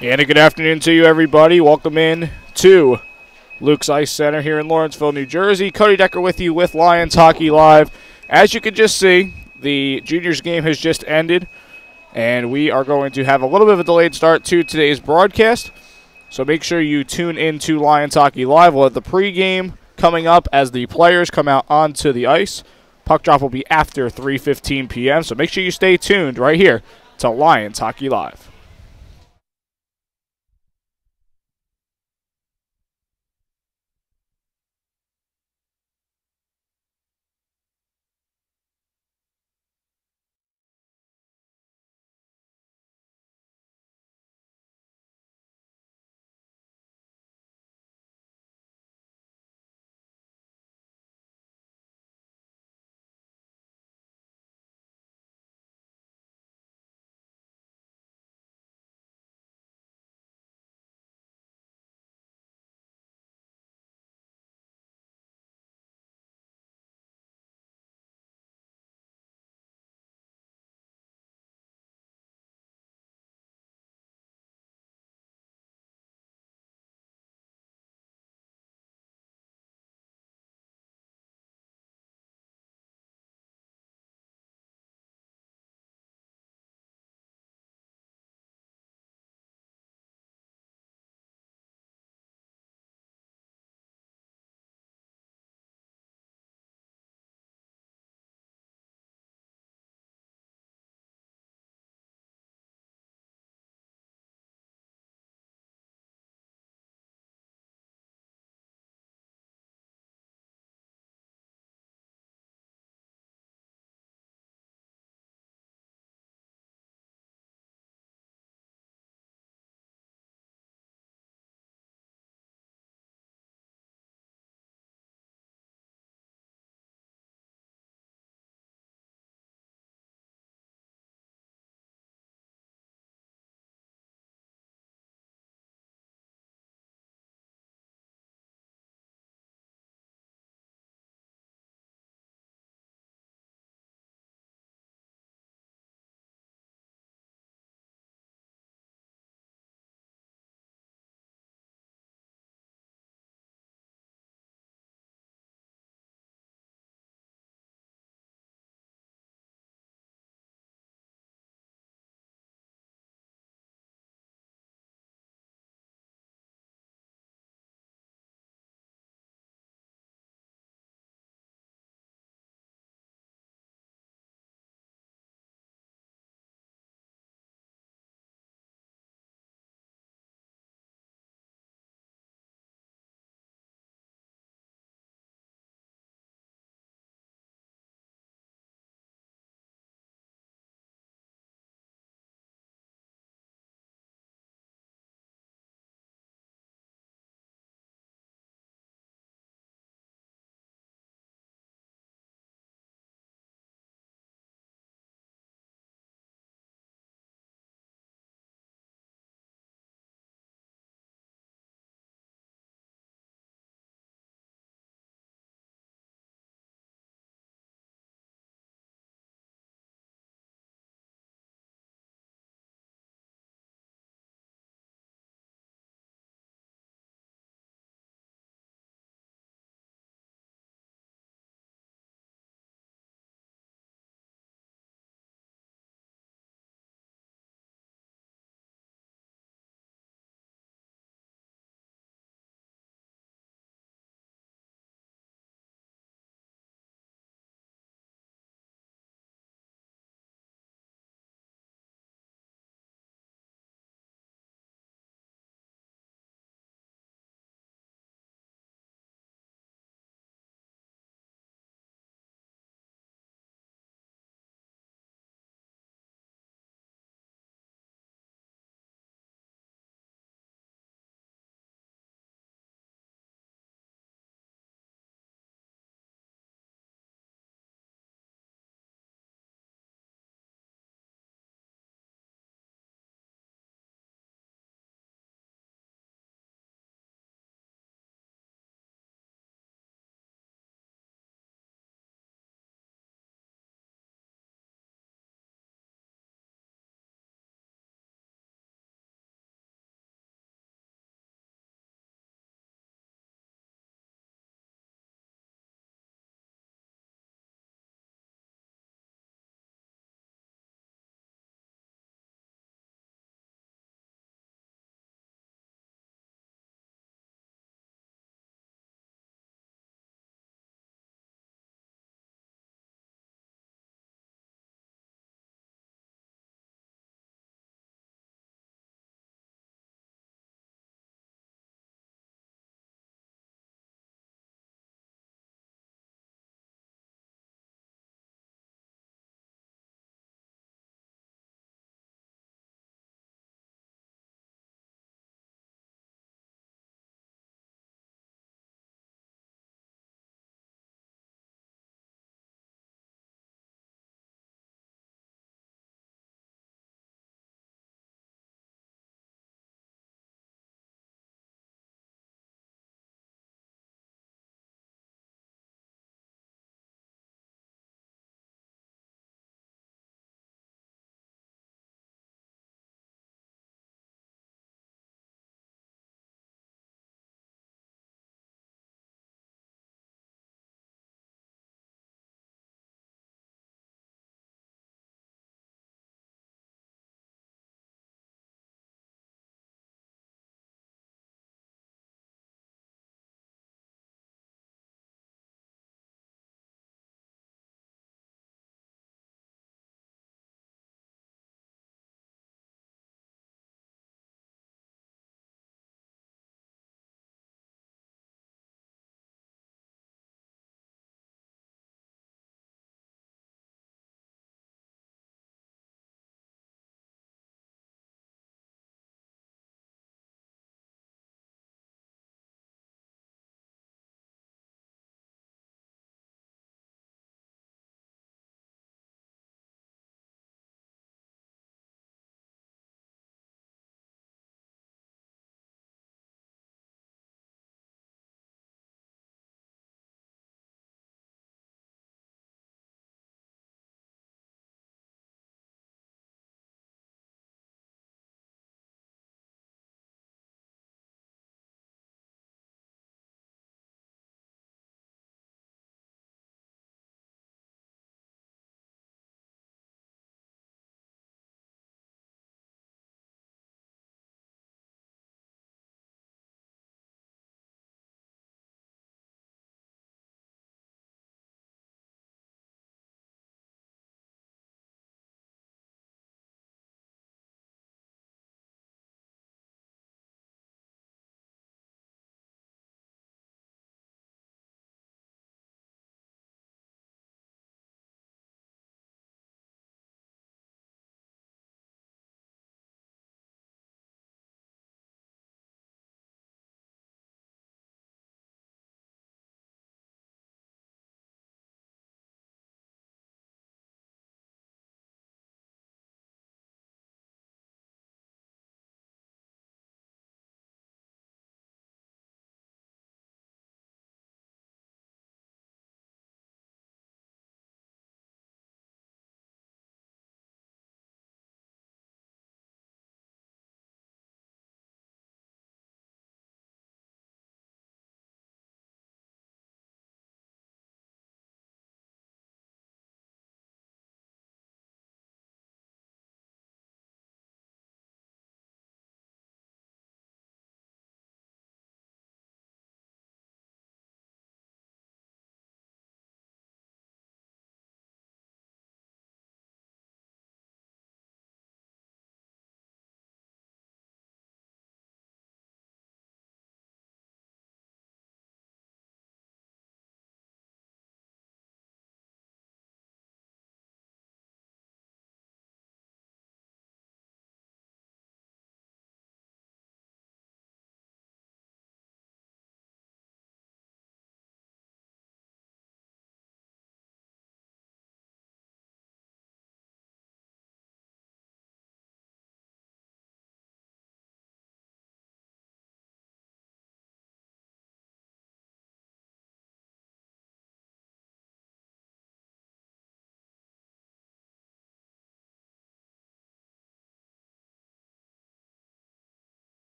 And a good afternoon to you, everybody. Welcome in to Luke's Ice Center here in Lawrenceville, New Jersey. Cody Decker with you with Lions Hockey Live. As you can just see, the juniors game has just ended, and we are going to have a little bit of a delayed start to today's broadcast. So make sure you tune into Lions Hockey Live. We'll have the pregame coming up as the players come out onto the ice. Puck drop will be after 3:15 p.m., so make sure you stay tuned right here to Lions Hockey Live.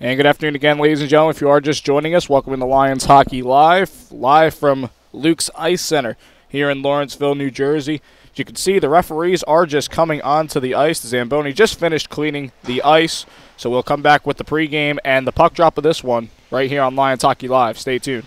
And good afternoon again, ladies and gentlemen. If you are just joining us, welcome to Lions Hockey live from Luke's Ice Center here in Lawrenceville, New Jersey. As you can see, the referees are just coming onto the ice. The Zamboni just finished cleaning the ice, so we'll come back with the pregame and the puck drop of this one right here on Lions Hockey Live. Stay tuned.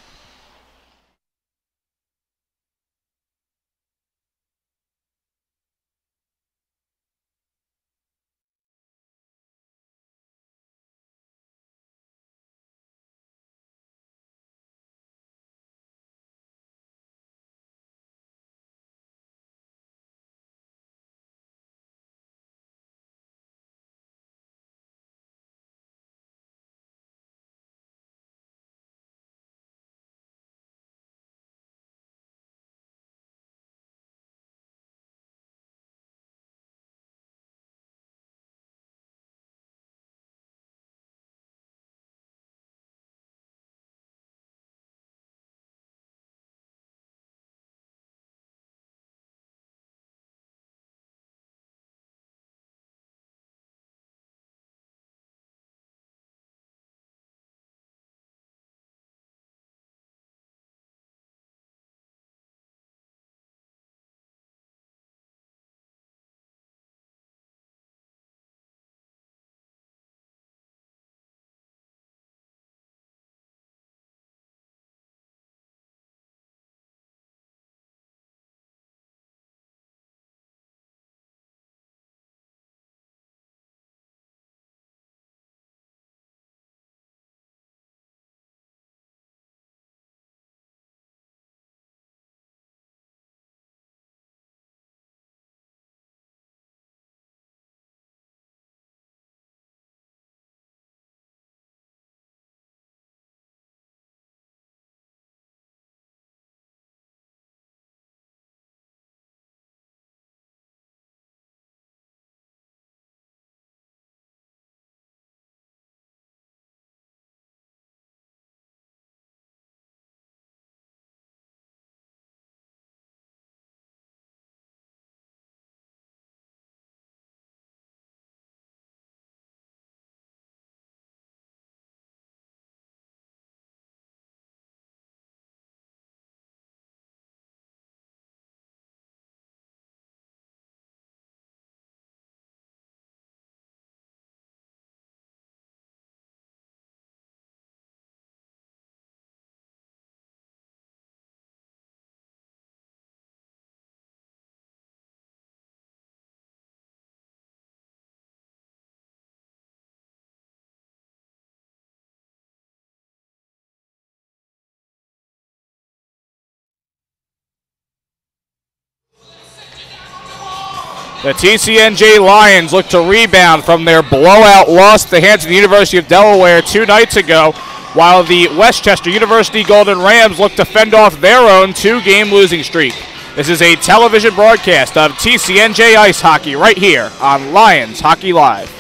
The TCNJ Lions look to rebound from their blowout loss at the hands of the University of Delaware 2 nights ago, while the Westchester University Golden Rams look to fend off their own 2-game losing streak. This is a television broadcast of TCNJ Ice Hockey right here on Lions Hockey Live.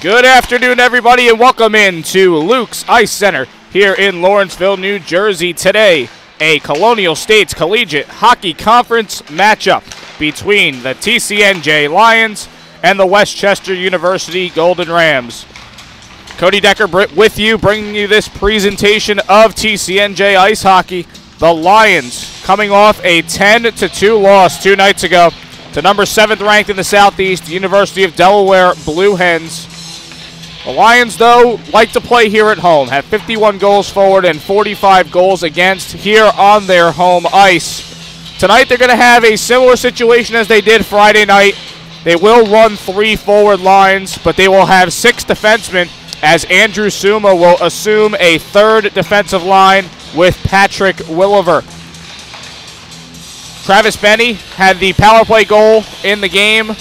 Good afternoon, everybody, and welcome in to Luke's Ice Center here in Lawrenceville, New Jersey. Today, a Colonial States Collegiate Hockey Conference matchup between the TCNJ Lions and the Westchester University Golden Rams. Cody Decker with you, bringing you this presentation of TCNJ Ice Hockey. The Lions coming off a 10-2 loss 2 nights ago to number 7th ranked in the Southeast, the University of Delaware Blue Hens. The Lions, though, like to play here at home, have 51 goals forward and 45 goals against here on their home ice. Tonight they're going to have a similar situation as they did Friday night. They will run 3 forward lines, but they will have 6 defensemen as Andrew Suma will assume a 3rd defensive line with Patrick Williver. Travis Benny had the power play goal in the game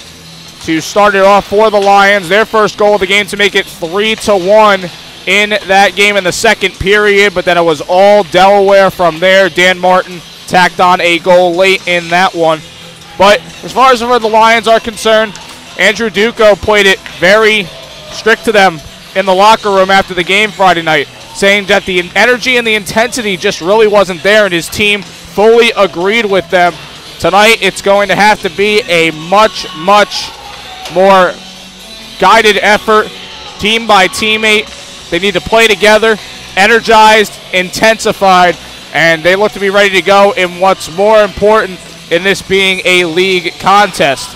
to start it off for the Lions. Their first goal of the game to make it 3-1 in that game in the second period, but then it was all Delaware from there. Dan Martin tacked on a goal late in that one. But as far as where the Lions are concerned, Andrew Duco played it very strict to them in the locker room after the game Friday night, saying that the energy and the intensity just really wasn't there, and his team fully agreed with them. Tonight, it's going to have to be a much, much more guided effort, team by teammate. They need to play together, energized, intensified, and they look to be ready to go in what's more important in this being a league contest.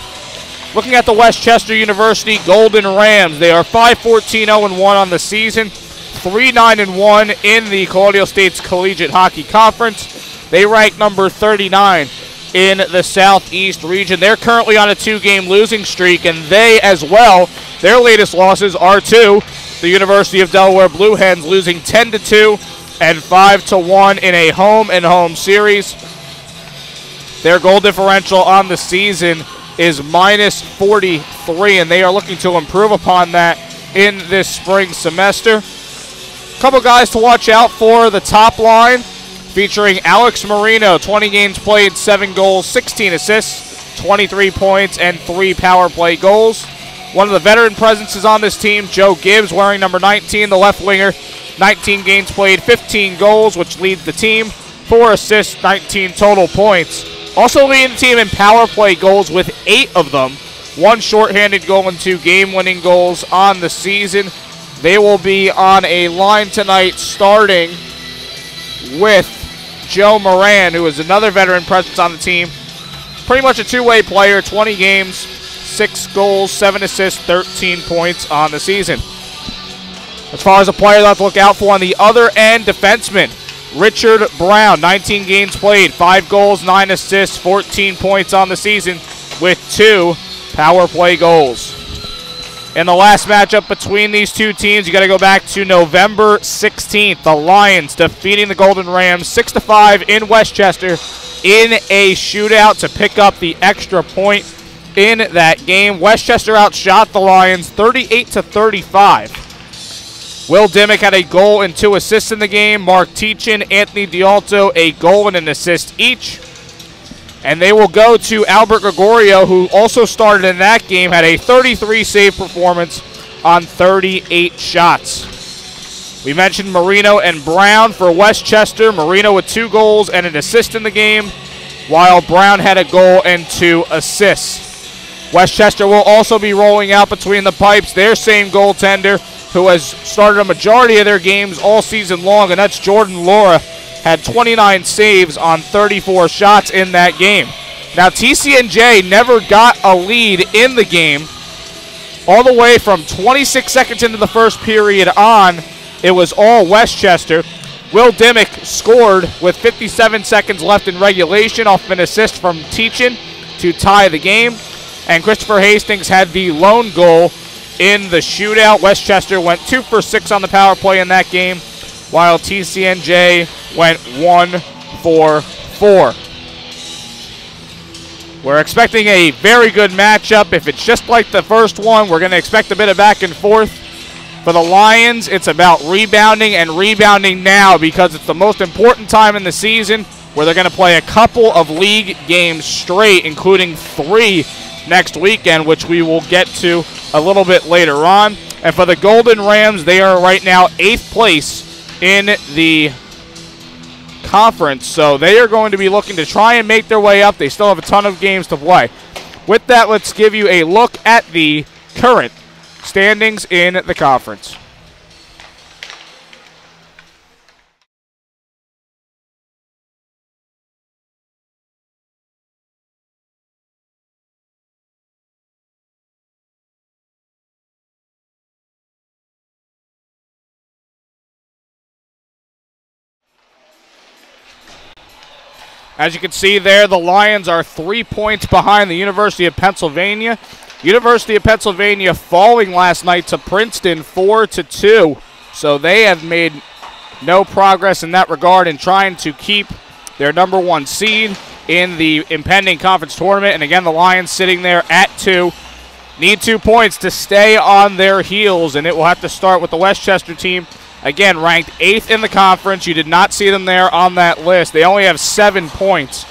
Looking at the Westchester University Golden Rams, they are 5-14-0-1 on the season, 3-9-1 in the Colonial States Collegiate Hockey Conference. They rank number 39 in the Southeast region. They're currently on a 2-game losing streak, and they as well, their latest losses are to the University of Delaware Blue Hens, losing 10-2 and 5-1 in a home-and-home series. Their goal differential on the season is -43, and they are looking to improve upon that in this spring semester. A couple guys to watch out for. The top line featuring Alex Marino, 20 games played, 7 goals, 16 assists, 23 points, and 3 power play goals. One of the veteran presences on this team, Joe Gibbs, wearing number 19, the left winger, 19 games played, 15 goals, which leads the team, 4 assists, 19 total points. Also leading the team in power play goals with 8 of them, 1 shorthanded goal and 2 game-winning goals on the season. They will be on a line tonight starting with Joe Moran, who is another veteran presence on the team. Pretty much a two-way player, 20 games, 6 goals, 7 assists, 13 points on the season. As far as a player that to look out for on the other end, defenseman Richard Brown, 19 games played, 5 goals, 9 assists, 14 points on the season with 2 power play goals. In the last matchup between these two teams, you got to go back to November 16th. The Lions defeating the Golden Rams 6-5 in Westchester in a shootout to pick up the extra point in that game. Westchester outshot the Lions 38-35. Will Dimmick had a goal and 2 assists in the game. Mark Teachin, Anthony Dialto, a goal and an assist each. And they will go to Albert Gregorio, who also started in that game, had a 33-save performance on 38 shots. We mentioned Marino and Brown for Westchester. Marino with 2 goals and an assist in the game, while Brown had a goal and 2 assists. Westchester will also be rolling out between the pipes their same goaltender, who has started a majority of their games all season long, and that's Jordan Laura. Had 29 saves on 34 shots in that game. Now, TCNJ never got a lead in the game. All the way from 26 seconds into the first period on, it was all Westchester. Will Dimmick scored with 57 seconds left in regulation off an assist from Teachin to tie the game. And Christopher Hastings had the lone goal in the shootout. Westchester went 2 for 6 on the power play in that game, while TCNJ went 1 for 4. We're expecting a very good matchup. If it's just like the first one, we're going to expect a bit of back and forth. For the Lions, it's about rebounding and rebounding now, because it's the most important time in the season where they're going to play a couple of league games straight, including 3 next weekend, which we will get to a little bit later on. And for the Golden Rams, they are right now 8th place in the conference, so they are going to be looking to try and make their way up. They still have a ton of games to play. With that, let's give you a look at the current standings in the conference. As you can see there, the Lions are 3 points behind the University of Pennsylvania. University of Pennsylvania falling last night to Princeton 4-2. So they have made no progress in that regard in trying to keep their number 1 seed in the impending conference tournament. And again, the Lions sitting there at 2 need 2 points to stay on their heels, and it will have to start with the Westchester team. Again, ranked 8th in the conference. You did not see them there on that list. They only have 7 points.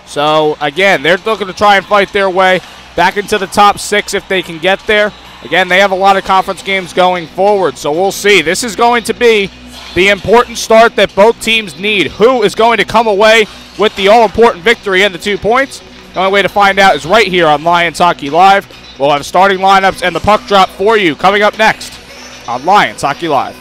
So, again, they're looking to try and fight their way back into the top 6 if they can get there. Again, they have a lot of conference games going forward, so we'll see. This is going to be the important start that both teams need. Who is going to come away with the all-important victory and the 2 points? The only way to find out is right here on Lions Hockey Live. We'll have starting lineups and the puck drop for you coming up next on Lions Hockey Live.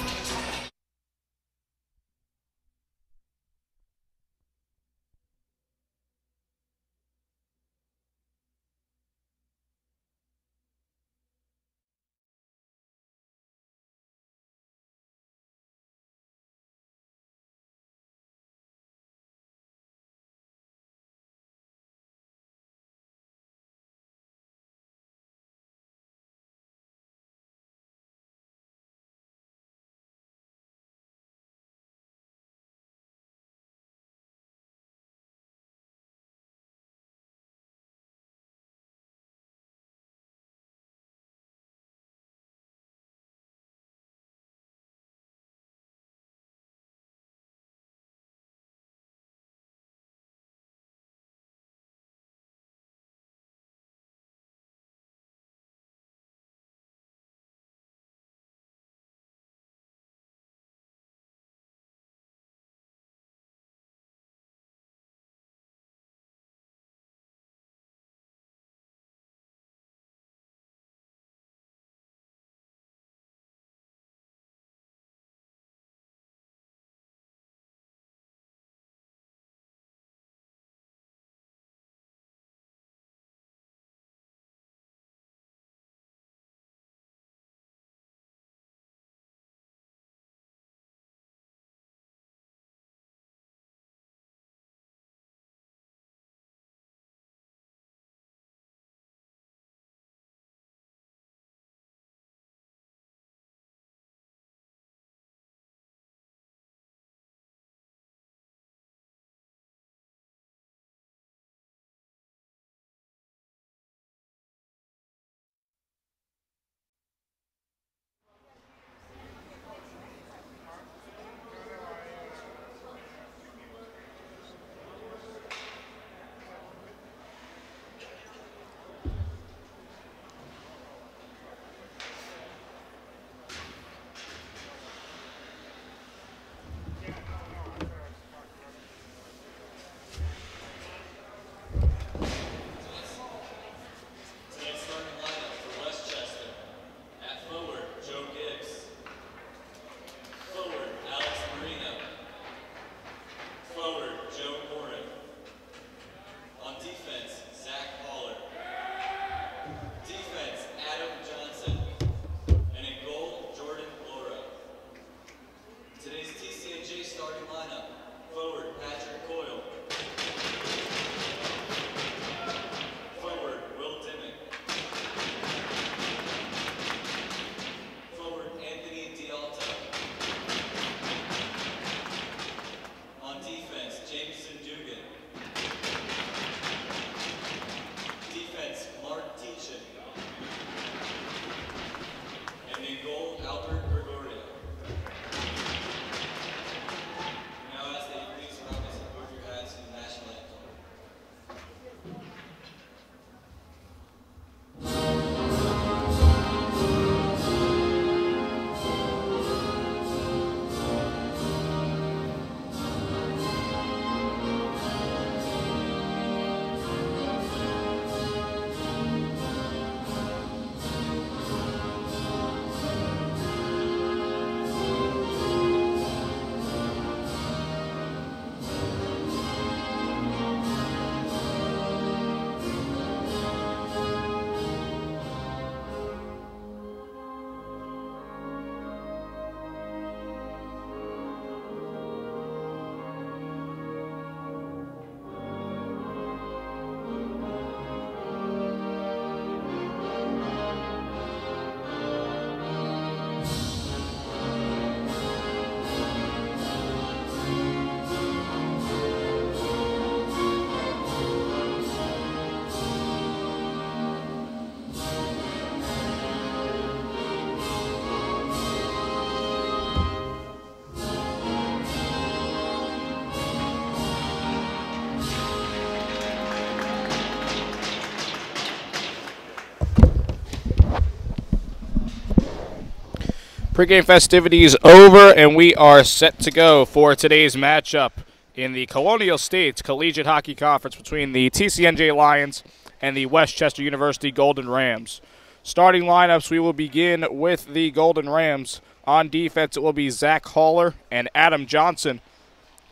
Pre-game festivities over, and we are set to go for today's matchup in the Colonial States Collegiate Hockey Conference between the TCNJ Lions and the Westchester University Golden Rams. Starting lineups, we will begin with the Golden Rams. On defense, it will be Zach Haller and Adam Johnson.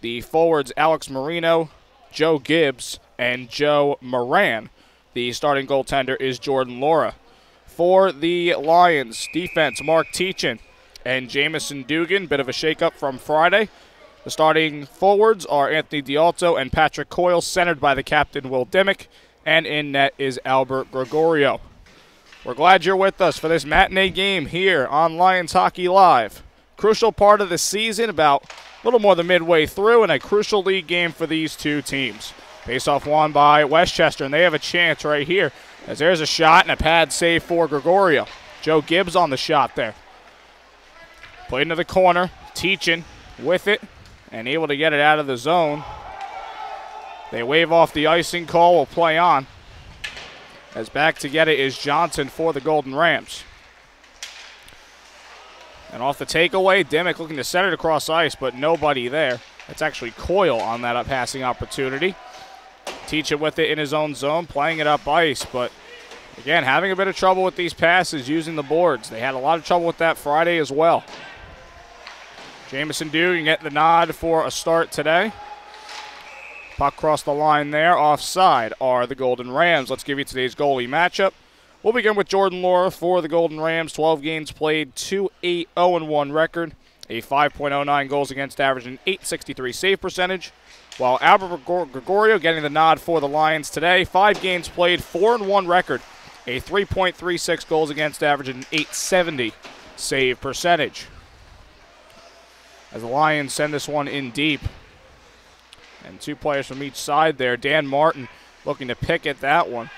The forwards, Alex Marino, Joe Gibbs, and Joe Moran. The starting goaltender is Jordan Laura. For the Lions, defense, Mark Teachin and Jamison Dugan. Bit of a shakeup from Friday. The starting forwards are Anthony D'Alto and Patrick Coyle, centered by the captain, Will Dimmick. And in net is Albert Gregorio. We're glad you're with us for this matinee game here on Lions Hockey Live. Crucial part of the season, about a little more than midway through, and a crucial league game for these two teams. Face-off won by Westchester, and they have a chance right here, as there's a shot and a pad save for Gregorio. Joe Gibbs on the shot there. Played into the corner, Teachin with it, and able to get it out of the zone. They wave off the icing call, will play on. As back to get it is Johnson for the Golden Rams. And off the takeaway, Dimmick looking to set it across ice, but nobody there. It's actually Coyle on that passing opportunity. Teachin with it in his own zone, playing it up ice, but again, having a bit of trouble with these passes using the boards. They had a lot of trouble with that Friday as well. Jamison Dugan getting the nod for a start today. Puck crossed the line there. Offside are the Golden Rams. Let's give you today's goalie matchup. We'll begin with Jordan Laura for the Golden Rams. 12 games played, 2-8-0-1 record, a 5.09 goals against average, and .863 save percentage. While Albert Gregorio getting the nod for the Lions today. 5 games played, 4-1 record, a 3.36 goals against average, and .870 save percentage. As the Lions send this one in deep. And 2 players from each side there. Dan Martin looking to pick at that one.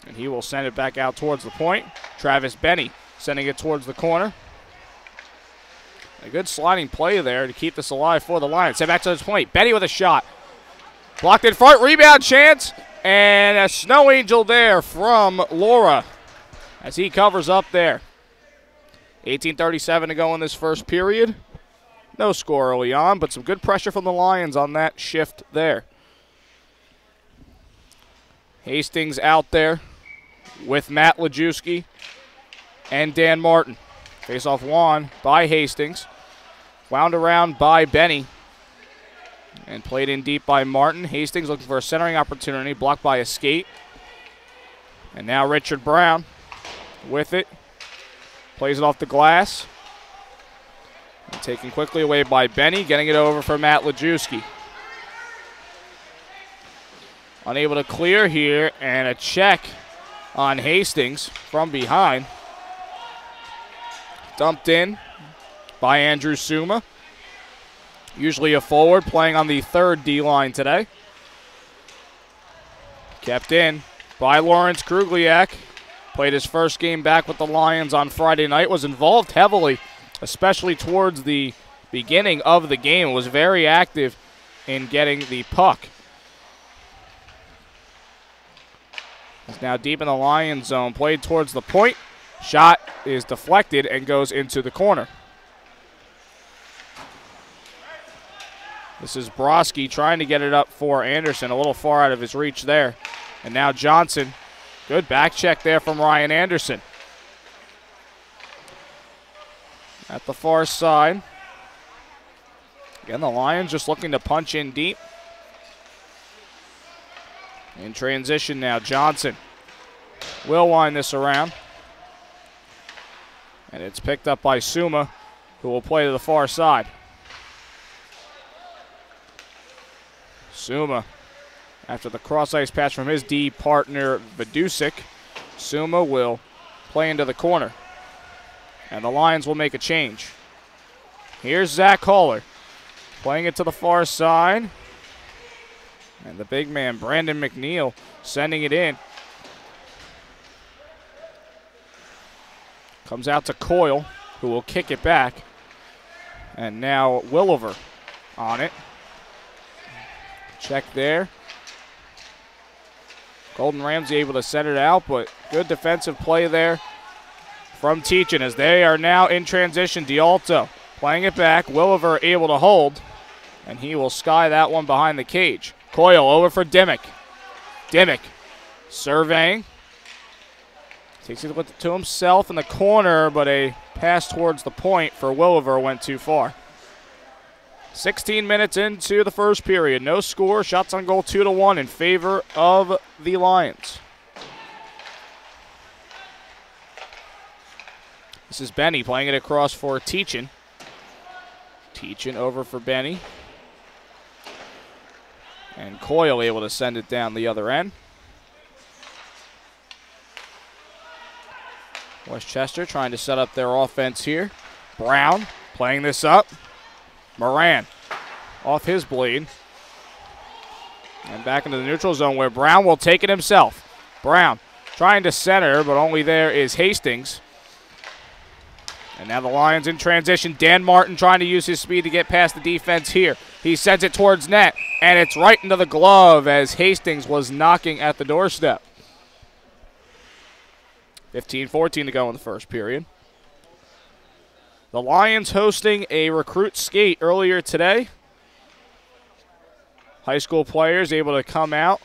And he will send it back out towards the point. Travis Benny sending it towards the corner. A good sliding play there to keep this alive for the Lions. Send back to this point. Benny with a shot. Blocked in front. Rebound chance. And a snow angel there from Laura as he covers up there. 18:37 to go in this first period. No score early on, but some good pressure from the Lions on that shift there. Hastings out there with Matt Lajewski and Dan Martin. Face-off won by Hastings. Wound around by Benny. And played in deep by Martin. Hastings looking for a centering opportunity, blocked by a skate. And now Richard Brown with it. Plays it off the glass. And taken quickly away by Benny, getting it over for Matt Lajewski. Unable to clear here, and a check on Hastings from behind. Dumped in by Andrew Suma. Usually a forward, playing on the third D-line today. Kept in by Lawrence Krugliak. Played his first game back with the Lions on Friday night. Was involved heavily, especially towards the beginning of the game. Was very active in getting the puck. He's now deep in the Lions zone. Played towards the point. Shot is deflected and goes into the corner. This is Broski trying to get it up for Anderson. A little far out of his reach there. And now Johnson. Good back check there from Ryan Anderson. At the far side. Again, the Lions just looking to punch in deep. In transition now, Johnson will wind this around. And it's picked up by Suma, who will play to the far side. Suma, after the cross-ice pass from his D partner, Vidusic, Suma will play into the corner. And the Lions will make a change. Here's Zach Haller playing it to the far side. And the big man, Brandon McNeil, sending it in. Comes out to Coyle, who will kick it back. And now Williver on it. Check there. Golden Ramsey able to set it out, but good defensive play there from Teachin as they are now in transition. D'Alto playing it back. Williver able to hold, and he will sky that one behind the cage. Coyle over for Dimmick. Dimmick surveying. Takes it to himself in the corner, but a pass towards the point for Williver went too far. 16 minutes into the first period. No score. Shots on goal 2-1 in favor of the Lions. This is Benny playing it across for Teachin. Teachin over for Benny. And Coyle able to send it down the other end. Westchester trying to set up their offense here. Brown playing this up. Moran off his bleed. And back into the neutral zone where Brown will take it himself. Brown trying to center, but only there is Hastings. And now the Lions in transition. Dan Martin trying to use his speed to get past the defense here. He sends it towards net, and it's right into the glove as Hastings was knocking at the doorstep. 15-14 to go in the first period. The Lions hosting a recruit skate earlier today. High school players able to come out,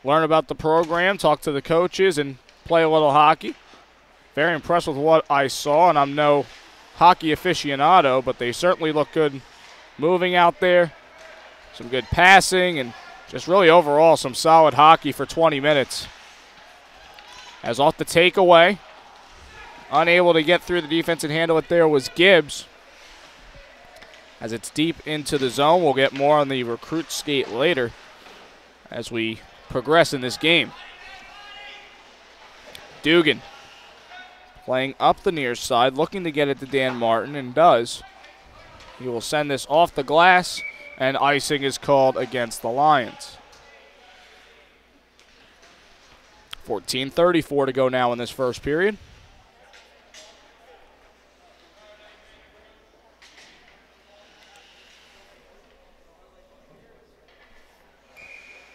learn about the program, talk to the coaches, and play a little hockey. Very impressed with what I saw, and I'm no hockey aficionado, but they certainly look good moving out there. Some good passing, and just really overall some solid hockey for 20 minutes. As off the takeaway, unable to get through the defense and handle it there was Gibbs. As it's deep into the zone, we'll get more on the recruit skate later as we progress in this game. Dugan playing up the near side, looking to get it to Dan Martin, and does. He will send this off the glass, and icing is called against the Lions. 14:34 to go now in this first period.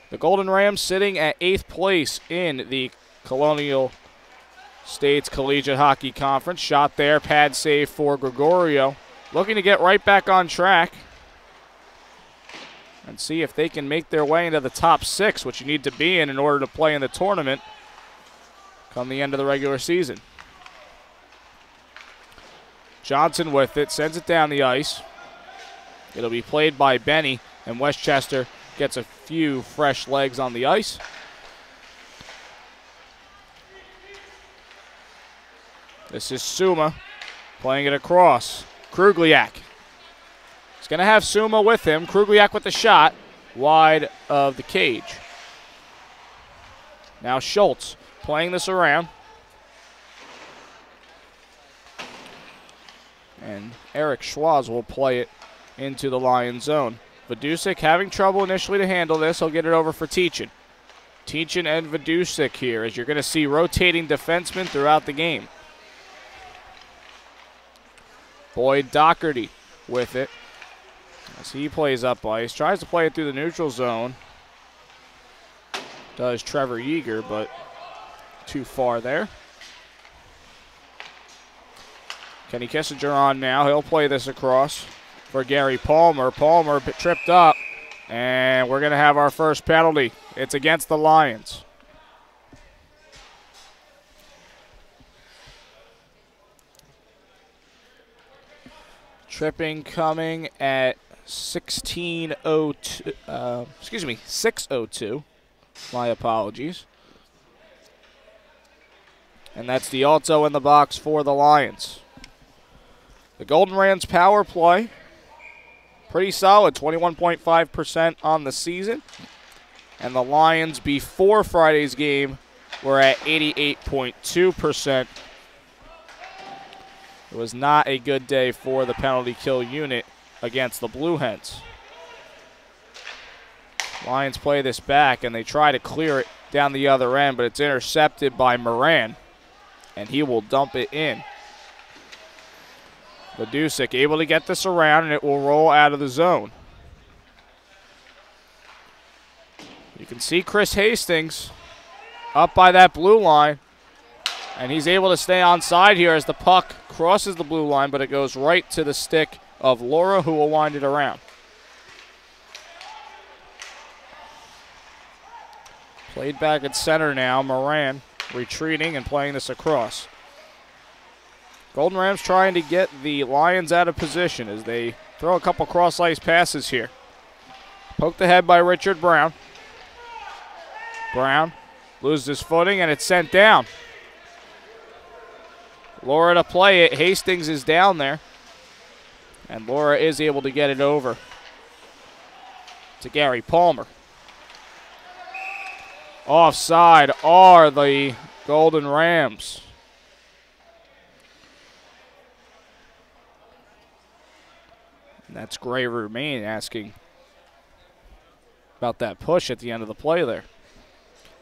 The Golden Rams sitting at 8th place in the Colonial States Collegiate Hockey Conference. Shot there, pad save for Gregorio. Looking to get right back on track and see if they can make their way into the top 6, which you need to be in order to play in the tournament come the end of the regular season. Johnson with it, sends it down the ice. It'll be played by Benny, and Westchester gets a few fresh legs on the ice. This is Suma playing it across. Krugliak. He's going to have Suma with him. Krugliak with the shot wide of the cage. Now Schultz playing this around. And Eric Schwaz will play it into the Lions zone. Vidusik having trouble initially to handle this. He'll get it over for Teachin. Teachin and Vidusik here, as you're going to see rotating defensemen throughout the game. Boyd Doherty with it as he plays up ice. Tries to play it through the neutral zone. Does Trevor Yeager, but too far there. Kenny Kissinger on now. He'll play this across for Gary Palmer. Palmer tripped up, and we're going to have our first penalty. It's against the Lions. Tripping coming at 6:02. My apologies. And that's D'Alto in the box for the Lions. The Golden Rams power play, pretty solid, 21.5% on the season. And the Lions before Friday's game were at 88.2%. It was not a good day for the penalty kill unit against the Blue Hens. Lions play this back, and they try to clear it down the other end, but it's intercepted by Moran, and he will dump it in. Vidusik able to get this around, and it will roll out of the zone. You can see Chris Hastings up by that blue line. And he's able to stay onside here as the puck crosses the blue line, but it goes right to the stick of Laura, who will wind it around. Played back at center now. Moran retreating and playing this across. Golden Rams trying to get the Lions out of position as they throw a couple cross-ice passes here. Poked ahead by Richard Brown. Brown loses his footing, and it's sent down. Laura to play it. Hastings is down there. And Laura is able to get it over to Gary Palmer. Offside are the Golden Rams. And that's Gray Romaine asking about that push at the end of the play there.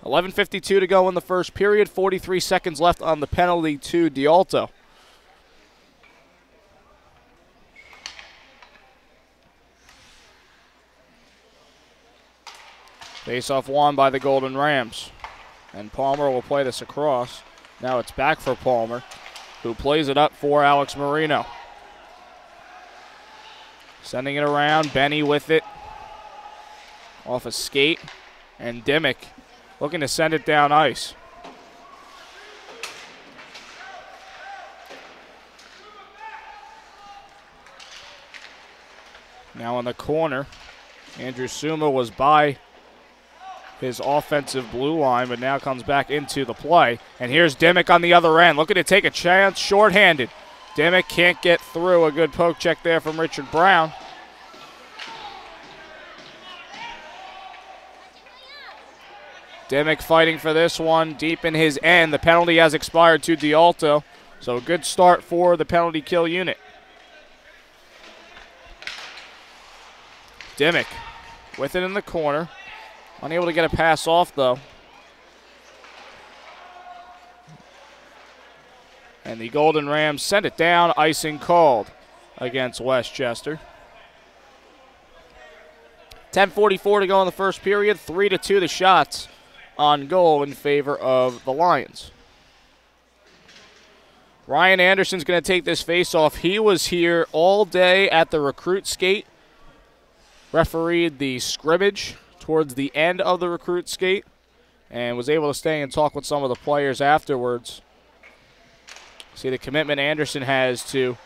11:52 to go in the first period. 43 seconds left on the penalty to D'Alto. Face-off won by the Golden Rams. And Palmer will play this across. Now it's back for Palmer, who plays it up for Alex Marino. Sending it around. Benny with it. Off a skate. And Dimmick looking to send it down ice. Now in the corner, Andrew Suma was by his offensive blue line, but now comes back into the play. And here's Dimmick on the other end, looking to take a chance, shorthanded. Dimmick can't get through. A good poke check there from Richard Brown. Dimmick fighting for this one deep in his end. The penalty has expired to D'Alto, so a good start for the penalty kill unit. Dimmick with it in the corner. Unable to get a pass off, though. And the Golden Rams send it down. Icing called against Westchester. 10:44 to go in the first period. 3-2 the shots on goal in favor of the Lions. Ryan Anderson's going to take this face-off. He was here all day at the recruit skate. Refereed the scrimmage towards the end of the recruit skate and was able to stay and talk with some of the players afterwards. See the commitment Anderson has to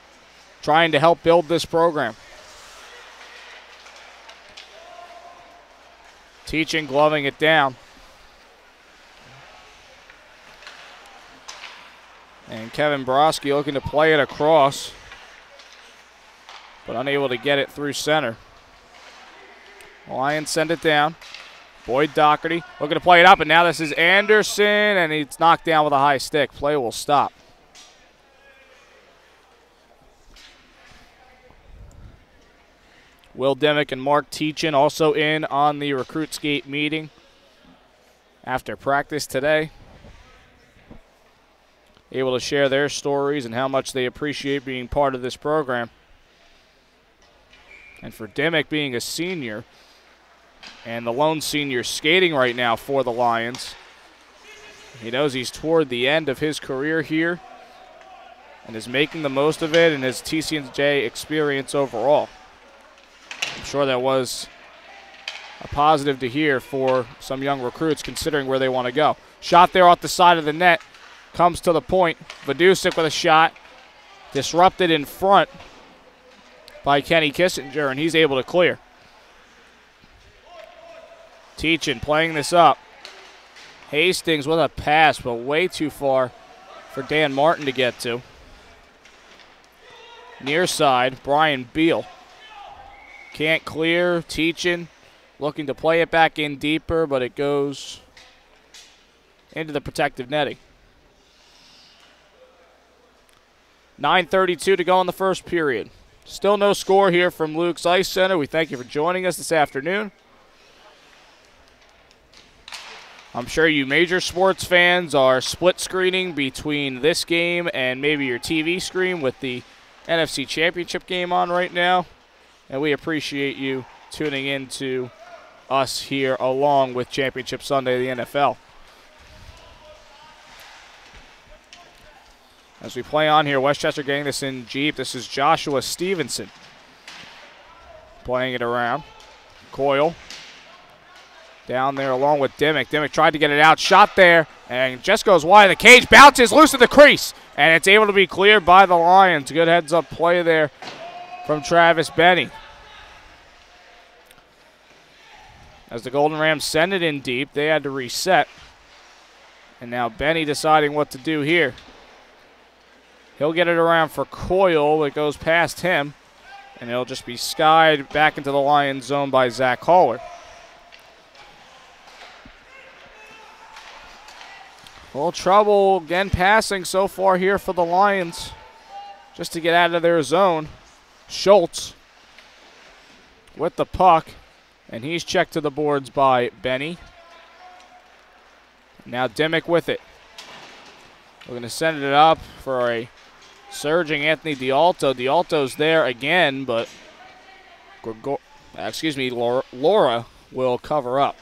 trying to help build this program. Teaching, gloving it down. And Kevin Broski looking to play it across, but unable to get it through center. Lions send it down. Boyd Doherty looking to play it up, and now this is Anderson, and it's knocked down with a high stick. Play will stop. Will Dimmick and Mark Teachin also in on the recruit skate meeting after practice today. Able to share their stories and how much they appreciate being part of this program. And for Dimmick being a senior, and the lone senior skating right now for the Lions, he knows he's toward the end of his career here and is making the most of it in his TCNJ experience overall. I'm sure that was a positive to hear for some young recruits considering where they want to go. Shot there off the side of the net, comes to the point. Vidusik with a shot, disrupted in front by Kenny Kissinger, and he's able to clear. Teachin playing this up. Hastings with a pass, but way too far for Dan Martin to get to. Near side, Brian Beal. Can't clear. Teachin looking to play it back in deeper, but it goes into the protective netting. 9:32 to go in the first period. Still no score here from Luke's Ice Center. We thank you for joining us this afternoon. I'm sure you major sports fans are split screening between this game and maybe your TV screen with the NFC Championship game on right now. And we appreciate you tuning in to us here along with Championship Sunday of the NFL. As we play on here, Westchester getting this in deep. This is Joshua Stevenson playing it around. Coyle down there along with Dimmick. Dimmick tried to get it out, shot there, and just goes wide of the cage, bounces loose at the crease, and it's able to be cleared by the Lions. Good heads-up play there from Travis Benny. As the Golden Rams send it in deep, they had to reset. And now Benny deciding what to do here. He'll get it around for Coyle. It goes past him, and it'll just be skied back into the Lions zone by Zach Haller. A little trouble again passing so far here for the Lions just to get out of their zone. Schultz with the puck, and he's checked to the boards by Benny. Now Dimmick with it. We're going to send it up for a surging Anthony D'Alto. D'Alto's there again, but Laura will cover up.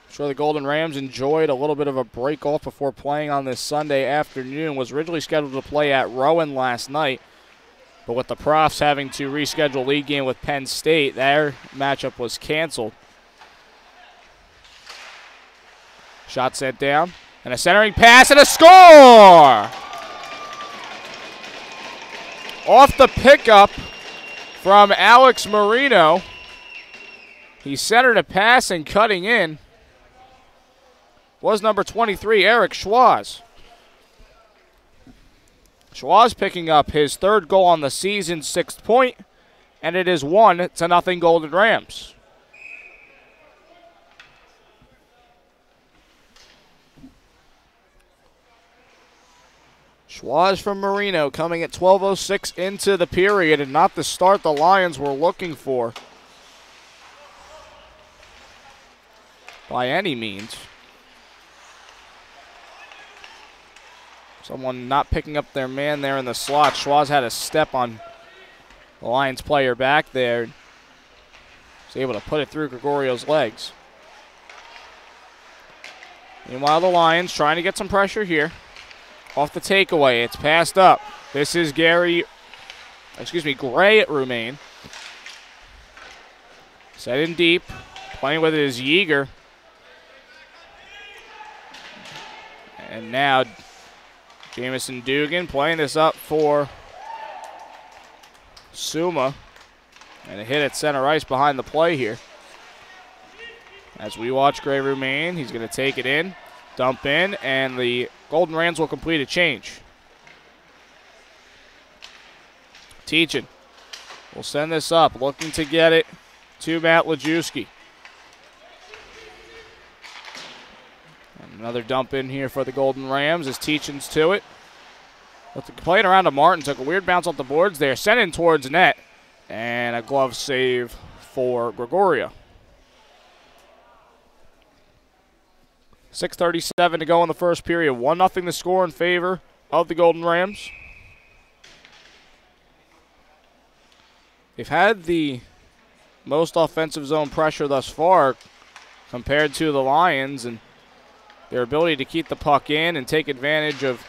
Sure, the Golden Rams enjoyed a little bit of a break off before playing on this Sunday afternoon. Was originally scheduled to play at Rowan last night, but with the Profs having to reschedule league game with Penn State, their matchup was canceled. Shot sent down, and a centering pass, and a score! Off the pickup from Alex Marino. He centered a pass and cutting in was number 23, Eric Schwaz. Schwaz picking up his third goal on the season, 6th point, and it is 1-0 Golden Rams. Schwaz from Marino coming at 12:06 into the period, and not the start the Lions were looking for by any means. Someone not picking up their man there in the slot. Schwaz had a step on the Lions player back there. Was able to put it through Gregorio's legs. Meanwhile, the Lions trying to get some pressure here. Off the takeaway, it's passed up. This is Gray at Romaine. Set in deep. Playing with it is Yeager. And now Jamison Dugan playing this up for Suma. And a hit at center ice behind the play here. As we watch Gray Romaine, he's going to take it in, dump in, and the Golden Rams will complete a change. Teachin will send this up, looking to get it to Matt Lajewski. Another dump in here for the Golden Rams as Teachin's to it. Playing around to Martin, took a weird bounce off the boards there, sent in towards net, and a glove save for Gregorio. 6:37 to go in the first period. 1-0 the score in favor of the Golden Rams. They've had the most offensive zone pressure thus far compared to the Lions, and their ability to keep the puck in and take advantage of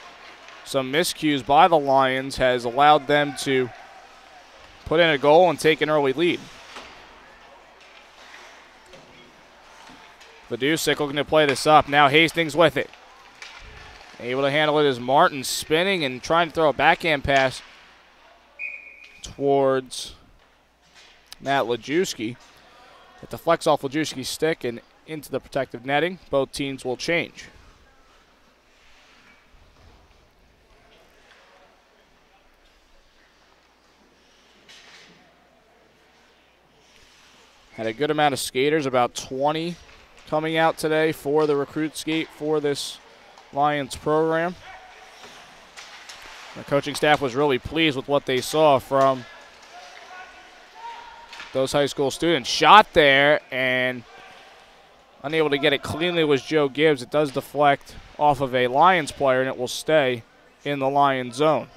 some miscues by the Lions has allowed them to put in a goal and take an early lead. Vidusik looking to play this up. Now Hastings with it. Able to handle it is Martin, spinning and trying to throw a backhand pass towards Matt Lajewski. It deflects off Lajewski's stick and into the protective netting. Both teams will change. Had a good amount of skaters, about 20 coming out today for the recruit skate for this Lions program. The coaching staff was really pleased with what they saw from those high school students. Shot there, and unable to get it cleanly was Joe Gibbs. It does deflect off of a Lions player, and it will stay in the Lions zone.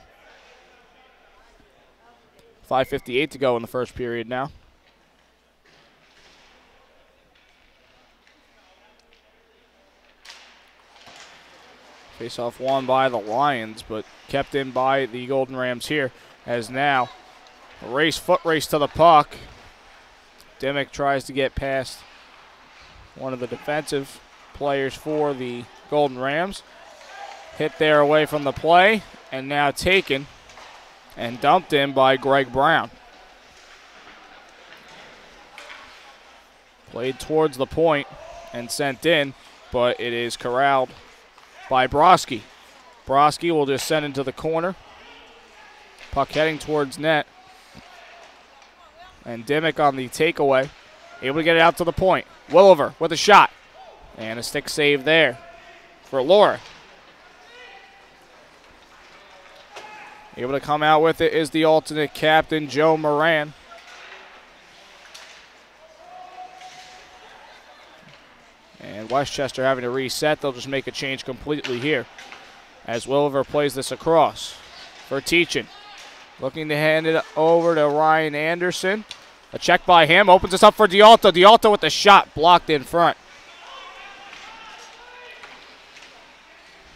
5:58 to go in the first period now. Face-off won by the Lions, but kept in by the Golden Rams here, as now a foot race to the puck. Dimmick tries to get past one of the defensive players for the Golden Rams. Hit there away from the play, and now taken and dumped in by Greg Brown. Played towards the point and sent in, but it is corralled by Broski. Broski will just send into the corner. Puck heading towards net. And Dimmick on the takeaway, able to get it out to the point. Williver with a shot. And a stick save there for Laura. Able to come out with it is the alternate captain, Joe Moran. And Westchester having to reset. They'll just make a change completely here as Williver plays this across for Teachin. Looking to hand it over to Ryan Anderson. A check by him. Opens this up for Dialto. Dialto with the shot blocked in front.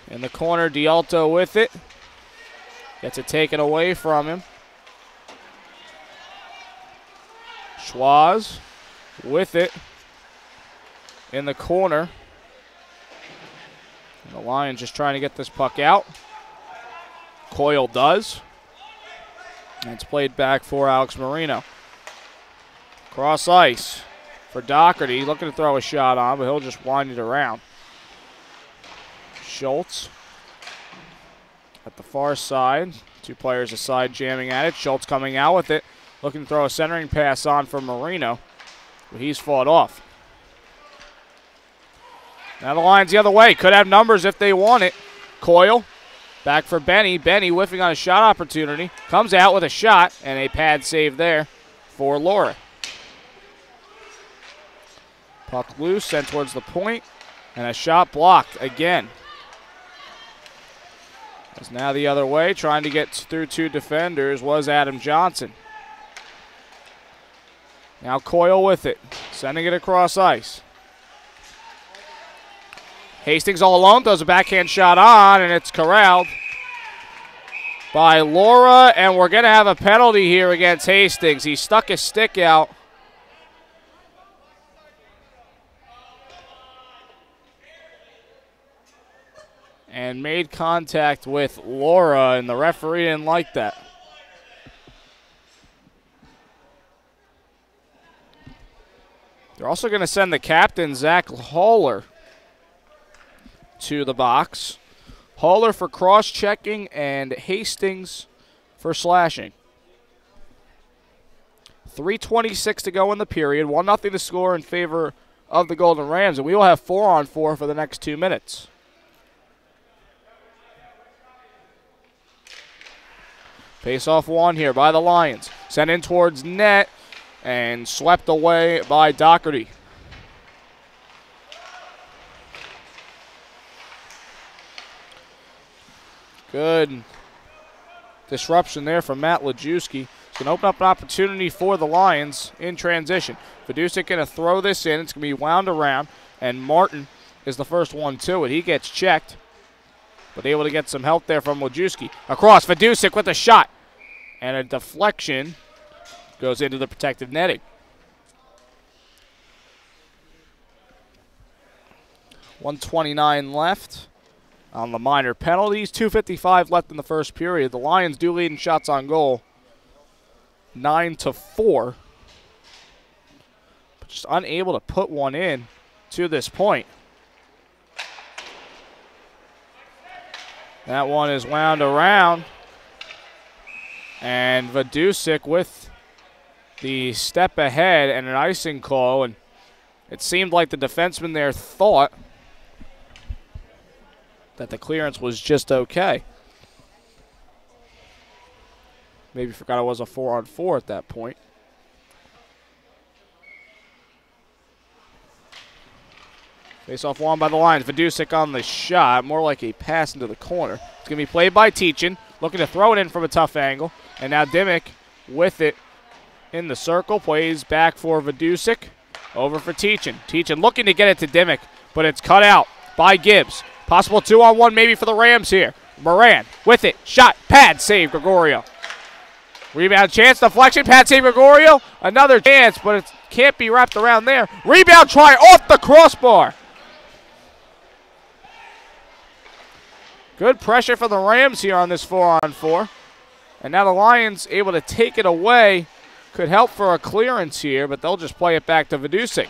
In the corner, Dialto with it. Gets it taken away from him. Schwaz with it in the corner. And the Lions just trying to get this puck out. Coyle does. And it's played back for Alex Marino. Cross ice for Doherty. Looking to throw a shot on, but he'll just wind it around. Schultz at the far side. Two players aside jamming at it. Schultz coming out with it. Looking to throw a centering pass on for Marino, but he's fought off. Now the Lions the other way. Could have numbers if they want it. Coyle back for Benny. Benny whiffing on a shot opportunity. Comes out with a shot and a pad save there for Laura. Puck loose, sent towards the point, and a shot blocked again. It's now the other way. Trying to get through two defenders was Adam Johnson. Now Coyle with it. Sending it across ice. Hastings all alone. Throws a backhand shot on, and it's corralled by Laura. And we're going to have a penalty here against Hastings. He stuck his stick out. And made contact with Laura, and the referee didn't like that. They're also going to send the captain, Zach Haller, to the box. Haller for cross-checking and Hastings for slashing. 3:26 to go in the period. 1-0 to score in favor of the Golden Rams, and we will have 4-on-4 for the next 2 minutes. Face-off won here by the Lions. Sent in towards net and swept away by Doherty. Good disruption there from Matt Lajewski. It's going to open up an opportunity for the Lions in transition. Vidusik going to throw this in. It's going to be wound around, and Martin is the first one to it. He gets checked, but able to get some help there from Lajewski. Across, Vidusik with a shot, and a deflection goes into the protective netting. .129 left on the minor penalties. 2:55 left in the first period. The Lions do lead in shots on goal, 9-4. But just unable to put one in to this point. That one is wound around. And Vidusik with the step ahead and an icing call. And it seemed like the defenseman there thought that the clearance was just okay. Maybe forgot it was a 4-on-4 at that point. Face-off won by the Lions. Vidusik on the shot, more like a pass into the corner. It's going to be played by Teachin, looking to throw it in from a tough angle. And now Dimmick with it in the circle. Plays back for Vidusik. Over for Teachin. Teachin looking to get it to Dimmick, but it's cut out by Gibbs. Possible 2-on-1 maybe for the Rams here. Moran with it. Shot. Pad. Save. Gregorio. Rebound chance. Deflection. Pad. Save. Gregorio. Another chance, but it can't be wrapped around there. Rebound try off the crossbar. Good pressure for the Rams here on this 4-on-4. And now the Lions able to take it away. Could help for a clearance here, but they'll just play it back to Vidusik.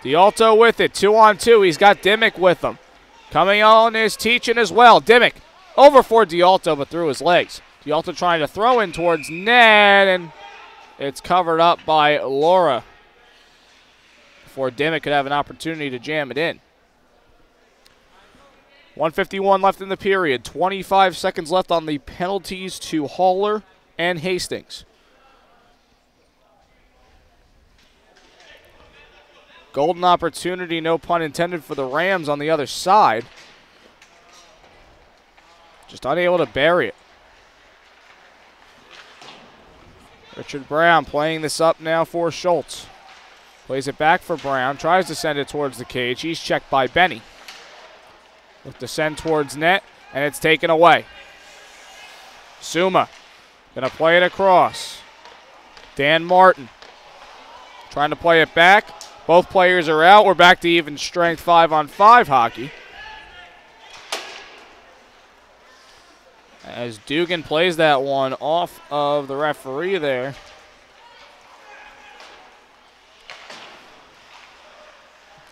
Dialto with it. 2-on-2. He's got Dimmick with him. Coming on is Teachin as well. Dimmick over for Dialto, but through his legs. Dialto trying to throw in towards net, and it's covered up by Laura before Dimmick could have an opportunity to jam it in. 1:51 left in the period. 25 seconds left on the penalties to Haller and Hastings. Golden opportunity, no pun intended, for the Rams on the other side. Just unable to bury it. Richard Brown playing this up now for Schultz. Plays it back for Brown. Tries to send it towards the cage. He's checked by Benny. Look to send towards net, and it's taken away. Suma going to play it across. Dan Martin trying to play it back. Both players are out. We're back to even strength 5-on-5 hockey. As Dugan plays that one off of the referee there.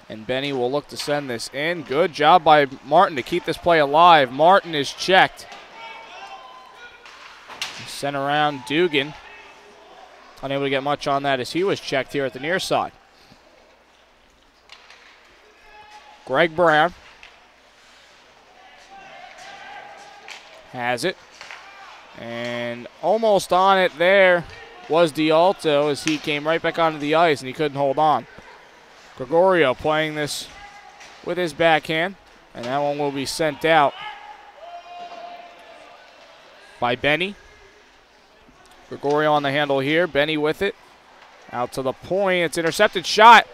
And Benny will look to send this in. Good job by Martin to keep this play alive. Martin is checked. Sent around Dugan. Unable to get much on that as he was checked here at the near side. Greg Brown has it. And almost on it there was Dialto as he came right back onto the ice and he couldn't hold on. Gregorio playing this with his backhand, and that one will be sent out by Benny. Gregorio on the handle here. Benny with it. Out to the point. It's intercepted shot,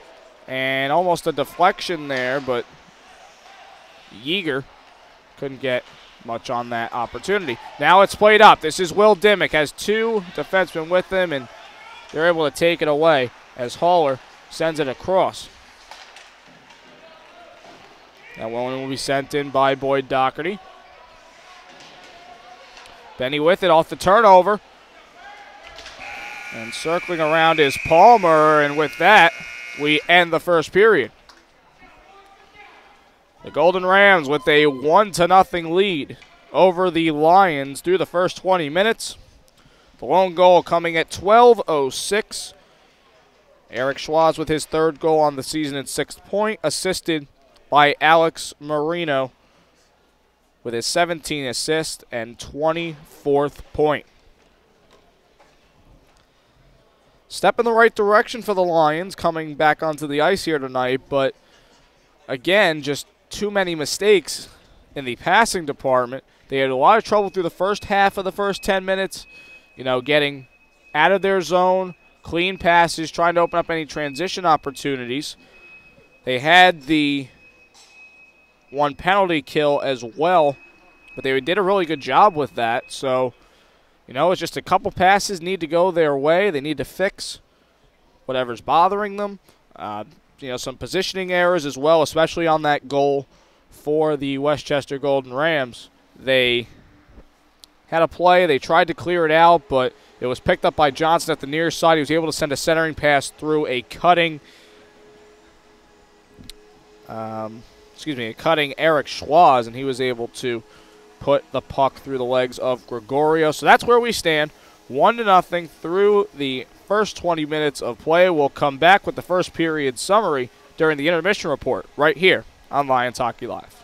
and almost a deflection there, but Yeager couldn't get much on that opportunity. Now it's played up. This is Will Dimmick. Has two defensemen with him, and they're able to take it away as Haller sends it across. That one will be sent in by Boyd Doherty. Benny with it off the turnover. And circling around is Palmer, and with that, we end the first period. The Golden Rams with a 1-0 lead over the Lions through the first 20 minutes. The lone goal coming at 12:06. Eric Schwaz with his third goal on the season at 6th point, assisted by Alex Marino with his 17th assist and 24th point. Step in the right direction for the Lions coming back onto the ice here tonight, but again, just too many mistakes in the passing department. They had a lot of trouble through the first half of the first 10 minutes, getting out of their zone, clean passes, trying to open up any transition opportunities. They had the one penalty kill as well, but they did a really good job with that. So, it's just a couple passes need to go their way. They need to fix whatever's bothering them. Some positioning errors as well, especially on that goal for the Westchester Golden Rams. They had a play. They tried to clear it out, but it was picked up by Johnson at the near side. He was able to send a centering pass through a cutting Eric Schwaz, and he was able to put the puck through the legs of Gregorio. So that's where we stand, 1-0 through the first 20 minutes of play. We'll come back with the first period summary during the intermission report right here on Lions Hockey Live.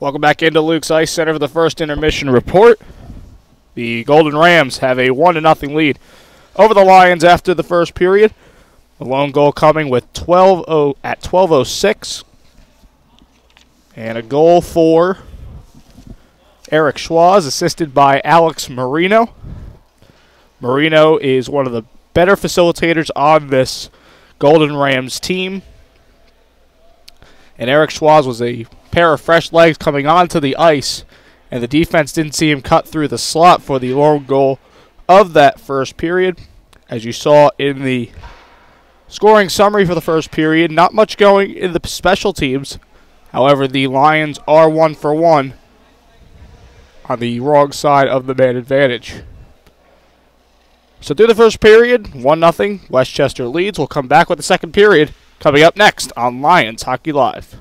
Welcome back into Luke's Ice Center for the first intermission report. The Golden Rams have a 1-0 lead over the Lions after the first period. The lone goal coming with 12:06. And a goal for Eric Schwaz, assisted by Alex Marino. Marino is one of the better facilitators on this Golden Rams team. And Eric Schwaz was a pair of fresh legs coming onto the ice, and the defense didn't see him cut through the slot for the lone goal of that first period. As you saw in the scoring summary for the first period, not much going in the special teams. However, the Lions are 1 for 1 on the wrong side of the man advantage. So through the first period, 1-0, Westchester leads. We'll come back with the second period coming up next on Lions Hockey Live.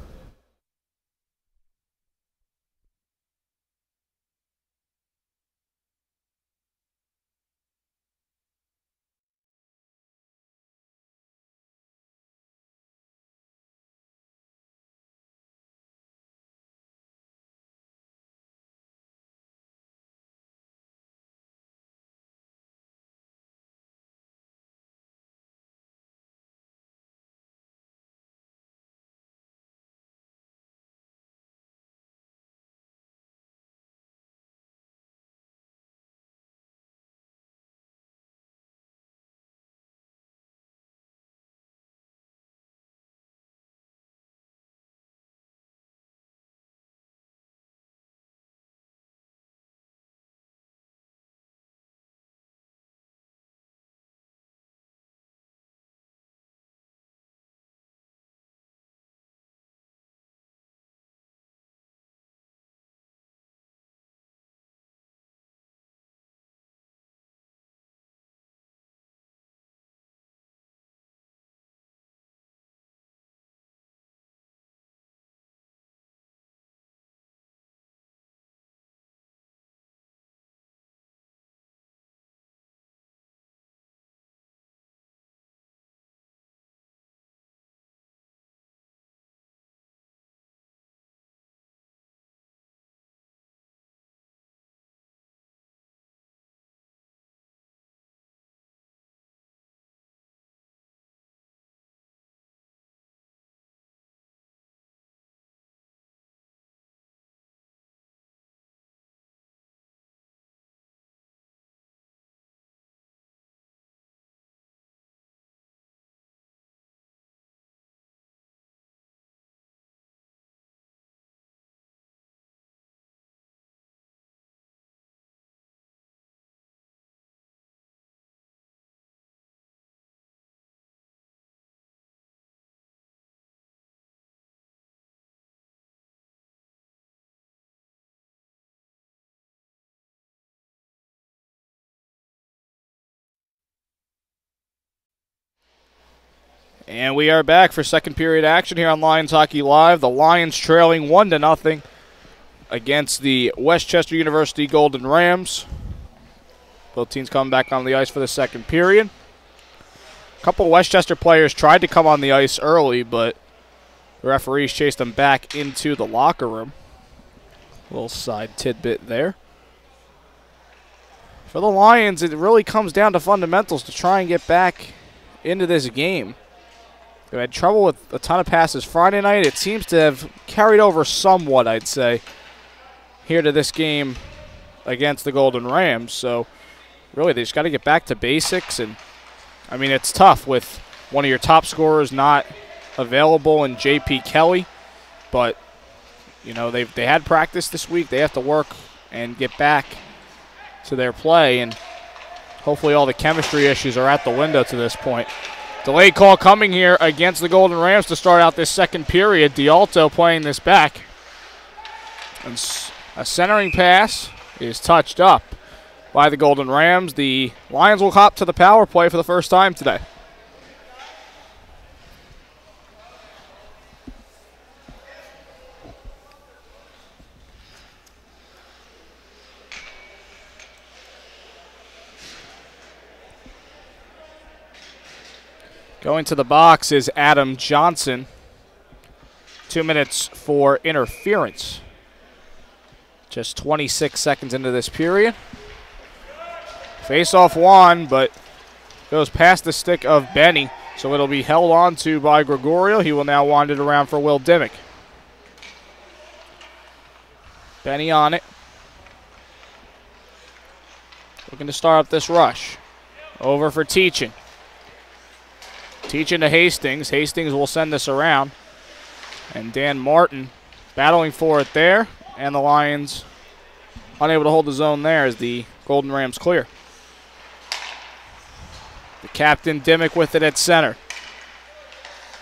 And we are back for second period action here on Lions Hockey Live. The Lions trailing 1-0 against the Westchester University Golden Rams. Both teams coming back on the ice for the second period. A couple of Westchester players tried to come on the ice early, but the referees chased them back into the locker room. A little side tidbit there. For the Lions, it really comes down to fundamentals to try and get back into this game. They had trouble with a ton of passes Friday night. It seems to have carried over somewhat, I'd say, here to this game against the Golden Rams. So, really, they just got to get back to basics. And, I mean, it's tough with one of your top scorers not available in J.P. Kelly. But, you know, they had practice this week. They have to work and get back to their play. And hopefully all the chemistry issues are at the window to this point. Delayed call coming here against the Golden Rams to start out this second period. D'Alto playing this back. And a centering pass is touched up by the Golden Rams. The Lions will hop to the power play for the first time today. Going to the box is Adam Johnson. 2 minutes for interference. Just 26 seconds into this period. Face-off won, but goes past the stick of Benny, so it'll be held on to by Gregorio. He will now wind it around for Will Dimmick. Benny on it. Looking to start up this rush. Over for Teachin. Teachin to Hastings. Hastings will send this around. And Dan Martin battling for it there. And the Lions unable to hold the zone there as the Golden Rams clear. The captain, Dimmick, with it at center.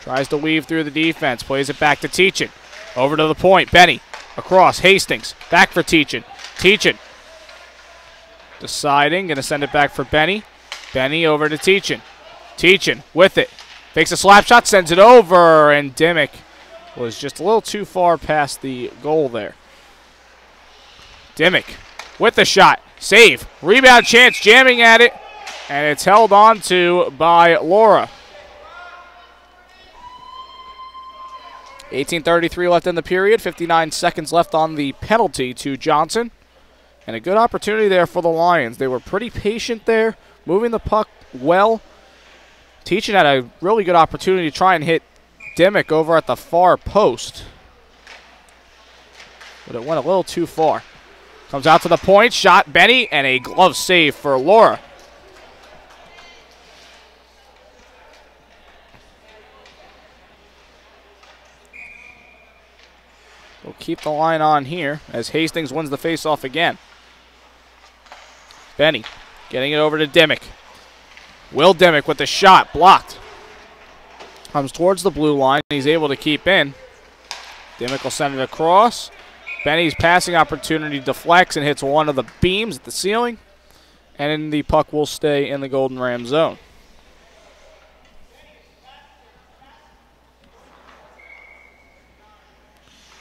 Tries to weave through the defense. Plays it back to Teachin. Over to the point. Benny. Across. Hastings. Back for Teachin. Teachin. Deciding. Going to send it back for Benny. Benny over to Teachin. Teachin with it. Fakes a slap shot. Sends it over. And Dimmick was just a little too far past the goal there. Dimmick with the shot. Save. Rebound chance. Jamming at it. And it's held on to by Laura. 18:33 left in the period. 59 seconds left on the penalty to Johnson. And a good opportunity there for the Lions. They were pretty patient there, moving the puck well. Teachin had a really good opportunity to try and hit Dimmick over at the far post. But it went a little too far. Comes out to the point, shot Benny, and a glove save for Laura. We'll keep the line on here as Hastings wins the faceoff again. Benny getting it over to Dimmick. Will Dimmick with the shot, blocked. Comes towards the blue line, he's able to keep in. Dimmick will send it across. Benny's passing opportunity deflects and hits one of the beams at the ceiling. And the puck will stay in the Golden Ram zone.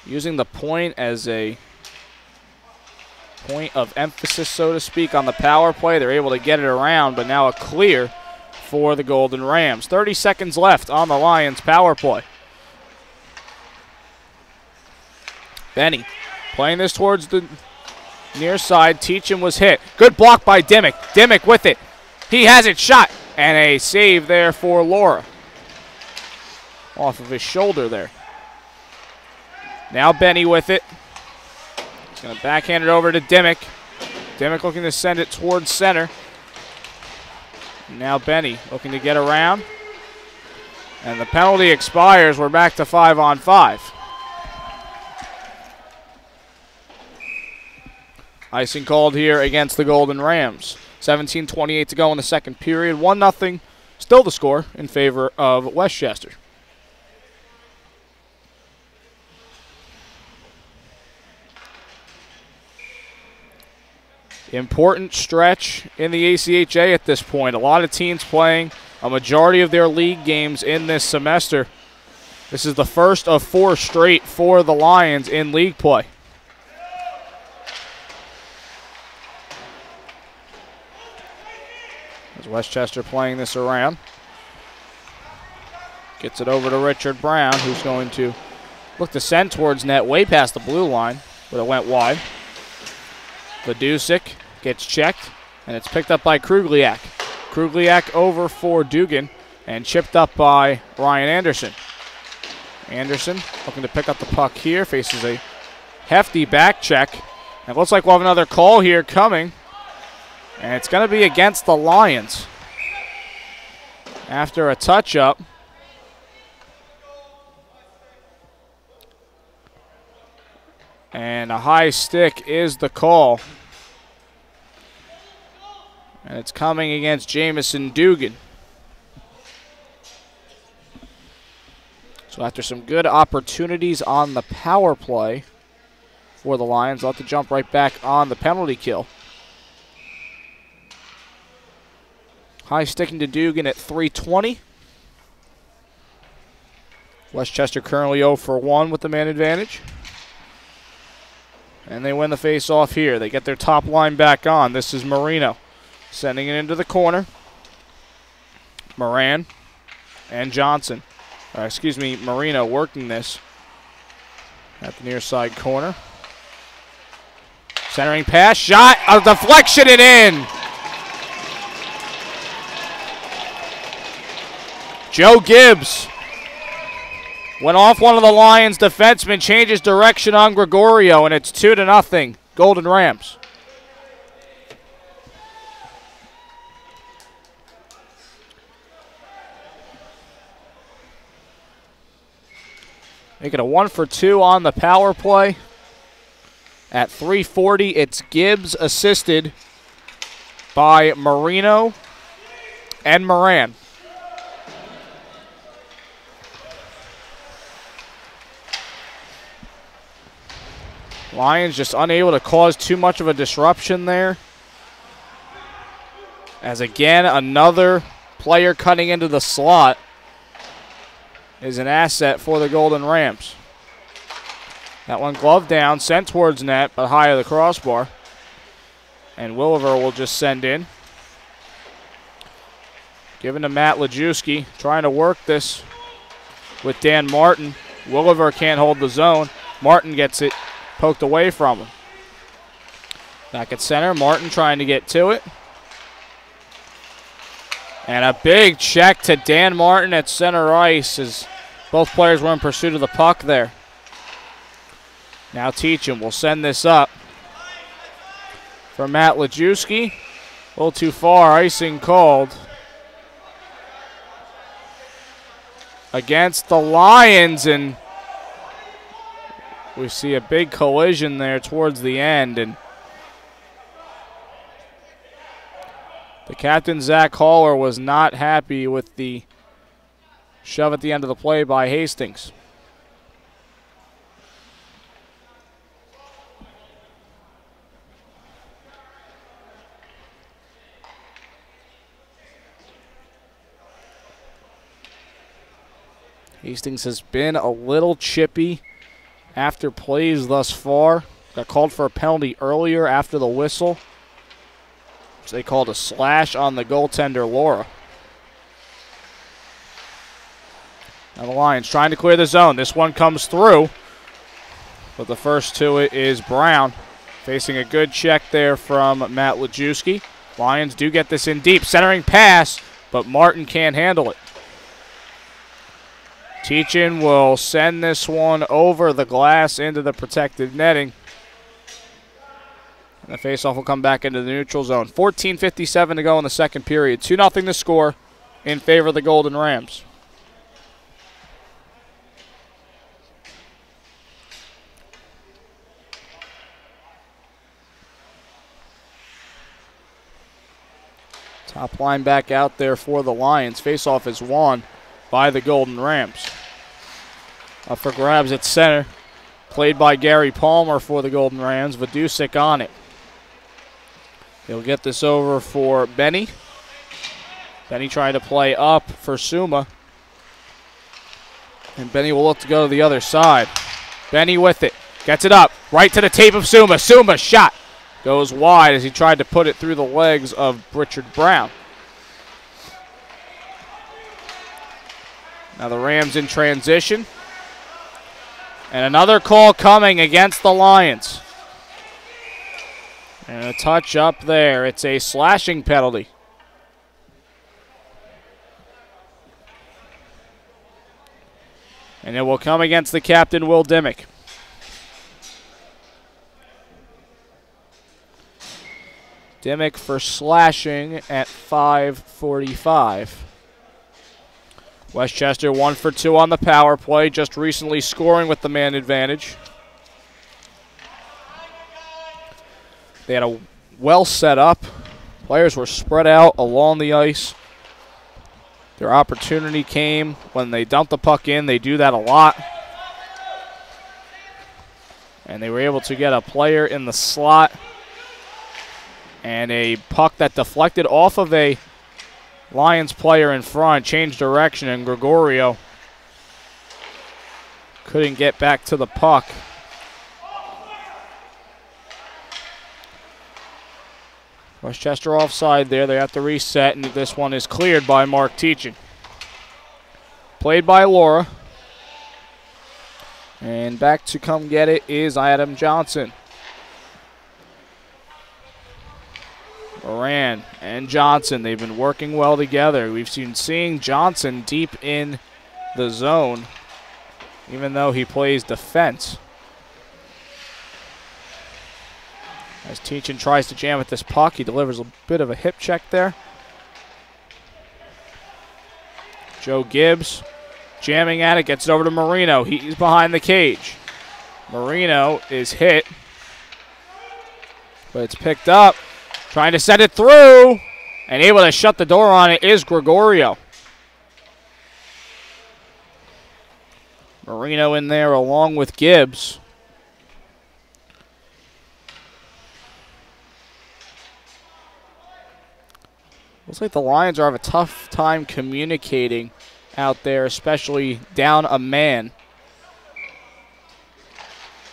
Using the point as a point of emphasis, so to speak, on the power play. They're able to get it around, but now a clear for the Golden Rams. 30 seconds left on the Lions power play. Benny playing this towards the near side. Teachin was hit. Good block by Dimmick. Dimmick with it. He has it shot. And a save there for Laura. Off of his shoulder there. Now Benny with it. He's going to backhand it over to Dimmick. Dimmick looking to send it towards center. Now Benny looking to get around. And the penalty expires. We're back to 5-on-5. Icing called here against the Golden Rams. 17:28 to go in the second period. 1-0. Still the score in favor of Westchester. Important stretch in the ACHA at this point. A lot of teams playing a majority of their league games in this semester. This is the first of 4 straight for the Lions in league play. As Westchester playing this around. Gets it over to Richard Brown, who's going to look to send towards net way past the blue line, but it went wide. Ladusik gets checked, and it's picked up by Krugliak. Krugliak over for Dugan, and chipped up by Ryan Anderson. Anderson looking to pick up the puck here, faces a hefty back check. And it looks like we'll have another call here coming, and it's going to be against the Lions. After a touch-up. And a high stick is the call. And it's coming against Jamison Dugan. So after some good opportunities on the power play for the Lions, they'll have to jump right back on the penalty kill. High sticking to Dugan at 3:20. Westchester currently 0 for 1 with the man advantage. And they win the face-off here. They get their top line back on. This is Marino sending it into the corner. Moran and Johnson. Marino working this at the near side corner. Centering pass, shot, a deflection and in. Joe Gibbs went off one of the Lions defensemen, changes direction on Gregorio, and it's 2-0, Golden Rams. Making a 1-for-2 on the power play. At 3:40, it's Gibbs assisted by Marino and Moran. Lions just unable to cause too much of a disruption there. As again, another player cutting into the slot is an asset for the Golden Rams. That one gloved down, sent towards net, but high of the crossbar. And Williver will just send in. Given to Matt Lajewski, trying to work this with Dan Martin. Williver can't hold the zone. Martin gets it poked away from him. Back at center, Martin trying to get to it. And a big check to Dan Martin at center ice as both players were in pursuit of the puck there. Now Teachin will send this up for Matt Lajewski. A little too far, icing called against the Lions, and we see a big collision there towards the end, and the captain, Zach Haller, was not happy with the shove at the end of the play by Hastings. Hastings has been a little chippy after plays thus far. Got called for a penalty earlier after the whistle, which they called a slash on the goaltender, Laura. Now the Lions trying to clear the zone. This one comes through, but the first to it is Brown. Facing a good check there from Matt Lajewski. Lions do get this in deep. Centering pass, but Martin can't handle it. Teachin will send this one over the glass into the protected netting. And the faceoff will come back into the neutral zone. 14:57 to go in the second period. 2-0 to score in favor of the Golden Rams. Top line back out there for the Lions. Faceoff is won by the Golden Rams. Up for grabs at center. Played by Gary Palmer for the Golden Rams. Vidusik on it. He'll get this over for Benny. Benny trying to play up for Suma. And Benny will look to go to the other side. Benny with it. Gets it up. Right to the tape of Suma. Suma shot. Goes wide as he tried to put it through the legs of Richard Brown. Now the Rams in transition. And another call coming against the Lions. And a touch up there. It's a slashing penalty. And it will come against the captain, Will Dimmick. Dimmick for slashing at 5:45. Westchester 1 for 2 on the power play, just recently scoring with the man advantage. They had a well set up. Players were spread out along the ice. Their opportunity came when they dumped the puck in. They do that a lot. And they were able to get a player in the slot. And a puck that deflected off of a Lions player in front, changed direction, and Gregorio couldn't get back to the puck. Westchester offside there. They have to reset, and this one is cleared by Mark Teachin. Played by Laura. And back to come get it is Adam Johnson. Moran and Johnson, they've been working well together. We've seen seeing Johnson deep in the zone, even though he plays defense. As Teachin tries to jam at this puck, he delivers a bit of a hip check there. Joe Gibbs jamming at it, gets it over to Marino. He's behind the cage. Marino is hit, but it's picked up. Trying to set it through, and able to shut the door on it is Gregorio. Marino in there along with Gibbs. Looks like the Lions are having a tough time communicating out there, especially down a man.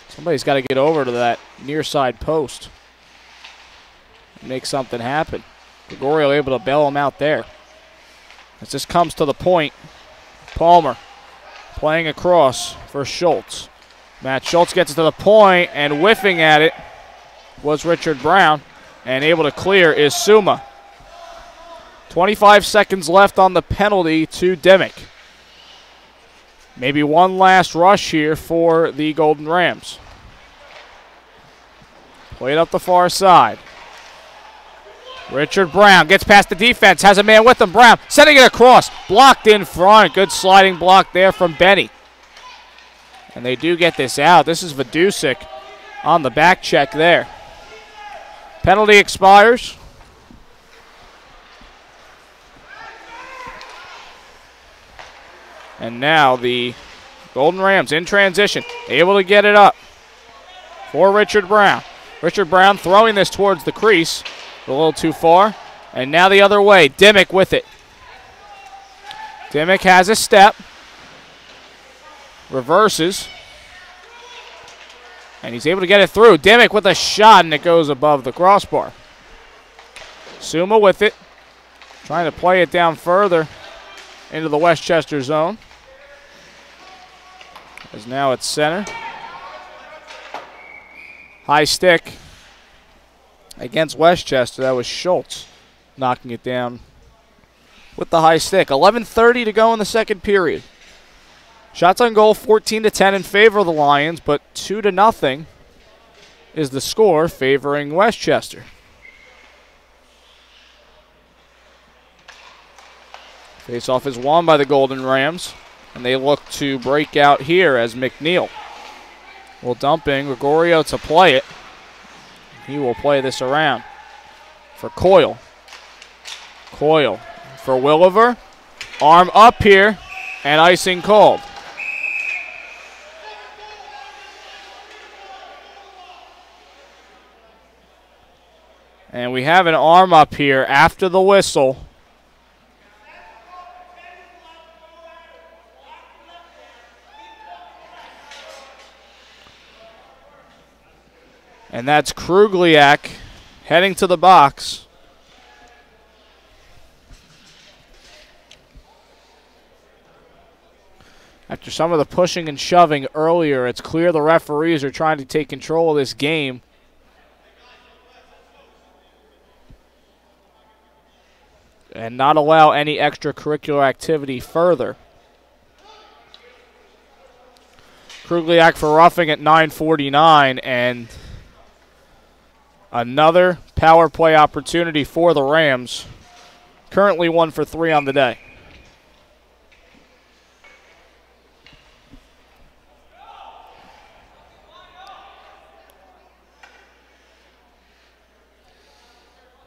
Somebody's got to get over to that near side post and make something happen. Gregorio able to bail him out there. As this comes to the point, Palmer playing across for Schultz. Matt Schultz gets to the point, and whiffing at it was Richard Brown, and able to clear is Suma. 25 seconds left on the penalty to Dimick. Maybe one last rush here for the Golden Rams. Played up the far side. Richard Brown gets past the defense, has a man with him. Brown sending it across, blocked in front. Good sliding block there from Benny. And they do get this out. This is Vidusik on the back check there. Penalty expires. And now the Golden Rams in transition, able to get it up for Richard Brown. Richard Brown throwing this towards the crease, a little too far. And now the other way, Dimick with it. Dimick has a step, reverses, and he's able to get it through. Dimick with a shot, and it goes above the crossbar. Suma with it, trying to play it down further into the Westchester zone. As now it's center. High stick against Westchester. That was Schultz knocking it down with the high stick. 11:30 to go in the second period. Shots on goal 14-10 in favor of the Lions, but 2-0 is the score favoring Westchester. Face-off is won by the Golden Rams, and they look to break out here as McNeil will dump in Gregorio to play it. He will play this around for Coyle. Coyle for Williver. Arm up here, and icing called. And we have an arm up here after the whistle. And that's Krugliak heading to the box. After some of the pushing and shoving earlier, it's clear the referees are trying to take control of this game. And not allow any extracurricular activity further. Krugliak for roughing at 9:49, and another power play opportunity for the Rams. Currently 1 for 3 on the day.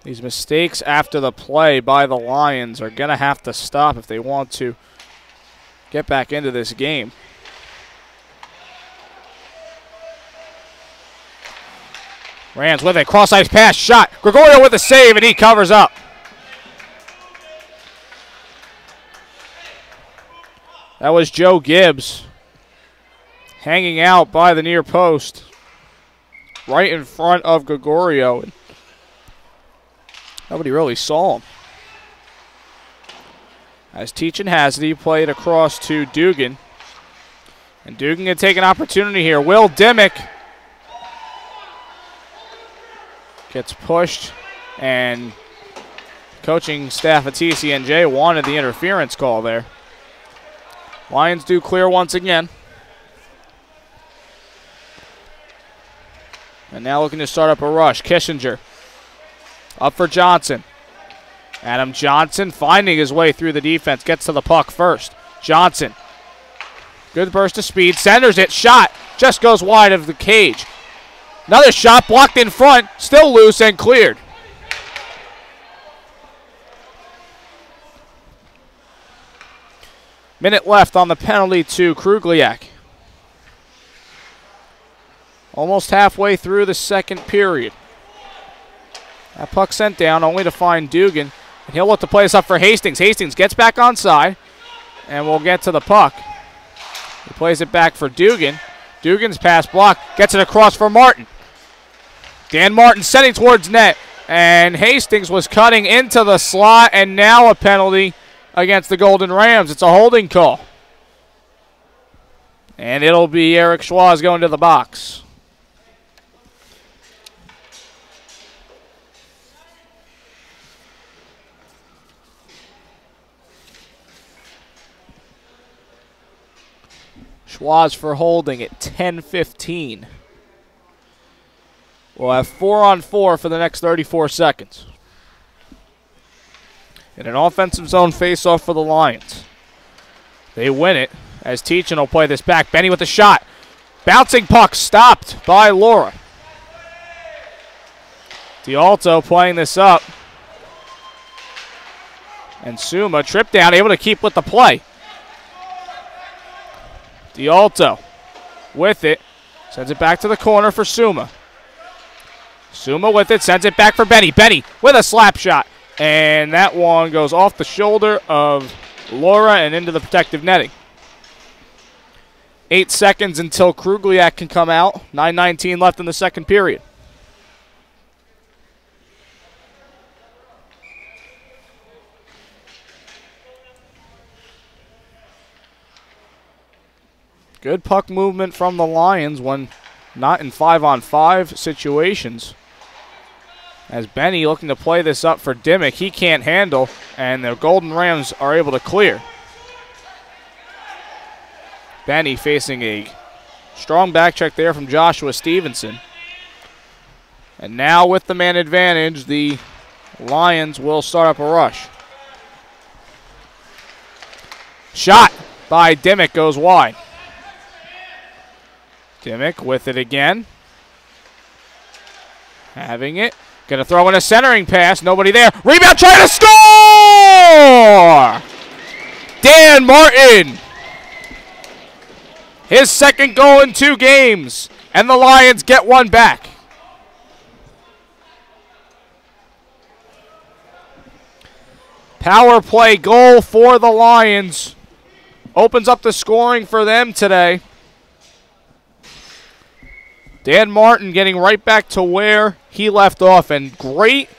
These mistakes after the play by the Lions are going to have to stop if they want to get back into this game. Rams with it, cross-ice pass, shot. Gregorio with a save, and he covers up. That was Joe Gibbs hanging out by the near post right in front of Gregorio. Nobody really saw him. As CSCHC played across to Dugan. And Dugan can take an opportunity here. Will Dimick gets pushed And coaching staff at TCNJ wanted the interference call there. Lions do clear once again. And now looking to start up a rush. Kissinger up for Johnson. Adam Johnson finding his way through the defense. Gets to the puck first. Johnson. Good burst of speed. Centers it. Shot. Just goes wide of the cage. Another shot blocked in front. Still loose and cleared. Minute left on the penalty to Krugliak. Almost halfway through the second period. That puck sent down only to find Dugan. And he'll look to play this up for Hastings. Hastings gets back onside. And we'll get to the puck. He plays it back for Dugan. Dugan's pass block. Gets it across for Martin. Dan Martin sending towards net. And Hastings was cutting into the slot. And now a penalty against the Golden Rams. It's a holding call. And it'll be Eric Schwaz going to the box. Schwaz for holding at 10:15. We'll have 4-on-4 for the next 34 seconds. And an offensive zone faceoff for the Lions. They win it as Teachin will play this back. Benny with the shot. Bouncing puck stopped by Laura. D'Alto playing this up. And Suma tripped down, able to keep with the play. D'Alto with it. Sends it back to the corner for Suma. Suma with it. Sends it back for Benny. Benny with a slap shot. And that one goes off the shoulder of Laura and into the protective netting. 8 seconds until Krugliak can come out. 9:19 left in the second period. Good puck movement from the Lions when not in 5-on-5 situations. As Benny looking to play this up for Dimmick. He can't handle, and the Golden Rams are able to clear. Benny facing a strong back check there from Joshua Stevenson. And now with the man advantage, the Lions will start up a rush. Shot by Dimmick goes wide. Dimmick with it again. Having it. Going to throw in a centering pass. Nobody there. Rebound trying to score! Dan Martin. His second goal in 2 games. And the Lions get one back. Power play goal for the Lions. Opens up the scoring for them today. Dan Martin getting right back to where he left off, and great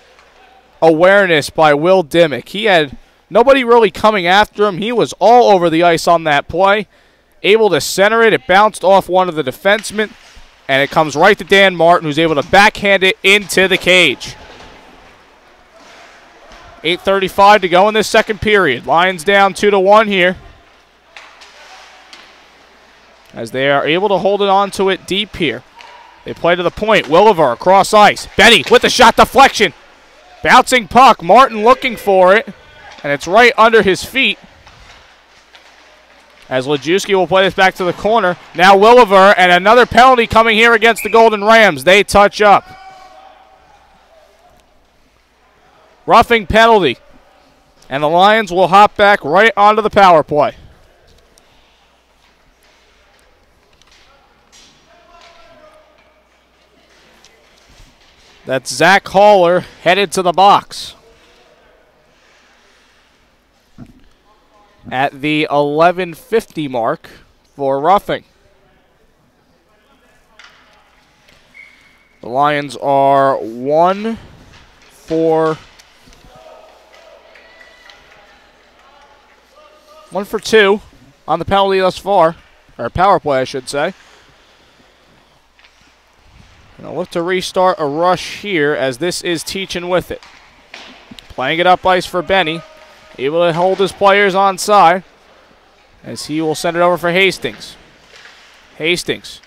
awareness by Will Dimmick. He had nobody really coming after him. He was all over the ice on that play, able to center it. It bounced off one of the defensemen, and it comes right to Dan Martin, who's able to backhand it into the cage. 8:35 to go in this second period. Lions down 2-1 here, as they are able to hold it on to it deep here. They play to the point. Williver across ice. Benny with the shot deflection. Bouncing puck. Martin looking for it. And it's right under his feet. As Lajewski will play this back to the corner. Now Williver, and another penalty coming here against the Golden Rams. They touch up. Roughing penalty. And the Lions will hop back right onto the power play. That's Zach Haller headed to the box. At the 11:50 mark for roughing. The Lions are 1 for 2 on the penalty thus far, or power play I should say. Gonna look to restart a rush here as this is Teachin with it. Playing it up ice for Benny. Able to hold his players on side as he will send it over for Hastings. Hastings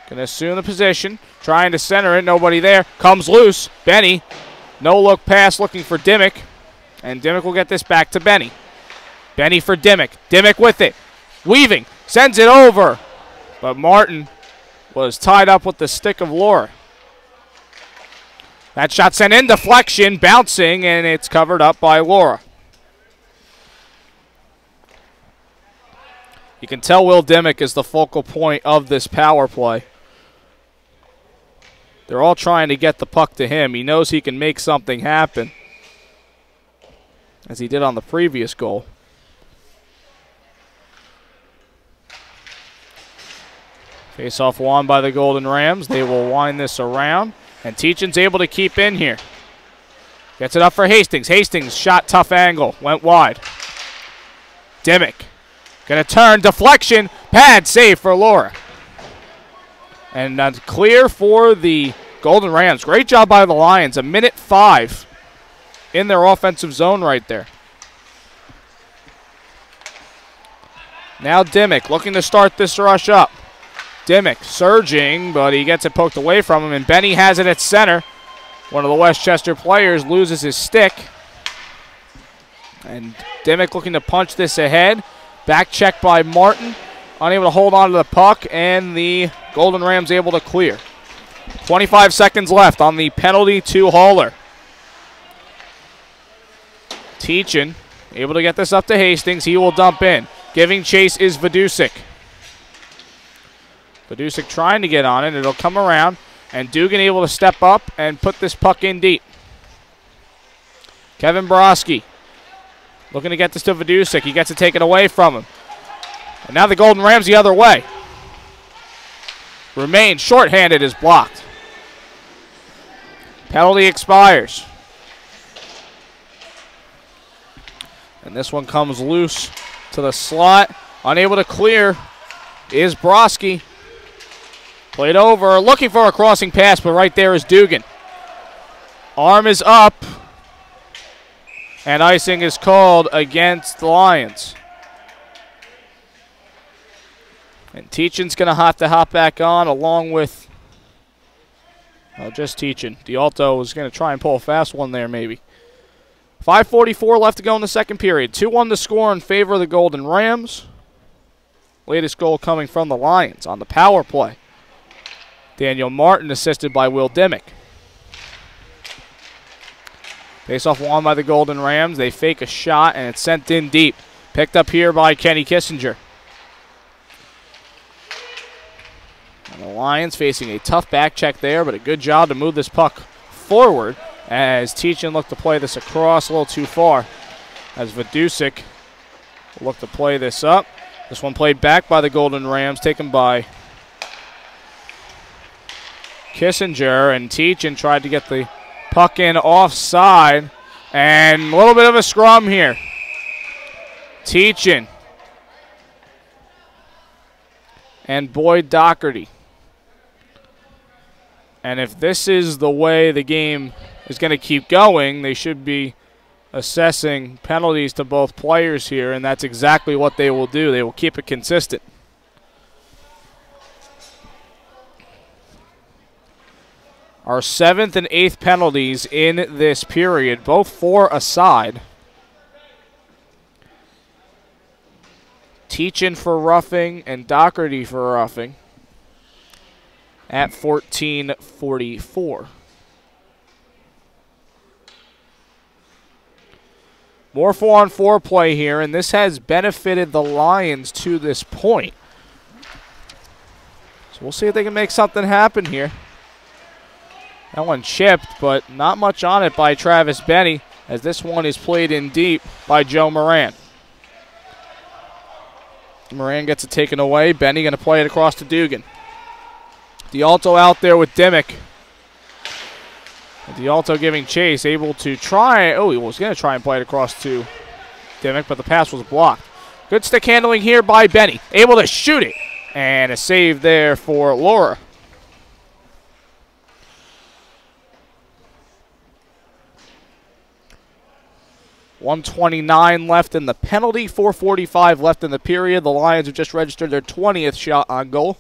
gonna assume the position. Trying to center it. Nobody there. Comes loose. Benny. No look pass looking for Dimmick. And Dimmick will get this back to Benny. Benny for Dimmick. Dimmick with it. Weaving. Sends it over. But Martin was tied up with the stick of Laura. That shot sent in. Deflection. Bouncing. And it's covered up by Laura. You can tell Will Dimmick is the focal point of this power play. They're all trying to get the puck to him. He knows he can make something happen, as he did on the previous goal. Face-off won by the Golden Rams. They will wind this around, and Teachin's able to keep in here. Gets it up for Hastings. Hastings shot, tough angle, went wide. Dimmick gonna turn, deflection, pad save for Laura. And clear for the Golden Rams. Great job by the Lions. 1:05 in their offensive zone right there. Now Dimmick looking to start this rush up. Dimmick surging, but he gets it poked away from him, and Benny has it at center. One of the Westchester players loses his stick. And Dimmick looking to punch this ahead. Back check by Martin. Unable to hold on to the puck, and the Golden Rams able to clear. 25 seconds left on the penalty to Hauler. Teachin able to get this up to Hastings. He will dump in. Giving chase is Vidusik. Vidusik trying to get on it. It'll come around, and Dugan able to step up and put this puck in deep. Kevin Broski looking to get this to Vidusik. He gets it taken away from him. And now the Golden Rams the other way. Remains shorthanded is blocked. Penalty expires. And this one comes loose to the slot. Unable to clear is Broski. Played over, looking for a crossing pass, but right there is Dugan. Arm is up. And icing is called against the Lions. And Teachin's going to have to hop back on along with, just Teachin. D'Alto was going to try and pull a fast one there maybe. 5:44 left to go in the second period. 2-1 to score in favor of the Golden Rams. Latest goal coming from the Lions on the power play. Daniel Martin assisted by Will Dimmick. Face-off won by the Golden Rams. They fake a shot, and it's sent in deep. Picked up here by Kenny Kissinger. And the Lions facing a tough back check there, but a good job to move this puck forward as Teachin looked to play this across a little too far. As Vidusik will look to play this up. This one played back by the Golden Rams, taken by Kissinger, and Teachin tried to get the puck in offside, and a little bit of a scrum here. Teachin and Boyd Doherty. And if this is the way the game is going to keep going, they should be assessing penalties to both players here, and that's exactly what they will do. They will keep it consistent. Our 7th and 8th penalties in this period, both for a side. Teachin for roughing and Doherty for roughing at 14:44. More 4-on-4 play here, and this has benefited the Lions to this point. So we'll see if they can make something happen here. That one chipped, but not much on it by Travis Benny, as this one is played in deep by Joe Moran. Moran gets it taken away. Benny going to play it across to Dugan. D'Alto out there with Dimmick. D'Alto giving chase, able to try. Oh, he was going to try and play it across to Dimmick, but the pass was blocked. Good stick handling here by Benny. Able to shoot it. And a save there for Laura. 1:29 left in the penalty, 4:45 left in the period. The Lions have just registered their 20th shot on goal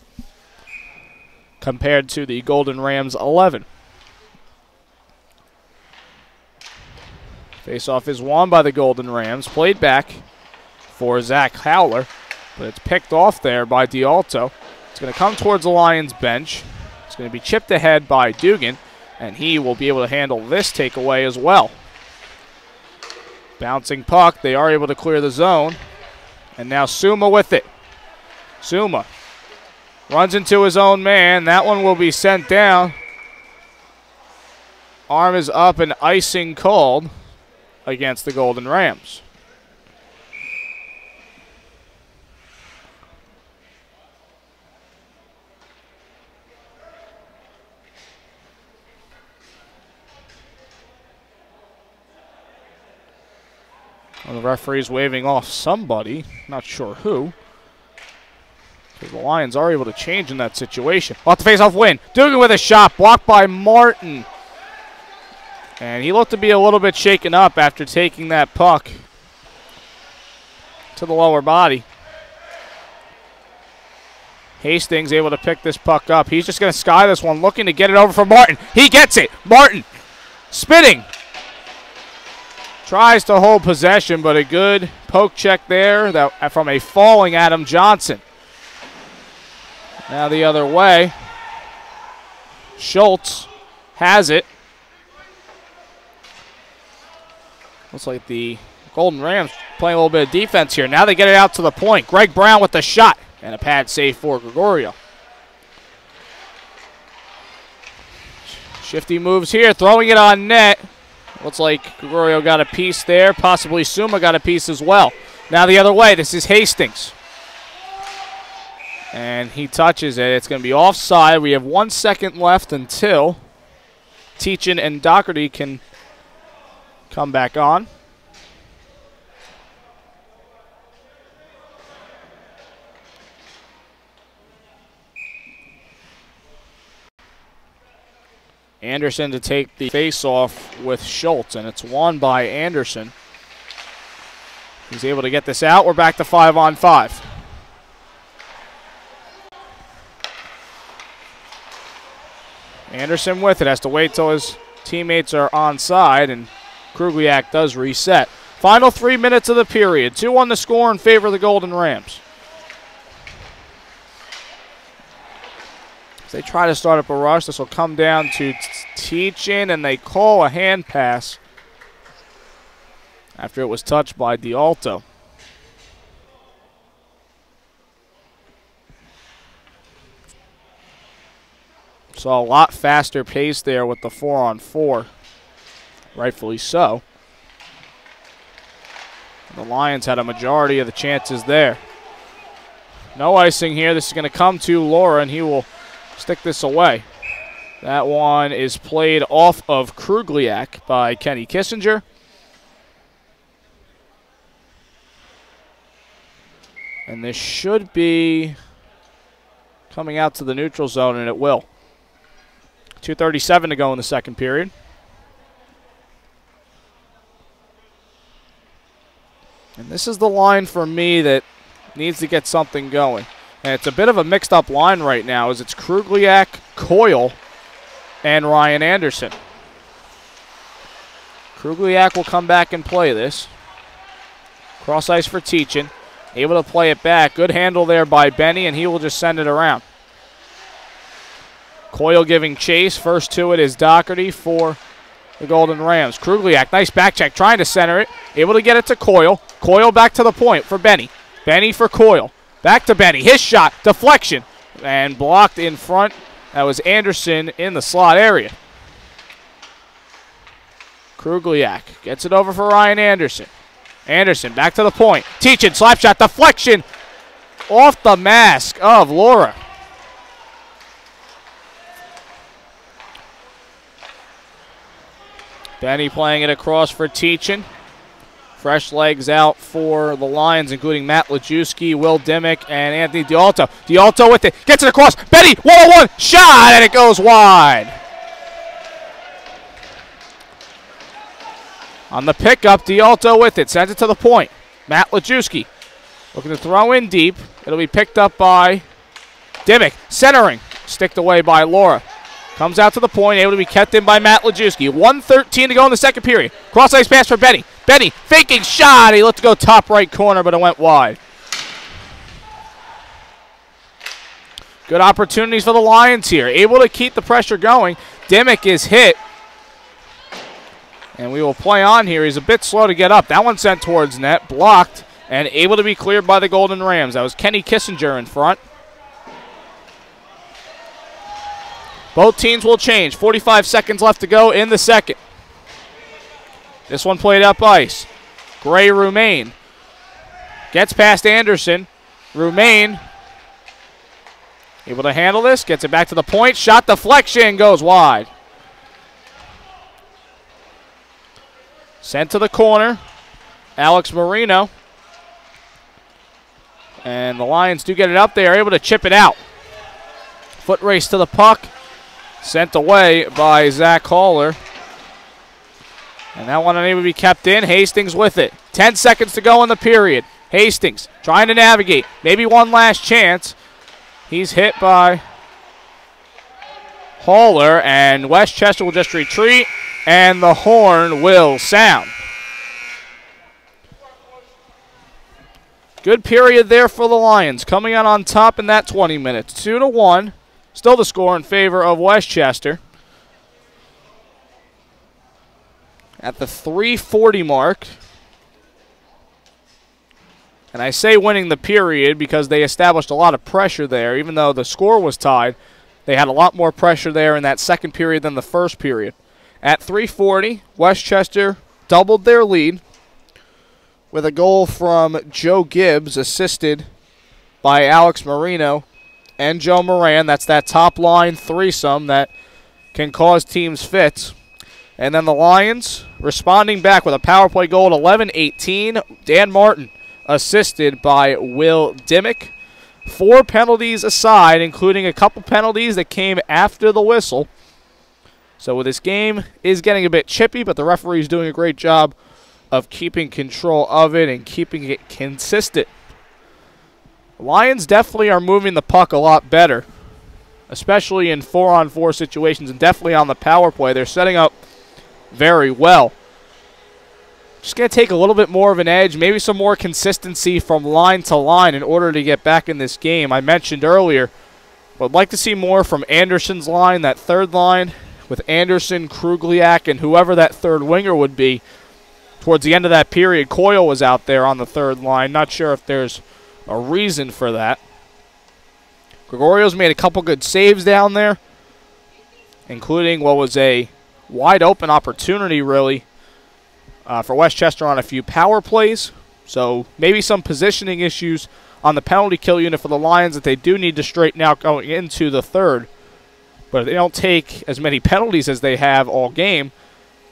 compared to the Golden Rams 11. Faceoff is won by the Golden Rams. Played back for Zach Howler, but it's picked off there by D'Alto. It's going to come towards the Lions bench. It's going to be chipped ahead by Dugan, and he will be able to handle this takeaway as well. Bouncing puck. They are able to clear the zone. And now Suma with it. Suma runs into his own man. That one will be sent down. Arm is up and icing called against the Golden Rams. Well, the referee's waving off somebody, not sure who. Because the Lions are able to change in that situation. Off the face-off win. Dugan with a shot, blocked by Martin. And he looked to be a little bit shaken up after taking that puck to the lower body. Hastings able to pick this puck up. He's just going to sky this one, looking to get it over for Martin. He gets it. Martin spinning. Tries to hold possession, but a good poke check there from a falling Adam Johnson. Now the other way. Schultz has it. Looks like the Golden Rams playing a little bit of defense here. Now they get it out to the point. Greg Brown with the shot. And a pad save for Gregorio. Shifty moves here, throwing it on net. Looks like Gregorio got a piece there. Possibly Suma got a piece as well. Now the other way. This is Hastings. And he touches it. It's going to be offside. We have 1 second left until Teachin and Doherty can come back on. Anderson to take the face-off with Schultz, and it's won by Anderson. He's able to get this out. We're back to 5-on-5. Anderson with it. Has to wait till his teammates are onside, and Krugliak does reset. Final 3 minutes of the period. 2 on the score in favor of the Golden Rams. As they try to start up a rush, this will come down to Teachin, and they call a hand pass after it was touched by D'Alto. Saw a lot faster pace there with the 4-on-4. Rightfully so. The Lions had a majority of the chances there. No icing here. This is going to come to Laura, and he will stick this away. That one is played off of Krugliak by Kenny Kissinger. And this should be coming out to the neutral zone, and it will. 2:37 to go in the second period. And this is the line for me that needs to get something going. And it's a bit of a mixed-up line right now, as it's Krugliak, Coyle, and Ryan Anderson. Krugliak will come back and play this. Cross ice for Teachin. Able to play it back. Good handle there by Benny, and he will just send it around. Coyle giving chase. First to it is Doherty for the Golden Rams. Krugliak, nice back check, trying to center it. Able to get it to Coyle. Coyle back to the point for Benny. Benny for Coyle. Back to Benny. His shot. Deflection. And blocked in front. That was Anderson in the slot area. Krugliak gets it over for Ryan Anderson. Anderson back to the point. Teachin, slap shot. Deflection off the mask of Laura. Benny playing it across for Teachin. Fresh legs out for the Lions, including Matt Lajewski, Will Dimmick, and Anthony D'Alto. D'Alto with it. Gets it across. Benny, 1-on-1. Shot, and it goes wide. On the pickup, D'Alto with it. Sends it to the point. Matt Lajewski looking to throw in deep. It'll be picked up by Dimmick. Centering. Sticked away by Laura. Comes out to the point, able to be kept in by Matt Lajewski. 1:13 to go in the second period. Cross-ice pass for Benny. Benny, faking shot. He looked to go top right corner, but it went wide. Good opportunities for the Lions here. Able to keep the pressure going. Dimmick is hit. And we will play on here. He's a bit slow to get up. That one sent towards net. Blocked. And able to be cleared by the Golden Rams. That was Kenny Kissinger in front. Both teams will change. 45 seconds left to go in the second. This one played up ice. Gray Roumain gets past Anderson. Roumain able to handle this. Gets it back to the point. Shot deflection. Goes wide. Sent to the corner. Alex Marino. And the Lions do get it up there. Able to chip it out. Foot race to the puck. Sent away by Zach Haller. And that one unable to be kept in. Hastings with it. 10 seconds to go in the period. Hastings trying to navigate. Maybe one last chance. He's hit by Haller. And Westchester will just retreat. And the horn will sound. Good period there for the Lions. Coming out on top in that 20 minutes. 2-1. Still the score in favor of Westchester. At the 3:40 mark. And I say winning the period because they established a lot of pressure there. Even though the score was tied, they had a lot more pressure there in that second period than the first period. At 3:40, Westchester doubled their lead with a goal from Joe Gibbs, assisted by Alex Marino and Joe Moran. That's that top line threesome that can cause teams fits. And then the Lions responding back with a power play goal at 11:18. Dan Martin assisted by Will Dimmick. 4 penalties aside, including a couple penalties that came after the whistle. So this game is getting a bit chippy, but the referee's doing a great job of keeping control of it and keeping it consistent. Lions definitely are moving the puck a lot better, especially in 4-on-4 situations and definitely on the power play. They're setting up very well. Just going to take a little bit more of an edge, maybe some more consistency from line to line in order to get back in this game. I mentioned earlier, would like to see more from Anderson's line, that third line, with Anderson, Krugliak, and whoever that third winger would be. Towards the end of that period, Coyle was out there on the third line. Not sure if there's a reason for that. Gregorio's made a couple good saves down there, including what was a wide open opportunity, really, for Westchester on a few power plays. So maybe some positioning issues on the penalty kill unit for the Lions that they do need to straighten out going into the third. But if they don't take as many penalties as they have all game,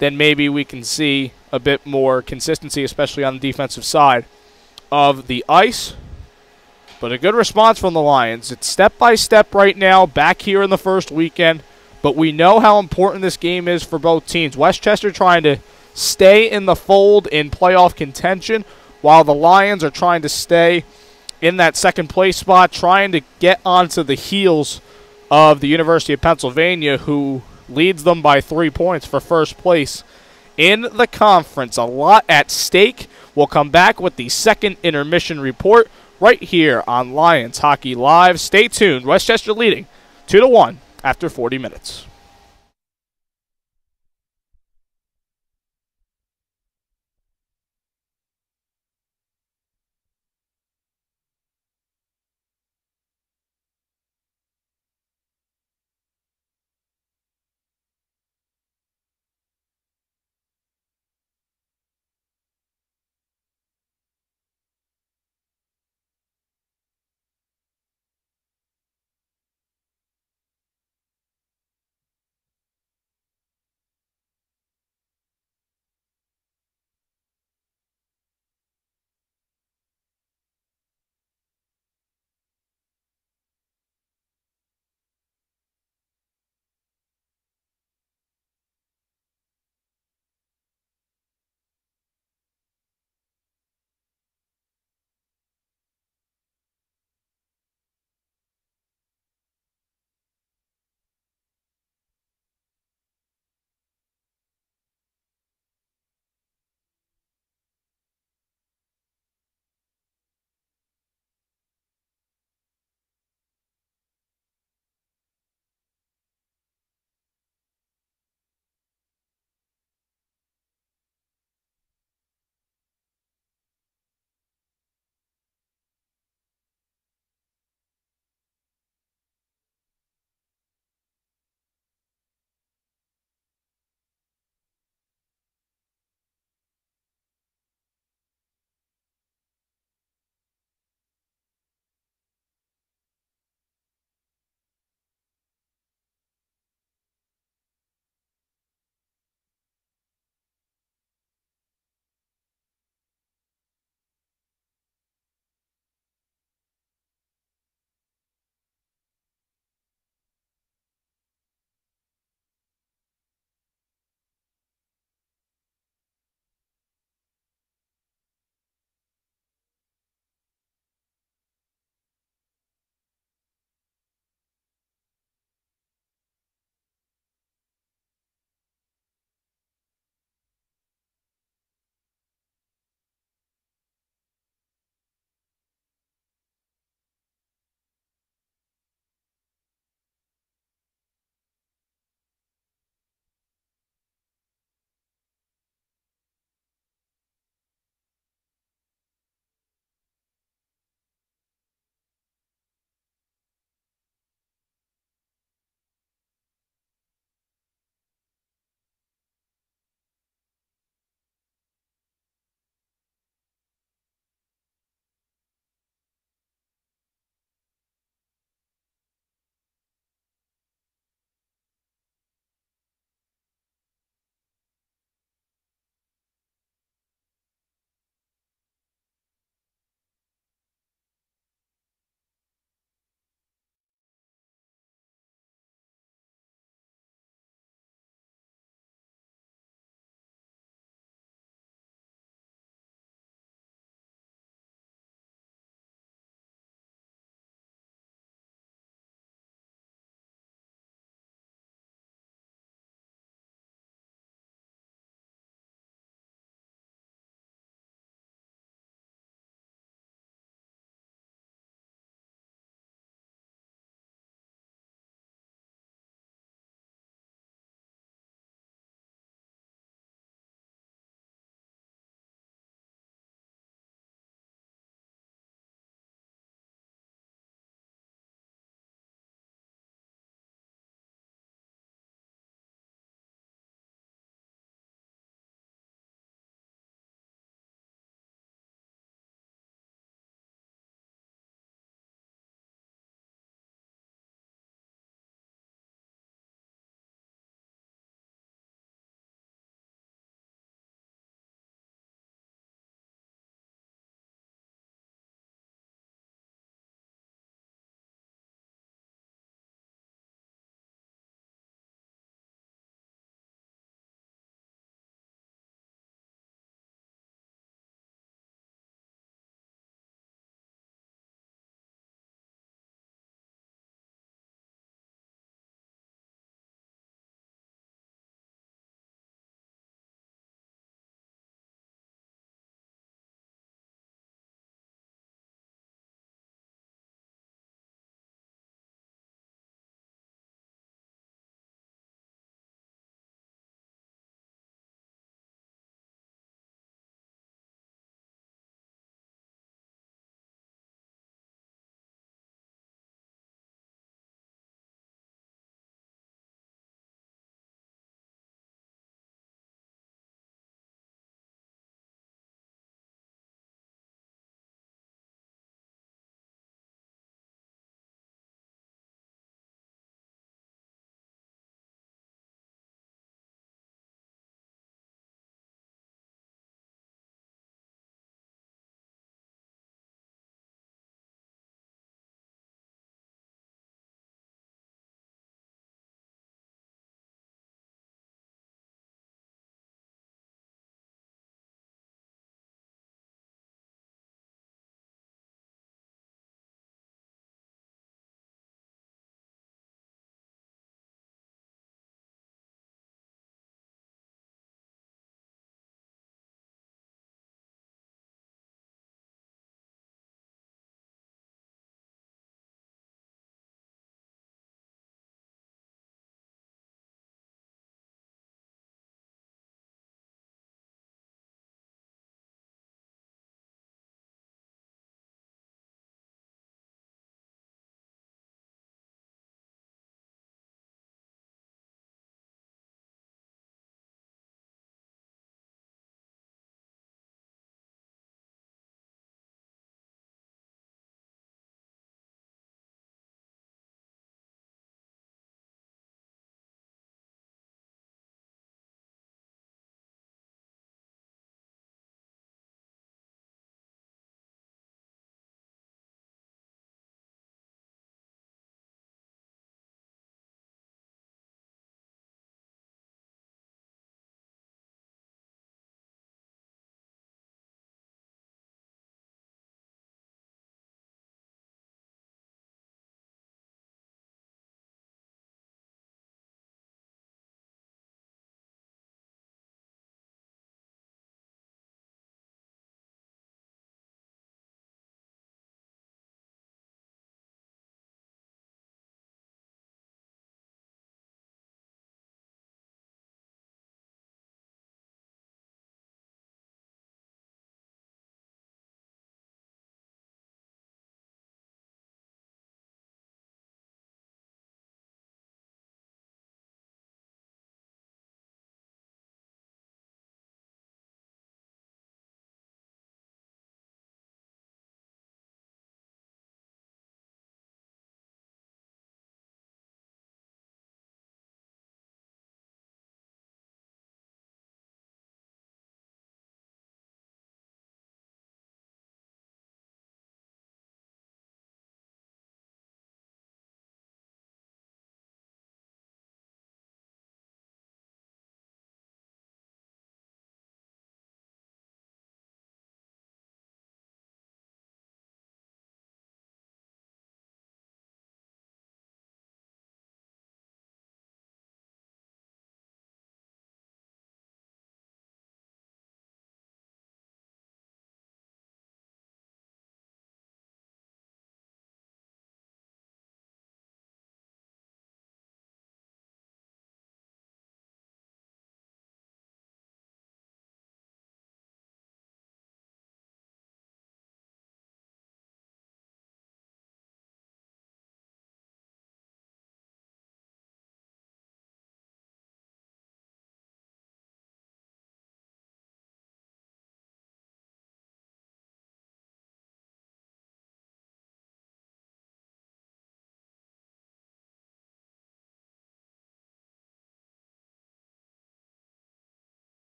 then maybe we can see a bit more consistency, especially on the defensive side of the ice. But a good response from the Lions. It's step by step right now, back here in the first weekend. But we know how important this game is for both teams. Westchester trying to stay in the fold in playoff contention, while the Lions are trying to stay in that second place spot, trying to get onto the heels of the University of Pennsylvania, who leads them by 3 points for first place in the conference. A lot at stake. We'll come back with the second intermission report right here on Lions Hockey Live. Stay tuned. Westchester leading 2-1 after 40 minutes.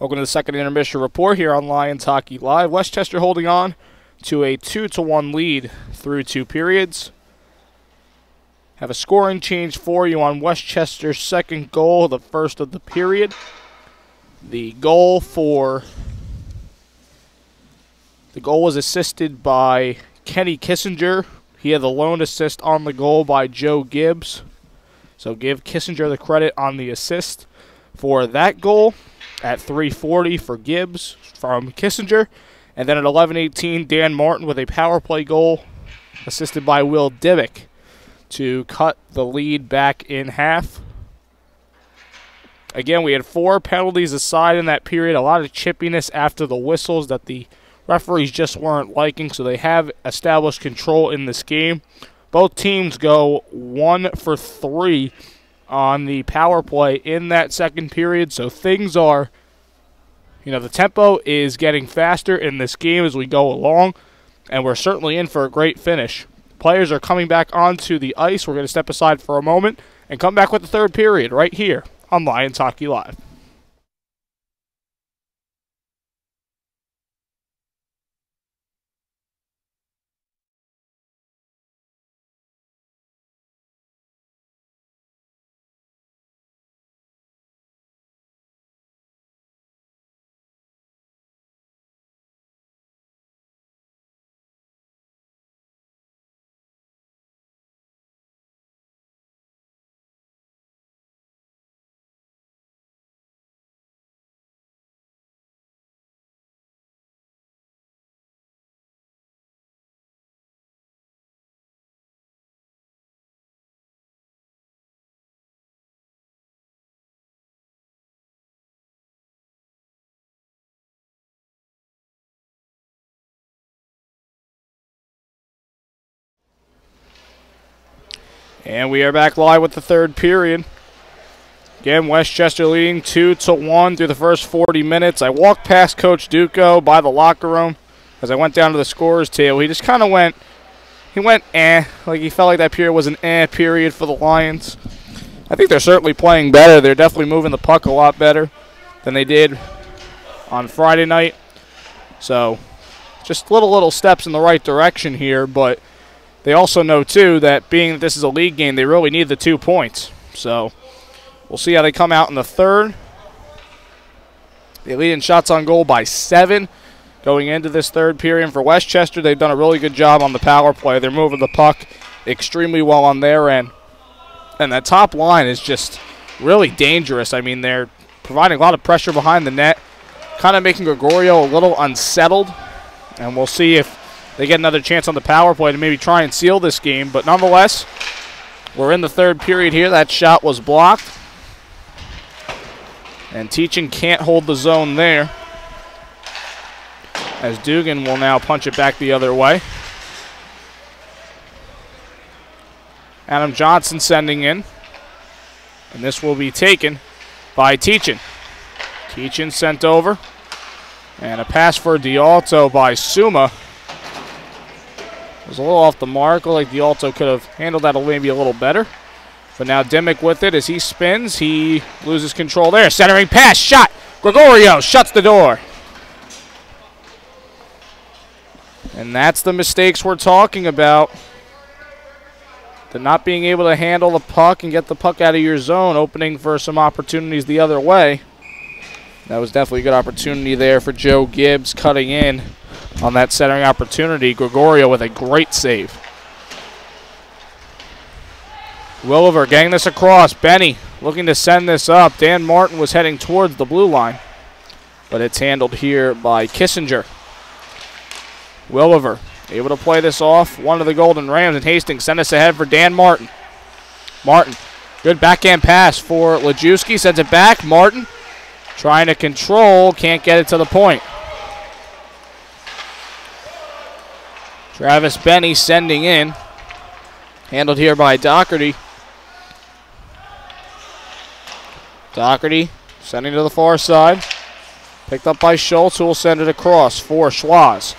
Welcome to the second intermission report here on Lions Hockey Live. Westchester holding on to a 2-1 lead through 2 periods. Have a scoring change for you on Westchester's second goal, the first of the period. The goal was assisted by Kenny Kissinger. He had the lone assist on the goal by Joe Gibbs. So give Kissinger the credit on the assist for that goal. At 3:40 for Gibbs from Kissinger. And then at 11:18, Dan Martin with a power play goal assisted by Will Divick to cut the lead back in half. Again, we had 4 penalties aside in that period. A lot of chippiness after the whistles that the referees just weren't liking, so they have established control in this game. Both teams go 1 for 3 on the power play in that second period, so things are, the tempo is getting faster in this game as we go along, and we're certainly in for a great finish. Players are coming back onto the ice. We're going to step aside for a moment and come back with the third period right here on Lions Hockey Live. And we are back live with the third period. Again, Westchester leading 2-1 through the first 40 minutes. I walked past Coach Duco by the locker room as I went down to the scorer's table. He just kind of went like he felt like that period was an period for the Lions. I think they're certainly playing better. They're definitely moving the puck a lot better than they did on Friday night. So just little steps in the right direction here, but they also know, too, that being that this is a league game, they really need the 2 points. So we'll see how they come out in the third. They lead in shots on goal by 7 going into this third period. For Westchester, they've done a really good job on the power play. They're moving the puck extremely well on their end. And that top line is just really dangerous. I mean, they're providing a lot of pressure behind the net, kind of making Gregorio a little unsettled. And we'll see if they get another chance on the power play to maybe try and seal this game. But nonetheless, we're in the third period here. That shot was blocked. And Teachin can't hold the zone there, as Dugan will now punch it back the other way. Adam Johnson sending in. And this will be taken by Teachin. Teachin sent over. And a pass for D'Alto by Suma. Was a little off the mark. Like D'Alto could have handled that maybe a little better. But now Dimmick with it as he spins. He loses control there. Centering pass, shot. Gregorio shuts the door. And that's the mistakes we're talking about. The not being able to handle the puck and get the puck out of your zone, opening for some opportunities the other way. That was definitely a good opportunity there for Joe Gibbs cutting in on that centering opportunity. Gregorio with a great save. Williver getting this across. Benny looking to send this up. Dan Martin was heading towards the blue line, but it's handled here by Kissinger. Williver able to play this off. One of the Golden Rams, and Hastings send us ahead for Dan Martin. Martin, good backhand pass for Lajewski. Sends it back. Martin trying to control. Can't get it to the point. Travis Benny sending in. Handled here by Doherty. Doherty sending to the far side. Picked up by Schultz, who will send it across for Schwaz.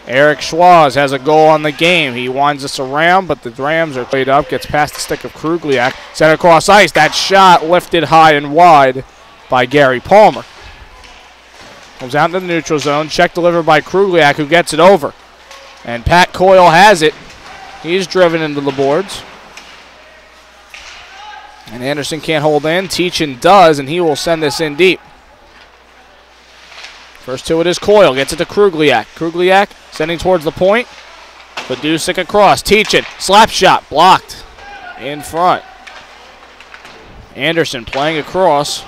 Eric Schwaz has a goal on the game. He winds us around, but the Rams are played up. Gets past the stick of Krugliak. Sent across ice. That shot lifted high and wide by Gary Palmer. Comes out into the neutral zone. Check delivered by Krugliak, who gets it over. And Pat Coyle has it. He's driven into the boards. And Anderson can't hold in. Teachin does, and he will send this in deep. First to it is Coyle. Gets it to Krugliak. Krugliak sending towards the point. Vidusik across. Teachin. Slap shot. Blocked. In front. Anderson playing across.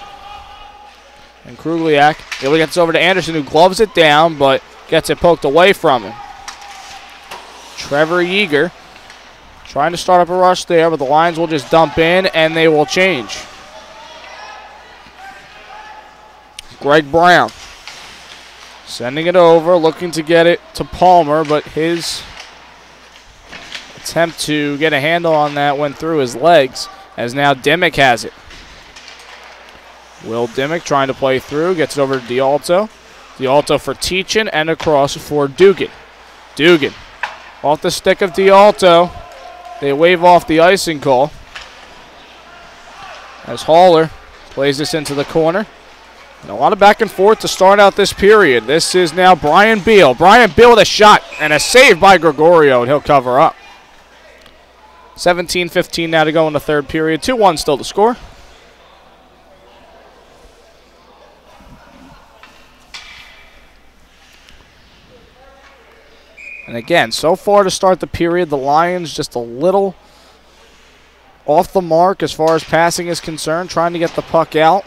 And Krugliak able to get this over to Anderson, who gloves it down, but gets it poked away from him. Trevor Yeager trying to start up a rush there, but the Lions will just dump in, and they will change. Greg Brown sending it over, looking to get it to Palmer, but his attempt to get a handle on that went through his legs, as now Dimmick has it. Will Dimmick trying to play through, gets it over to D'Alto. D'Alto for Teachin and across for Dugan. Dugan off the stick of D'Alto. They wave off the icing call as Haller plays this into the corner. And a lot of back and forth to start out this period. This is now Brian Beal. Brian Beal with a shot and a save by Gregorio, and he'll cover up. 17-15 now to go in the third period. 2-1 still to score. And again, so far to start the period, the Lions just a little off the mark as far as passing is concerned, trying to get the puck out.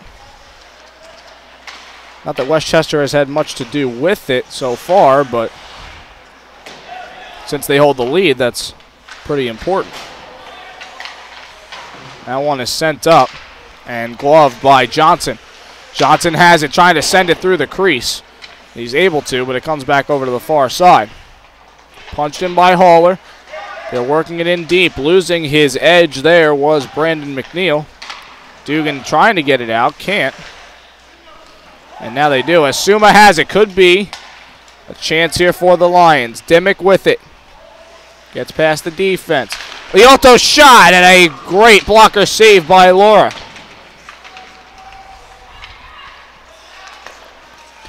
Not that Westchester has had much to do with it so far, but since they hold the lead, that's pretty important. That one is sent up and gloved by Johnson. Johnson has it, trying to send it through the crease. He's able to, but it comes back over to the far side. Punched in by Haller. They're working it in deep. Losing his edge there was Brandon McNeil. Dugan trying to get it out. Can't. And now they do. Asuma has it. Could be a chance here for the Lions. Dimmick with it. Gets past the defense. Lialto shot and a great blocker save by Laura.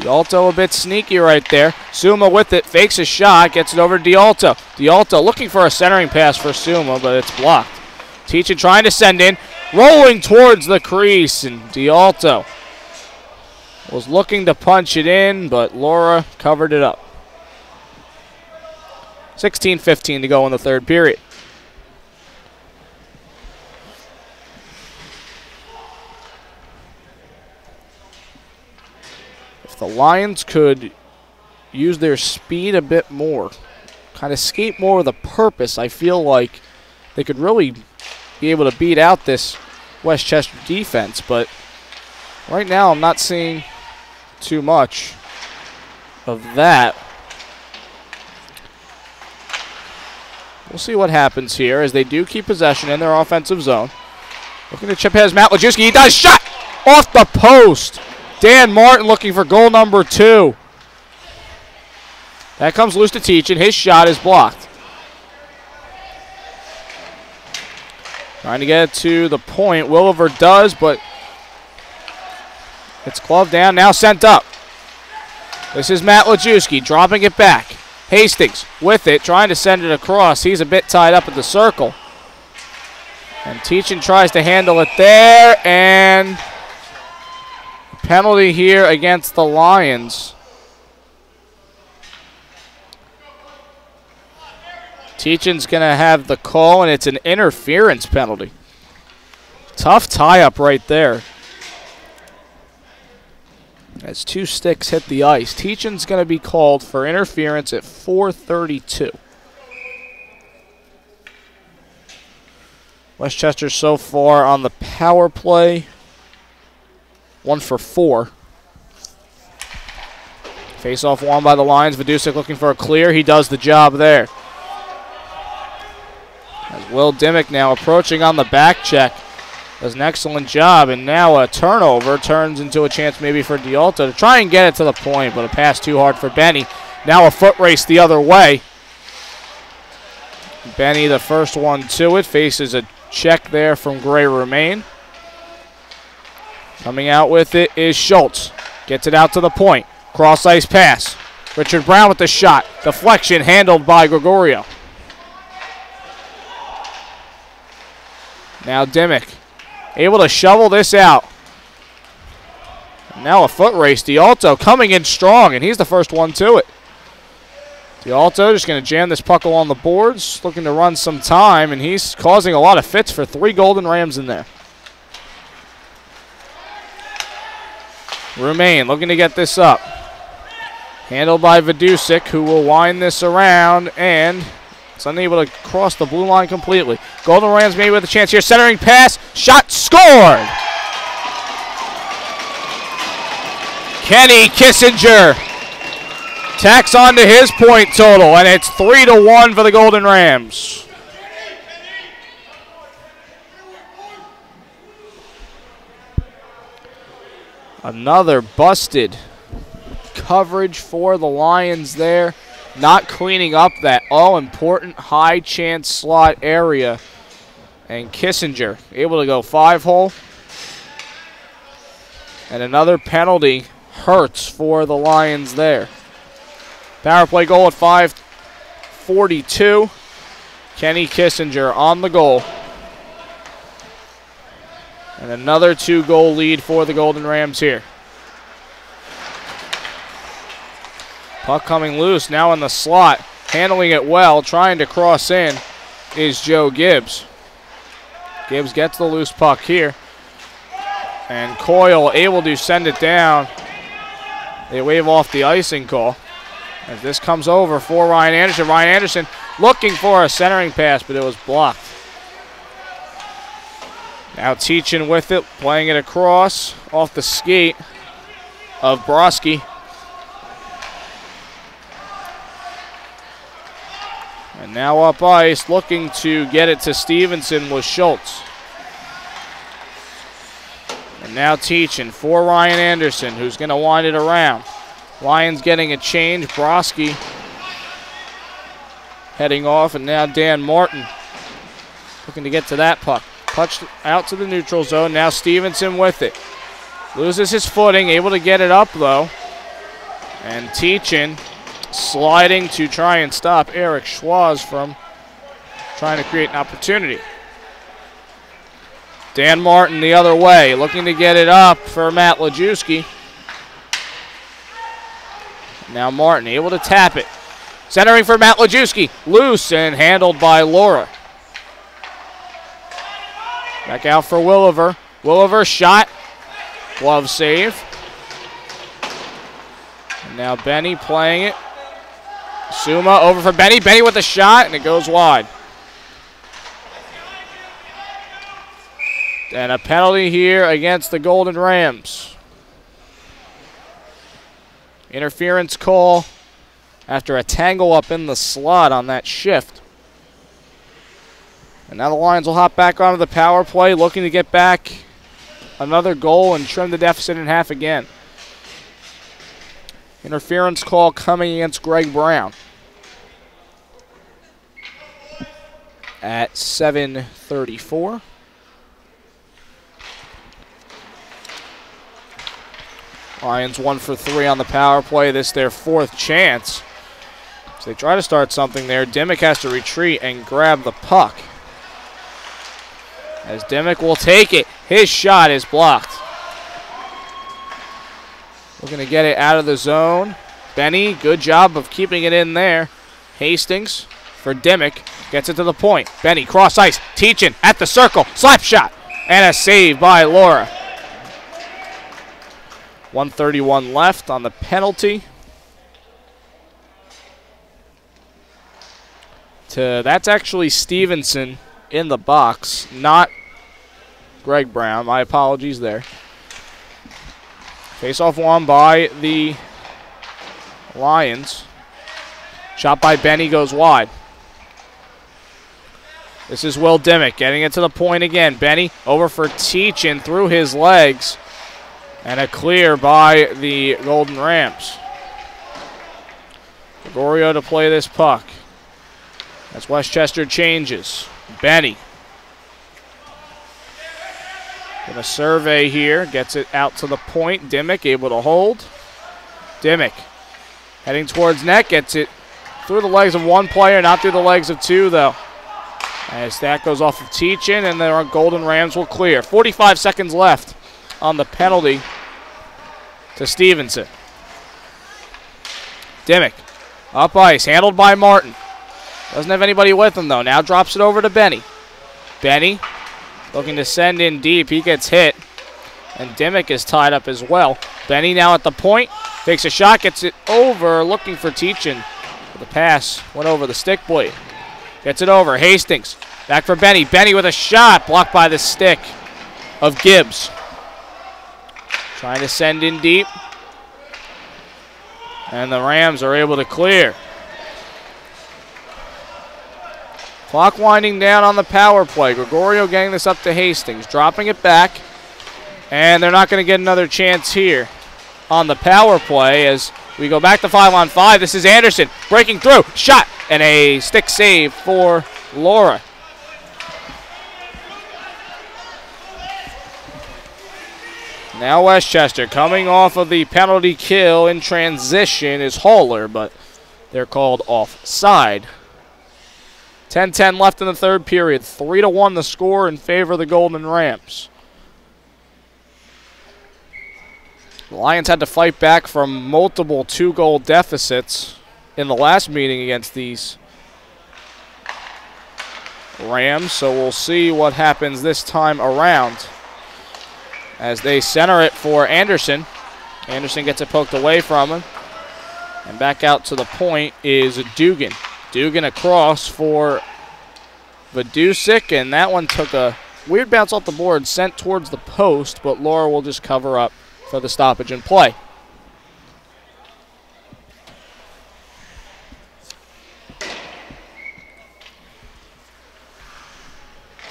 D'Alto a bit sneaky right there. Suma with it, fakes a shot, gets it over to D'Alto. D'Alto looking for a centering pass for Suma, but it's blocked. Teachin trying to send in, rolling towards the crease, and D'Alto was looking to punch it in, but Laura covered it up. 16-15 to go in the third period. The Lions could use their speed a bit more, kind of skate more with a purpose. I feel like they could really be able to beat out this Westchester defense, but right now I'm not seeing too much of that. We'll see what happens here as they do keep possession in their offensive zone. Looking to chip has Matt Lajewski. He does, shot off the post. Dan Martin looking for goal number 2. That comes loose to Teachin. His shot is blocked. Trying to get it to the point. Williver does, but it's gloved down. Now sent up. This is Matt Lajewski dropping it back. Hastings with it, trying to send it across. He's a bit tied up at the circle. And Teachin tries to handle it there, and penalty here against the Lions. Teachin's going to have the call, and it's an interference penalty. Tough tie-up right there. As 2 sticks hit the ice. Teachin's going to be called for interference at 4:32. Westchester so far on the power play, 1 for 4. Face-off won by the Lions. Vidusik looking for a clear. He does the job there. As Will Dimmick now approaching on the back check. Does an excellent job, and now a turnover turns into a chance maybe for D'Alto to try and get it to the point, but a pass too hard for Benny. Now a foot race the other way. Benny, the first one to it, faces a check there from Gray Romaine. Coming out with it is Schultz. Gets it out to the point. Cross ice pass. Richard Brown with the shot. Deflection handled by Gregorio. Now Dimmick able to shovel this out. Now a foot race. D'Alto coming in strong, and he's the first one to it. D'Alto just going to jam this puck along the boards, looking to run some time, and he's causing a lot of fits for 3 Golden Rams in there. Romain looking to get this up. Handled by Vidusik, who will wind this around, and it's unable to cross the blue line completely. Golden Rams maybe with a chance here. Centering pass. Shot scored! Kenny Kissinger tacks on to his point total, and it's 3-1 for the Golden Rams. Another busted coverage for the Lions there. Not cleaning up that all-important high-chance slot area. And Kissinger able to go 5-hole. And another penalty hurts for the Lions there. Power play goal at 5:42. Kenny Kissinger on the goal. And another 2-goal lead for the Golden Rams here. Puck coming loose now in the slot. Handling it well, trying to cross in is Joe Gibbs. Gibbs gets the loose puck here. And Coyle able to send it down. They wave off the icing call. As this comes over for Ryan Anderson. Ryan Anderson looking for a centering pass, but it was blocked. Now Teachin with it, playing it across off the skate of Broski. And now up ice, looking to get it to Stevenson was Schultz. And now Teachin for Ryan Anderson, who's going to wind it around. Lions getting a change. Broski heading off, and now Dan Martin looking to get to that puck. Touched out to the neutral zone. Now Stevenson with it. Loses his footing, able to get it up though. And Teachin sliding to try and stop Eric Schwaz from trying to create an opportunity. Dan Martin the other way, looking to get it up for Matt Lajewski. Now Martin able to tap it. Centering for Matt Lajewski. Loose and handled by Laura. Back out for Williver. Williver shot. Glove save. And now Benny playing it. Suma over for Benny. Benny with the shot, and it goes wide. And a penalty here against the Golden Rams. Interference call after a tangle up in the slot on that shift. And now the Lions will hop back onto the power play, looking to get back another goal and trim the deficit in half again. Interference call coming against Greg Brown at 7:34. Lions 1 for 3 on the power play. This their 4th chance. So they try to start something there. Dimmick has to retreat and grab the puck. As Dimmick will take it. His shot is blocked. Looking to get it out of the zone. Benny, good job of keeping it in there. Hastings for Dimmick. Gets it to the point. Benny, cross ice. Teachin at the circle. Slap shot. And a save by Laura. 1:31 left on the penalty. That's actually Stevenson in the box, not Greg Brown. My apologies there. Face-off won by the Lions. Shot by Benny goes wide. This is Will Dimmick getting it to the point again. Benny over for Teachin through his legs. And a clear by the Golden Rams. Gregorio to play this puck. As Westchester changes. Benny. Gonna survey here. Gets it out to the point. Dimmick able to hold. Dimmick heading towards net, gets it through the legs of one player, not through the legs of two, though. As that goes off of Teachin, and our Golden Rams will clear. 45 seconds left on the penalty to Stevenson. Dimmick up ice, handled by Martin. Doesn't have anybody with him, though. Now drops it over to Benny. Benny looking to send in deep. He gets hit, and Dimmick is tied up as well. Benny now at the point. Takes a shot, gets it over, looking for Teachin. The pass went over the stick blade. Gets it over. Hastings back for Benny. Benny with a shot, blocked by the stick of Gibbs. Trying to send in deep. And the Rams are able to clear. Clock winding down on the power play. Gregorio getting this up to Hastings, dropping it back. And they're not going to get another chance here on the power play as we go back to 5-on-5. This is Anderson breaking through. Shot and a stick save for Laura. Now Westchester coming off of the penalty kill in transition is Haller, but they're called offside. 10-10 left in the third period. 3-1 the score in favor of the Golden Rams. The Lions had to fight back from multiple two-goal deficits in the last meeting against these Rams, so we'll see what happens this time around as they center it for Anderson. Anderson gets it poked away from him, and back out to the point is Dugan. Dugan across for Vidusik, and that one took a weird bounce off the board, sent towards the post, but Laura will just cover up for the stoppage in play.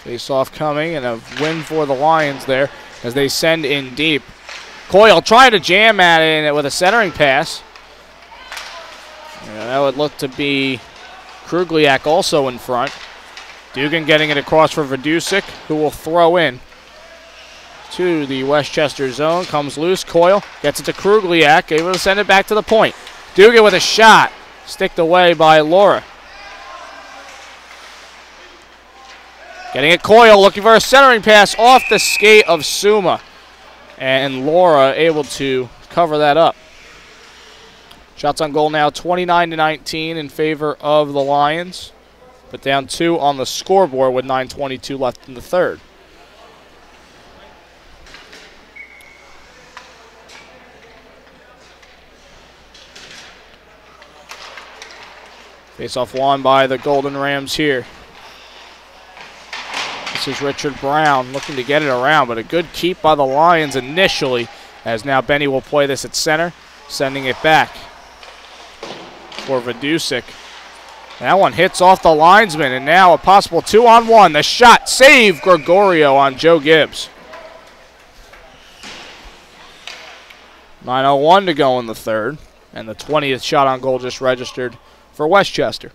Face-off coming, and a win for the Lions there as they send in deep. Coyle trying to jam at it with a centering pass. That would look to be Krugliak also in front. Dugan getting it across for Vidusik, who will throw in to the Westchester zone. Comes loose. Coyle gets it to Krugliak, able to send it back to the point. Dugan with a shot, sticked away by Laura. Getting it Coyle, looking for a centering pass off the skate of Suma. And Laura able to cover that up. Shots on goal now 29-19 in favor of the Lions, but down 2 on the scoreboard with 9:22 left in the third. Face-off won by the Golden Rams here. This is Richard Brown looking to get it around, but a good keep by the Lions initially, as now Benny will play this at center, sending it back for Vidusik. That one hits off the linesman, and now a possible 2-on-1. The shot, save Gregorio on Joe Gibbs. 9:01 to go in the third, and the 20th shot on goal just registered for Westchester.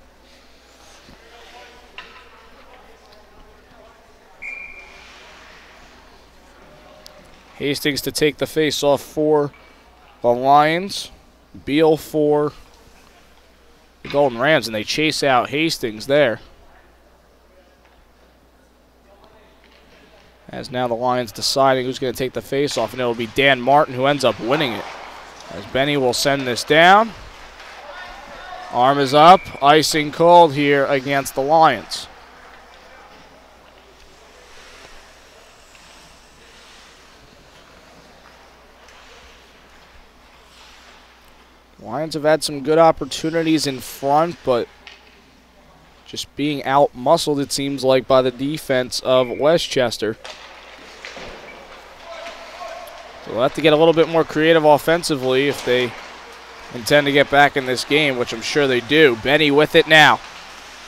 Hastings to take the face-off for the Lions. Beal for the Golden Rams, and they chase out Hastings there. As now the Lions deciding who's going to take the face-off, and it'll be Dan Martin who ends up winning it. As Benny will send this down. Arm is up, icing called here against the Lions. Lions have had some good opportunities in front, but just being out-muscled, it seems like, by the defense of Westchester. So they'll have to get a little bit more creative offensively if they intend to get back in this game, which I'm sure they do. Benny with it now,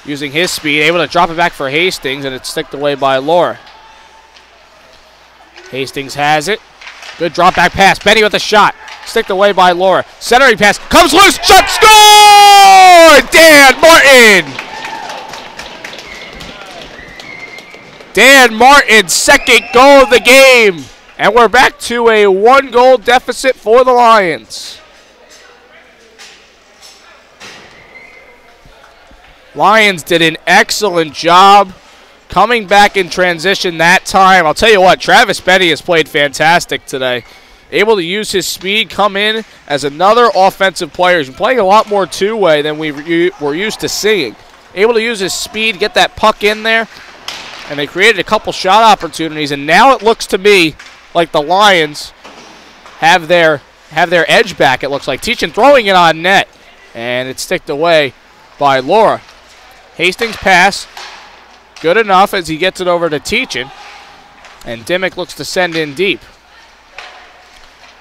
using his speed, able to drop it back for Hastings, and it's sticked away by Laura. Hastings has it. Good drop back pass. Benny with a shot. Sticked away by Laura. Centering pass. Comes loose. Shot. Score! Dan Martin! Dan Martin's second goal of the game. And we're back to a 1-goal deficit for the Lions. Lions did an excellent job coming back in transition that time. I'll tell you what, Travis Benny has played fantastic today. Able to use his speed, come in as another offensive player. He's been playing a lot more two-way than we were used to seeing. Able to use his speed, get that puck in there, and they created a couple shot opportunities, and now it looks to me like the Lions have their edge back, it looks like. TCN throwing it on net, and it's sticked away by Laura. Hastings pass, good enough as he gets it over to TCN, and Dimmick looks to send in deep.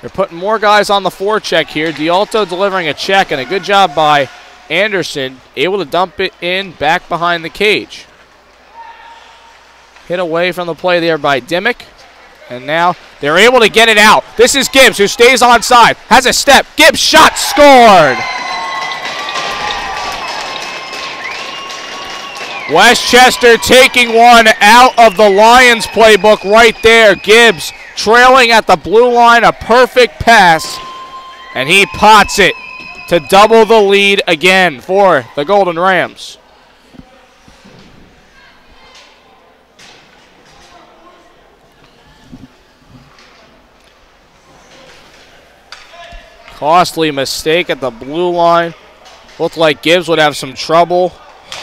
They're putting more guys on the forecheck here. D'Alto delivering a check, and a good job by Anderson, able to dump it in back behind the cage. Hit away from the play there by Dimmick. And now they're able to get it out. This is Gibbs, who stays onside. Has a step. Gibbs shot, scored. Westchester taking one out of the Lions playbook right there. Gibbs trailing at the blue line, a perfect pass. And he pots it to double the lead again for the Golden Rams. Costly mistake at the blue line. Looked like Gibbs would have some trouble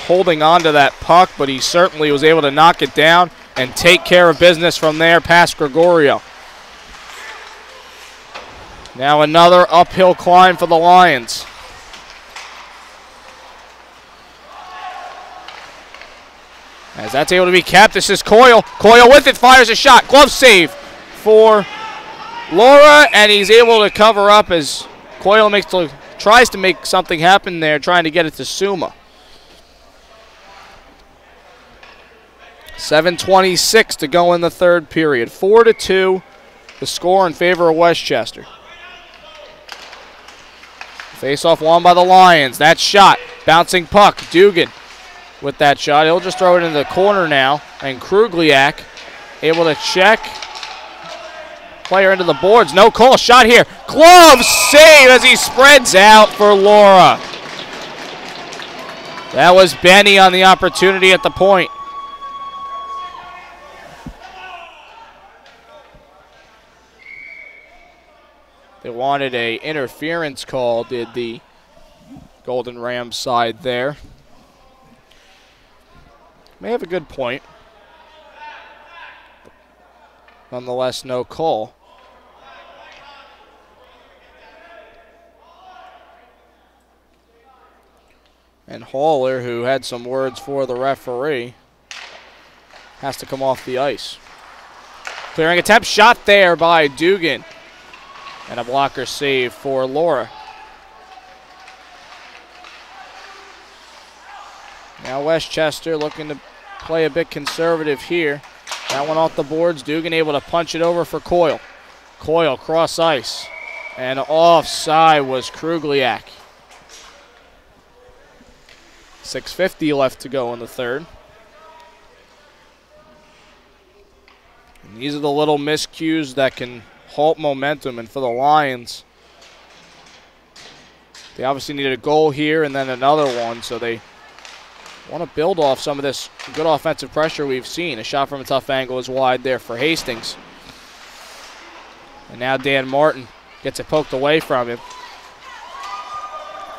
holding on to that puck, but he certainly was able to knock it down and take care of business from there past Gregorio. Now another uphill climb for the Lions. As that's able to be kept, this is Coyle. Coyle with it, fires a shot. Glove save for Laura, and he's able to cover up as Coyle tries to make something happen there, trying to get it to Suma. 7:26 to go in the third period. 4-2, the score in favor of Westchester. Face-off won by the Lions. That shot, bouncing puck. Dugan with that shot. He'll just throw it into the corner now, and Krugliak able to check. Player into the boards, no call, shot here. Glove save as he spreads out for Laura. That was Benny on the opportunity at the point. They wanted a interference call, did the Golden Rams side there. May have a good point. Nonetheless, no call. And Haller, who had some words for the referee, has to come off the ice. Clearing attempt, shot there by Dugan. And a blocker save for Laura. Now Westchester looking to play a bit conservative here. That one off the boards. Dugan able to punch it over for Coyle. Coyle cross ice. And offside was Krugliak. 6:50 left to go in the third. And these are the little miscues that can halt momentum. And for the Lions, they obviously needed a goal here and then another one, so they want to build off some of this good offensive pressure we've seen. A shot from a tough angle is wide there for Hastings. And now Dan Martin gets it poked away from him.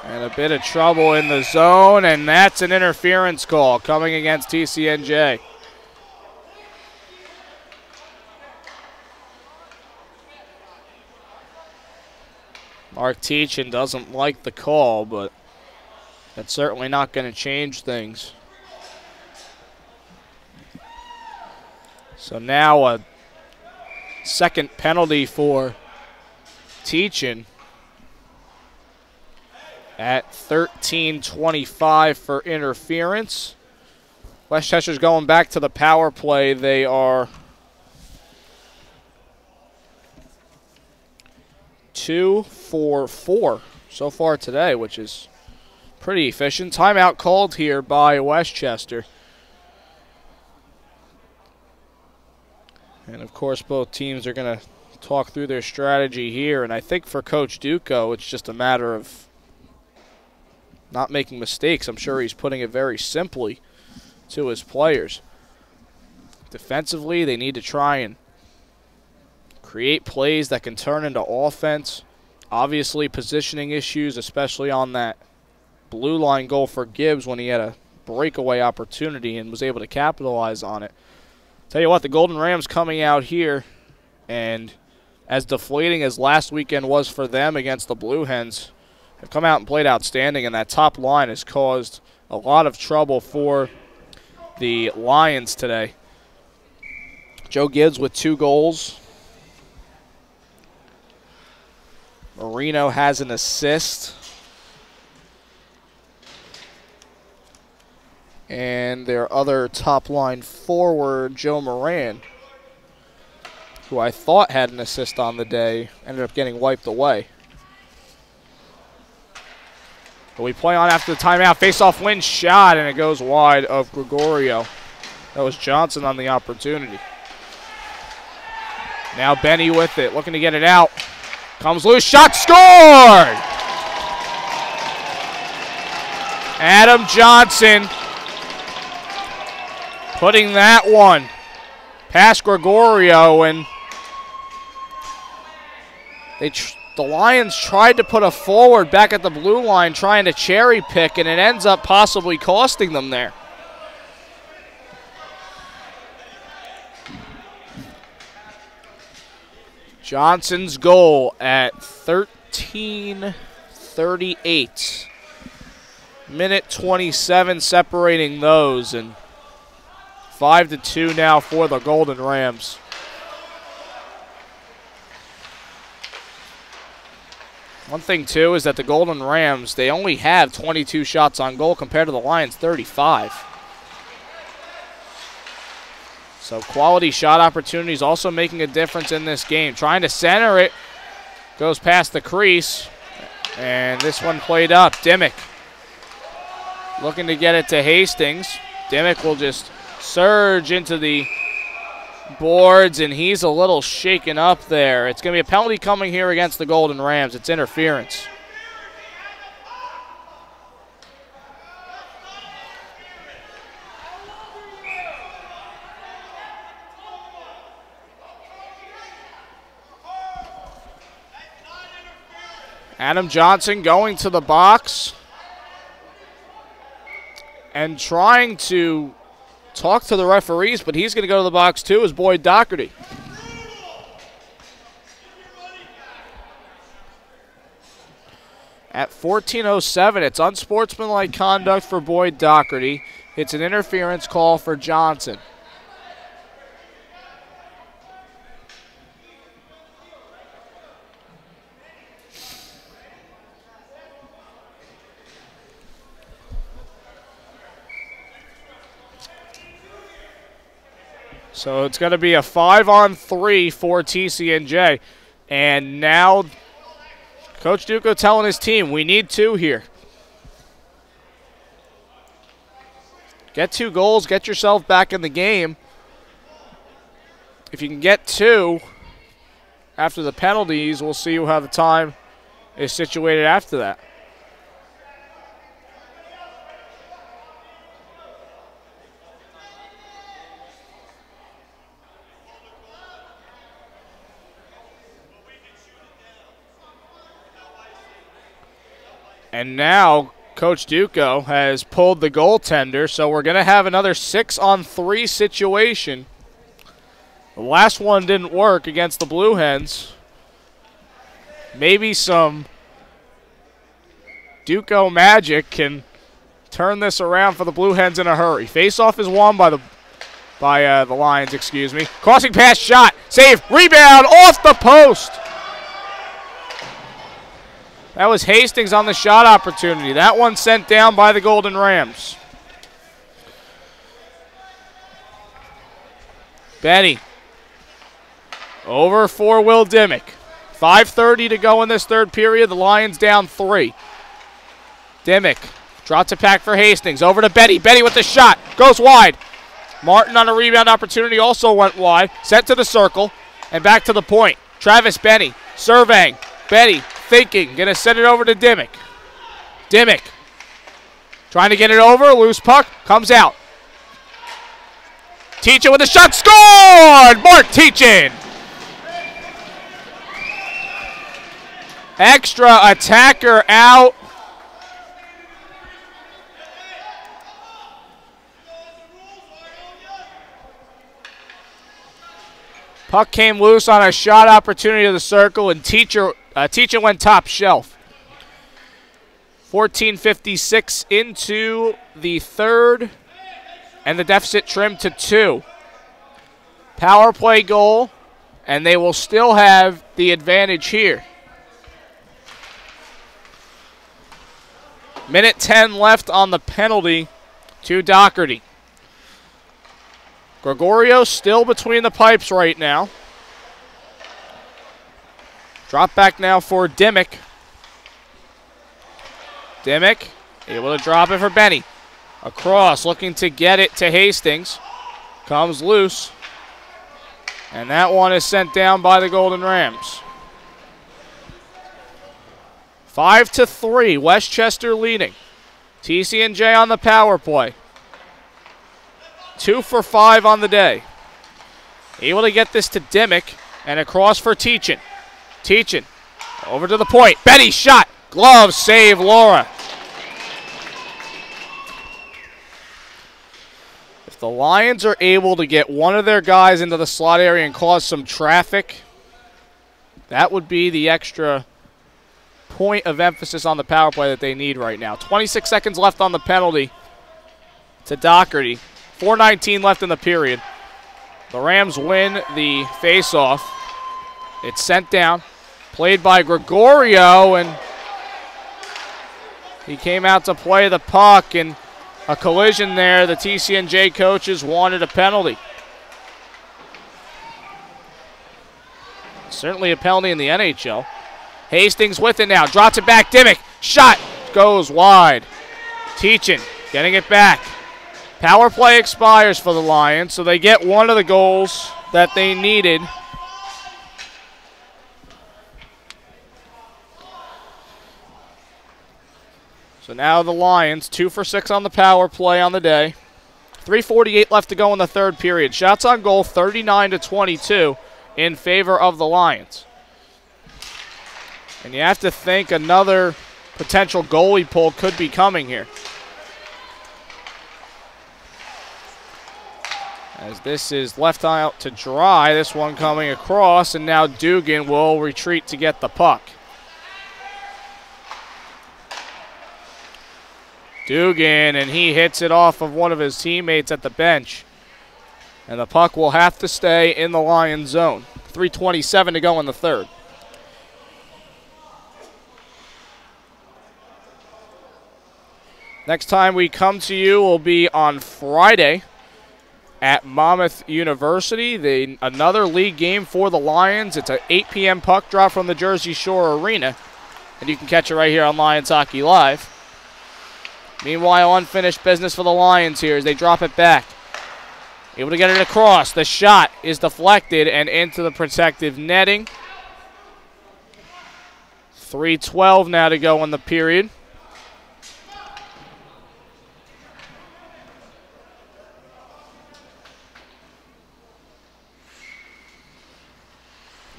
And a bit of trouble in the zone, and that's an interference call coming against TCNJ. Mark Teachin doesn't like the call, but that's certainly not going to change things. So now a second penalty for Teachin at 13:25 for interference. Westchester's going back to the power play. They are 2 for 4 so far today, which is pretty efficient. Timeout called here by Westchester. And of course both teams are going to talk through their strategy here, and I think for Coach Duco it's just a matter of not making mistakes. I'm sure he's putting it very simply to his players. Defensively, they need to try and create plays that can turn into offense. Obviously, positioning issues, especially on that blue line goal for Gibbs when he had a breakaway opportunity and was able to capitalize on it. Tell you what, the Golden Rams coming out here, and as deflating as last weekend was for them against the Blue Hens, have come out and played outstanding, and that top line has caused a lot of trouble for the Lions today. Joe Gibbs with 2 goals. Marino has an assist. And their other top-line forward, Joe Moran, who I thought had an assist on the day, ended up getting wiped away. But we play on after the timeout. Face-off win shot, and it goes wide of Gregorio. That was Johnson on the opportunity. Now Benny with it, looking to get it out. Comes loose, shot scored! Adam Johnson putting that one past Gregorio, and the Lions tried to put a forward back at the blue line trying to cherry pick, and it ends up possibly costing them there. Johnson's goal at 13:38. Minute 27 separating those, and 5-2 now for the Golden Rams. One thing, too, is that the Golden Rams, they only have 22 shots on goal compared to the Lions' 35. So quality shot opportunities also making a difference in this game. Trying to center it. Goes past the crease. And this one played up. Dimmick looking to get it to Hastings. Dimmick will just surge into the boards, and he's a little shaken up there. It's going to be a penalty coming here against the Golden Rams. It's interference. Adam Johnson going to the box and trying to talk to the referees, but he's going to go to the box too, is Boyd Doherty. At 14:07, it's unsportsmanlike conduct for Boyd Doherty. It's an interference call for Johnson. So it's going to be a 5-on-3 for TCNJ. And now Coach Duco telling his team, we need 2 here. Get 2 goals, get yourself back in the game. If you can get 2 after the penalties, we'll see how the time is situated after that. And now Coach Duco has pulled the goaltender, so we're going to have another 6-on-3 situation. The last one didn't work against the Blue Hens. Maybe some Duco magic can turn this around for the Blue Hens in a hurry. Face-off is won by the Lions, excuse me. Crossing pass, shot, save, rebound, off the post. That was Hastings on the shot opportunity. That one sent down by the Golden Rams. Benny. Over for Will Dimmick. 5:30 to go in this third period. The Lions down 3. Dimmick drops it back for Hastings. Over to Benny. Benny with the shot. Goes wide. Martin on a rebound opportunity also went wide. Sent to the circle. And back to the point. Travis Benny surveying. Benny thinking. Going to send it over to Dimmick. Dimmick Trying to get it over. Loose puck. Comes out. Teachin with a shot. Scored! Mark Teachin. Extra attacker out. Puck came loose on a shot opportunity to the circle, and Teachin went top shelf. 14:56 into the third, and the deficit trimmed to 2. Power play goal, and they will still have the advantage here. Minute 10 left on the penalty to Doherty. Gregorio still between the pipes right now. Drop back now for Dimmick. Dimmick able to drop it for Benny. Across, looking to get it to Hastings. Comes loose. And that one is sent down by the Golden Rams. 5-3, Westchester leading. TCNJ on the power play. 2 for 5 on the day. Able to get this to Dimmick, and across for Teachin. Teachin over to the point. Benny shot. Glove save, Laura. If the Lions are able to get one of their guys into the slot area and cause some traffic, that would be the extra point of emphasis on the power play that they need right now. 26 seconds left on the penalty to Doherty. 4:19 left in the period. The Rams win the faceoff. It's sent down. Played by Gregorio, and he came out to play the puck, and a collision there. The TCNJ coaches wanted a penalty. Certainly a penalty in the NHL. Hastings with it now. Drops it back. Dimmick. Shot. Goes wide. Teachin getting it back. Power play expires for the Lions, so they get one of the goals that they needed. So now the Lions, 2 for 6 on the power play on the day. 3:48 left to go in the third period. Shots on goal, 39-22 in favor of the Lions. And you have to think another potential goalie pull could be coming here. As this is left out to dry, this one coming across, and now Dugan will retreat to get the puck. Dugan, and he hits it off of one of his teammates at the bench. And the puck will have to stay in the Lions zone. 3:27 to go in the third. Next time we come to you will be on Friday at Monmouth University. Another league game for the Lions. It's an 8 p.m. puck drop from the Jersey Shore Arena. And you can catch it right here on Lions Hockey Live. Meanwhile, unfinished business for the Lions here as they drop it back. Able to get it across. The shot is deflected and into the protective netting. 3:12 now to go in the period.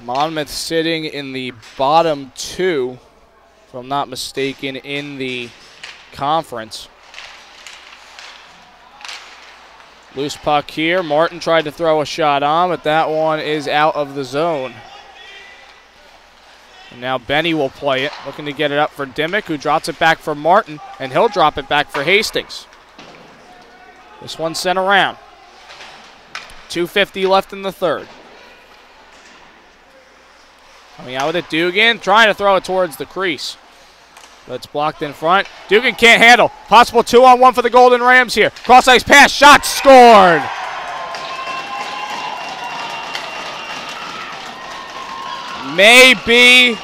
Monmouth sitting in the bottom 2, if I'm not mistaken, in the conference. Loose puck here. Martin tried to throw a shot on, but that one is out of the zone. And now Benny will play it, looking to get it up for Dimmick, who drops it back for Martin, and he'll drop it back for Hastings. This one sent around. 2:50 left in the third. Coming out with it, Dugan, trying to throw it towards the crease. But it's blocked in front. Dugan can't handle. Possible 2-on-1 for the Golden Rams here. Cross-ice pass, shot, scored! Maybe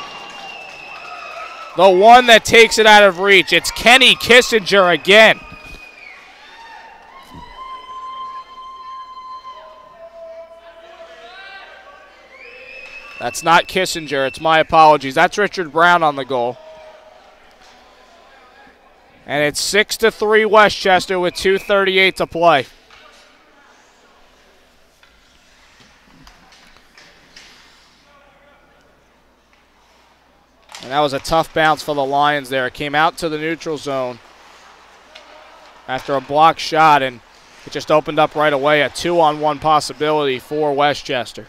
the one that takes it out of reach. It's Kenny Kissinger again. That's not Kissinger. It's my apologies. That's Richard Brown on the goal. And it's 6-3 Westchester with 2:38 to play. And that was a tough bounce for the Lions there. It came out to the neutral zone after a blocked shot, and it just opened up right away, a 2-on-1 possibility for Westchester.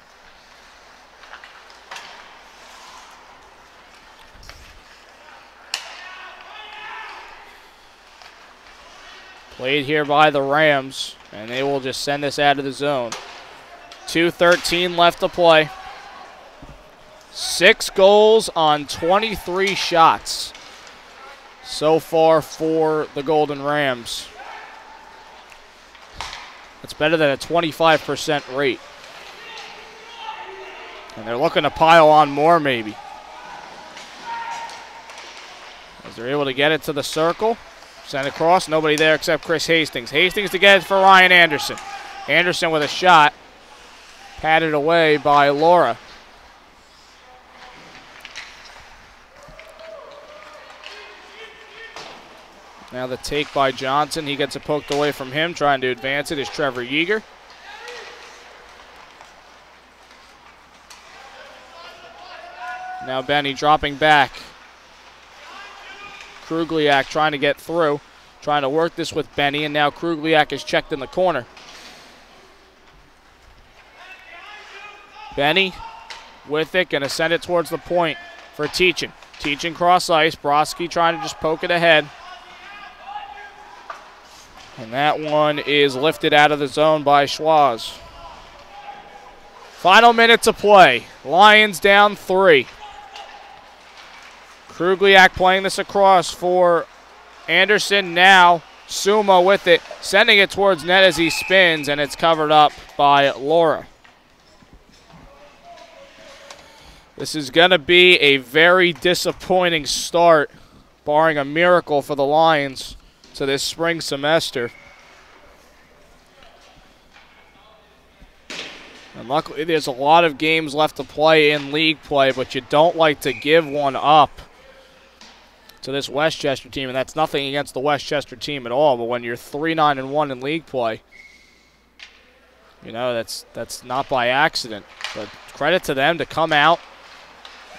Played here by the Rams, and they will just send this out of the zone. 2:13 left to play. 6 goals on 23 shots so far for the Golden Rams. That's better than a 25% rate. And they're looking to pile on more maybe. As they're able to get it to the circle. Send across, nobody there except Chris Hastings. Hastings to get it for Ryan Anderson. Anderson with a shot. Patted away by Laura. Now the take by Johnson. He gets it poked away from him. Trying to advance it is Trevor Yeager. Now Benny dropping back. Krugliak trying to get through. Trying to work this with Benny, and now Krugliak is checked in the corner. Benny with it, going to send it towards the point for Teachin. Teachin cross ice. Broski trying to just poke it ahead. And that one is lifted out of the zone by Schwaz. Final minute to play. Lions down 3. Krugliak playing this across for Anderson. Now Suma with it, sending it towards net as he spins, and it's covered up by Laura. This is going to be a very disappointing start, barring a miracle for the Lions, to this spring semester. And luckily there's a lot of games left to play in league play, but you don't like to give one up to this Westchester team, and that's nothing against the Westchester team at all, but when you're 3-9-1 in league play, you know, that's not by accident. But credit to them to come out.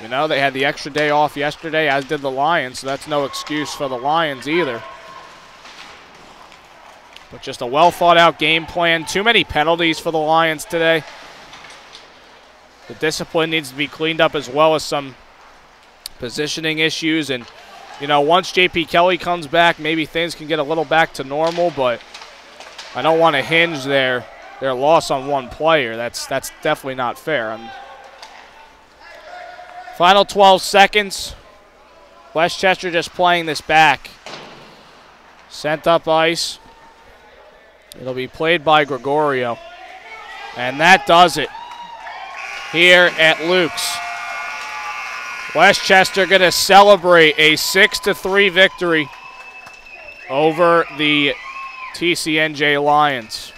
You know, they had the extra day off yesterday, as did the Lions, so that's no excuse for the Lions either. But just a well-thought-out game plan. Too many penalties for the Lions today. The discipline needs to be cleaned up, as well as some positioning issues. And, you know, once J.P. Kelly comes back, maybe things can get a little back to normal, but I don't want to hinge their loss on one player. That's definitely not fair. Final 12 seconds. Westchester just playing this back. Sent up ice. It'll be played by Gregorio. And that does it here at Luke's. Westchester going to celebrate a 6-3 victory over the TCNJ Lions.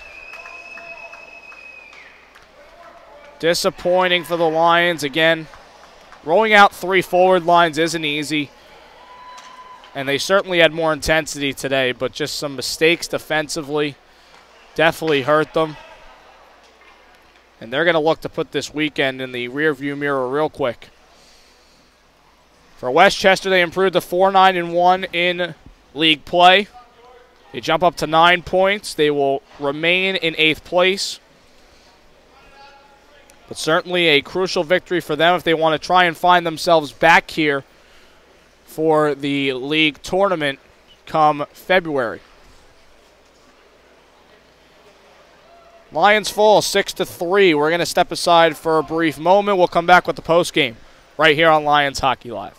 Disappointing for the Lions. Again, rolling out 3 forward lines isn't easy. And they certainly had more intensity today, but just some mistakes defensively definitely hurt them. And they're going to look to put this weekend in the rearview mirror real quick. For Westchester, they improved to 4-9-1 in league play. They jump up to 9 points. They will remain in 8th place. But certainly a crucial victory for them if they want to try and find themselves back here for the league tournament come February. Lions fall 6-3. We're going to step aside for a brief moment. We'll come back with the postgame right here on Lions Hockey Live.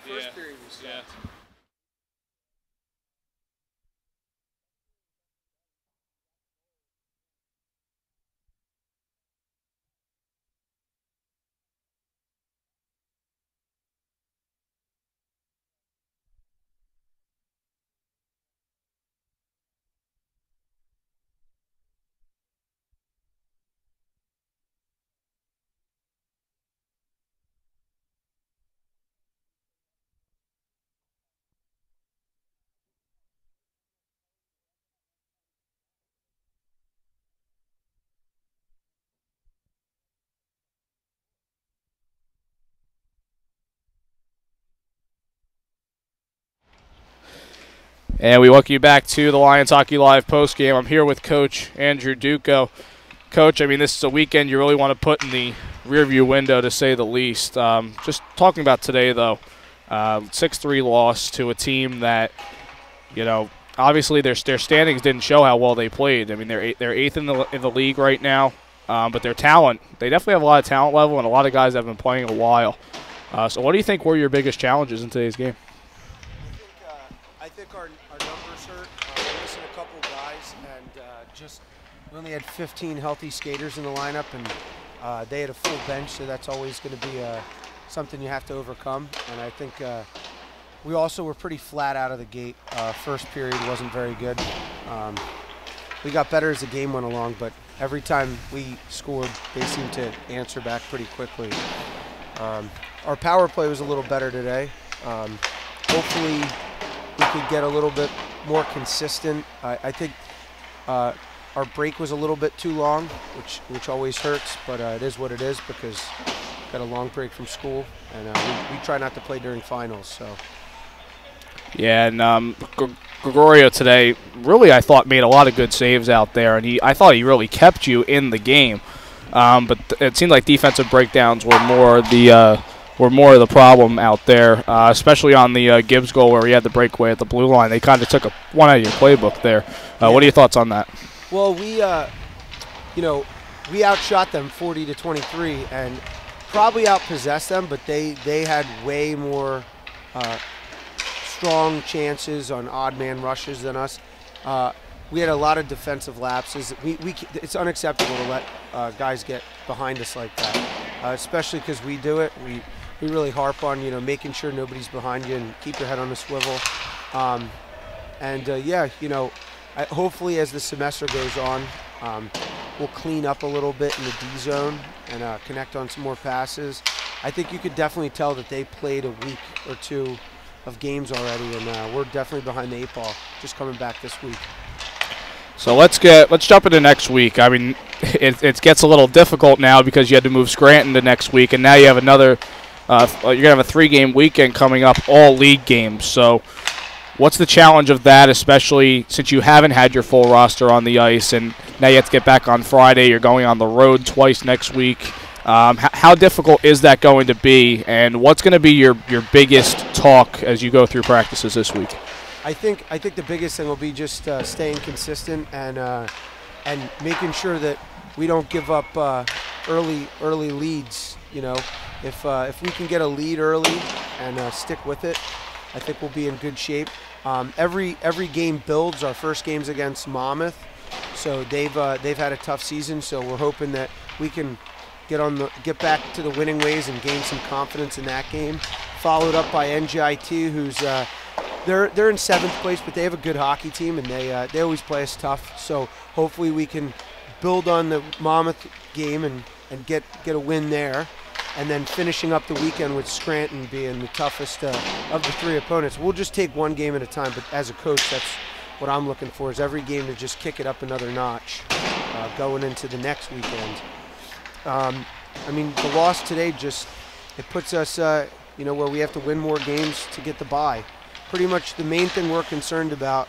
First period was sucked. And we welcome you back to the Lions Hockey Live postgame. I'm here with Coach Andrew Duco. Coach, I mean, this is a weekend you really want to put in the rearview window, to say the least. Just talking about today, though, 6-3 loss to a team that, you know, obviously their standings didn't show how well they played. I mean, they're eighth in the league right now, but their talent, they definitely have a lot of talent level, and a lot of guys have been playing a while. So what do you think were your biggest challenges in today's game? I think our numbers hurt. We're missing a couple guys, and we only had 15 healthy skaters in the lineup, and they had a full bench, so that's always going to be something you have to overcome. And I think we also were pretty flat out of the gate. First period wasn't very good. We got better as the game went along, but every time we scored, they seemed to answer back pretty quickly. Our power play was a little better today. Hopefully we could get a little bit more consistent. I think our break was a little bit too long, which always hurts, but it is what it is because got a long break from school, and we try not to play during finals. So. Yeah, and Gregorio today really, I thought, made a lot of good saves out there, and I thought he really kept you in the game. But it seemed like defensive breakdowns were more of the problem out there, especially on the Gibbs goal where he had the breakaway at the blue line. They kind of took one out of your playbook there. What are your thoughts on that? Well, we outshot them 40-23 and probably outpossessed them, but they had way more strong chances on odd man rushes than us. We had a lot of defensive lapses. It's unacceptable to let guys get behind us like that, especially because we do it. We really harp on making sure nobody's behind you and keep your head on the swivel. Hopefully as the semester goes on, we'll clean up a little bit in the D zone and connect on some more passes. I think you could definitely tell that they played a week or two of games already, and we're definitely behind the 8 ball just coming back this week. So let's jump into next week. I mean, it gets a little difficult now because you had to move Scranton to next week, and now you have another. You're gonna have a 3-game weekend coming up, all league games. So, what's the challenge of that, especially since you haven't had your full roster on the ice, and now you have to get back on Friday. You're going on the road twice next week. How difficult is that going to be, and what's going to be your biggest talk as you go through practices this week? I think the biggest thing will be just staying consistent and making sure that we don't give up early leads. If we can get a lead early and stick with it, I think we'll be in good shape. Every game builds. Our first game's against Monmouth, so they've had a tough season. So we're hoping that we can get back to the winning ways and gain some confidence in that game. Followed up by NGIT, who's they're in 7th place, but they have a good hockey team and they always play us tough. So hopefully we can build on the Monmouth game and get a win there. And then finishing up the weekend with Scranton being the toughest of the 3 opponents. We'll just take one game at a time, but as a coach, that's what I'm looking for, is every game to just kick it up another notch going into the next weekend. The loss today it puts us, where we have to win more games to get the bye. Pretty much the main thing we're concerned about,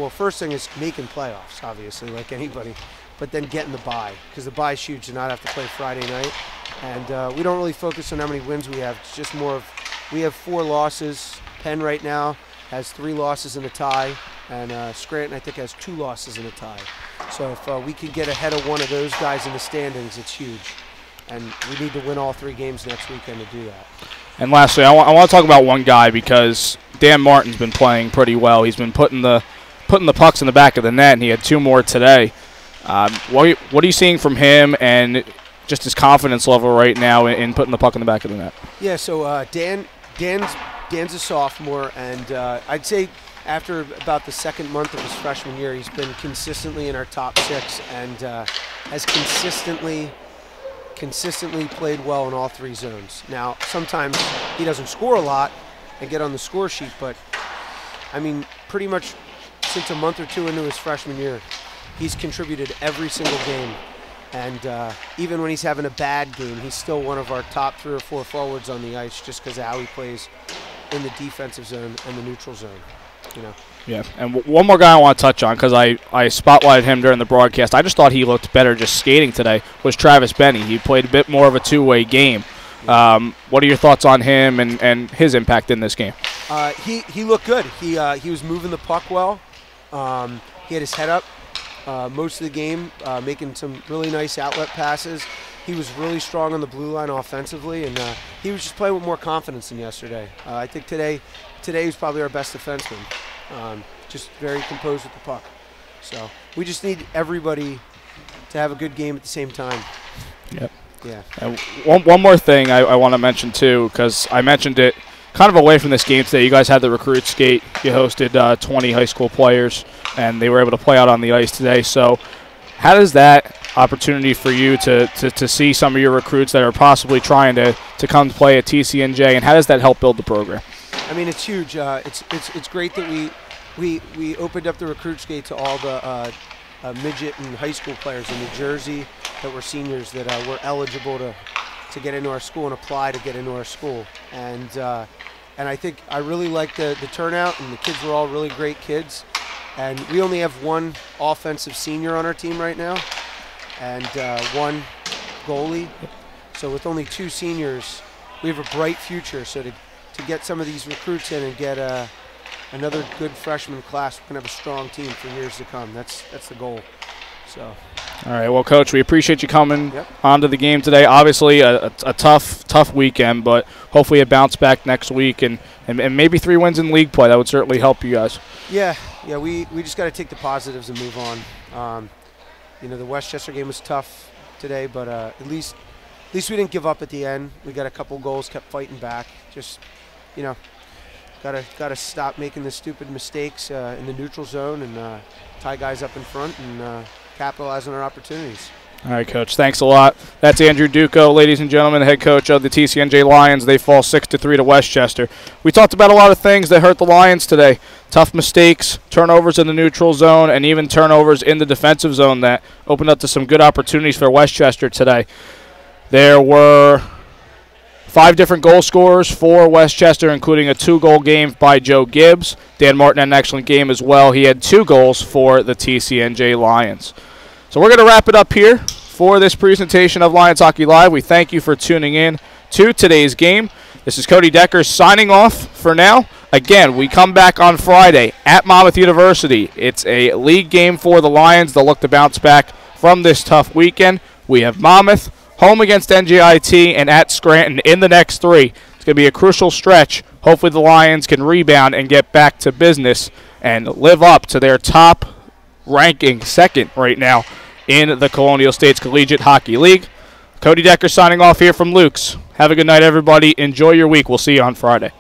first thing is making playoffs, obviously, like anybody, but then getting the bye, because the bye is huge to not have to play Friday night. And we don't really focus on how many wins we have. It's just more of, we have 4 losses. Penn right now has 3 losses and a tie, and Scranton I think has 2 losses and a tie. So if we can get ahead of one of those guys in the standings, it's huge. And we need to win all 3 games next weekend to do that. And lastly, I want to talk about one guy because Dan Martin's been playing pretty well. He's been putting the pucks in the back of the net, and he had 2 more today. What are you seeing from him and just his confidence level right now in putting the puck in the back of the net? Yeah, so Dan's a sophomore, and I'd say after about the second month of his freshman year, he's been consistently in our top 6 and has consistently played well in all 3 zones. Now, sometimes he doesn't score a lot and get on the score sheet, but I mean, pretty much since a month or 2 into his freshman year, he's contributed every single game. And even when he's having a bad game, he's still one of our top 3 or 4 forwards on the ice just because of how he plays in the defensive zone and the neutral zone, you know. Yeah, and one more guy I want to touch on because I spotlighted him during the broadcast. I just thought he looked better just skating today, was Travis Benny. He played a bit more of a 2-way game. What are your thoughts on him and his impact in this game? He looked good. He was moving the puck well. He had his head up most of the game, making some really nice outlet passes. He was really strong on the blue line offensively, and he was just playing with more confidence than yesterday. I think today was probably our best defenseman. Just very composed with the puck. So we just need everybody to have a good game at the same time. Yep. Yeah. And one more thing I want to mention too, because I mentioned it kind of away from this game today. You guys had the recruit skate. You hosted 20 high school players, and they were able to play out on the ice today. So how does that opportunity for you to see some of your recruits that are possibly trying to come play at TCNJ, and how does that help build the program? I mean, it's huge. It's great that we opened up the recruit skate to all the midget and high school players in New Jersey that were seniors that were eligible to get into our school and apply to get into our school. And I think I really liked the turnout, and the kids were all really great kids. And we only have 1 offensive senior on our team right now and 1 goalie. So with only 2 seniors, we have a bright future. So to get some of these recruits in and get another good freshman class, we're going to have a strong team for years to come. That's the goal. So. All right, well, Coach, we appreciate you coming onto the game today. Obviously, a tough weekend, but hopefully a bounce back next week and maybe 3 wins in league play. That would certainly help you guys. Yeah, we just got to take the positives and move on. You know, the Westchester game was tough today, but at least we didn't give up at the end. We got a couple goals, kept fighting back. Just, you know, gotta stop making the stupid mistakes in the neutral zone and tie guys up in front and capitalize on our opportunities. All right, Coach. Thanks a lot. That's Andrew Duco, ladies and gentlemen, the head coach of the TCNJ Lions. They fall 6-3 to Westchester. We talked about a lot of things that hurt the Lions today. Tough mistakes, turnovers in the neutral zone, and even turnovers in the defensive zone that opened up to some good opportunities for Westchester today. There were 5 different goal scorers for Westchester, including a 2-goal game by Joe Gibbs. Dan Martin had an excellent game as well. He had 2 goals for the TCNJ Lions. So we're going to wrap it up here for this presentation of Lions Hockey Live. We thank you for tuning in to today's game. This is Cody Decker signing off for now. Again, we come back on Friday at Monmouth University. It's a league game for the Lions. They'll look to bounce back from this tough weekend. We have Monmouth, home against NJIT, and at Scranton in the next 3. It's going to be a crucial stretch. Hopefully the Lions can rebound and get back to business and live up to their top ranking, 2nd right now in the Colonial States Collegiate Hockey League. Cody Decker signing off here from Luke's. Have a good night, everybody. Enjoy your week. We'll see you on Friday.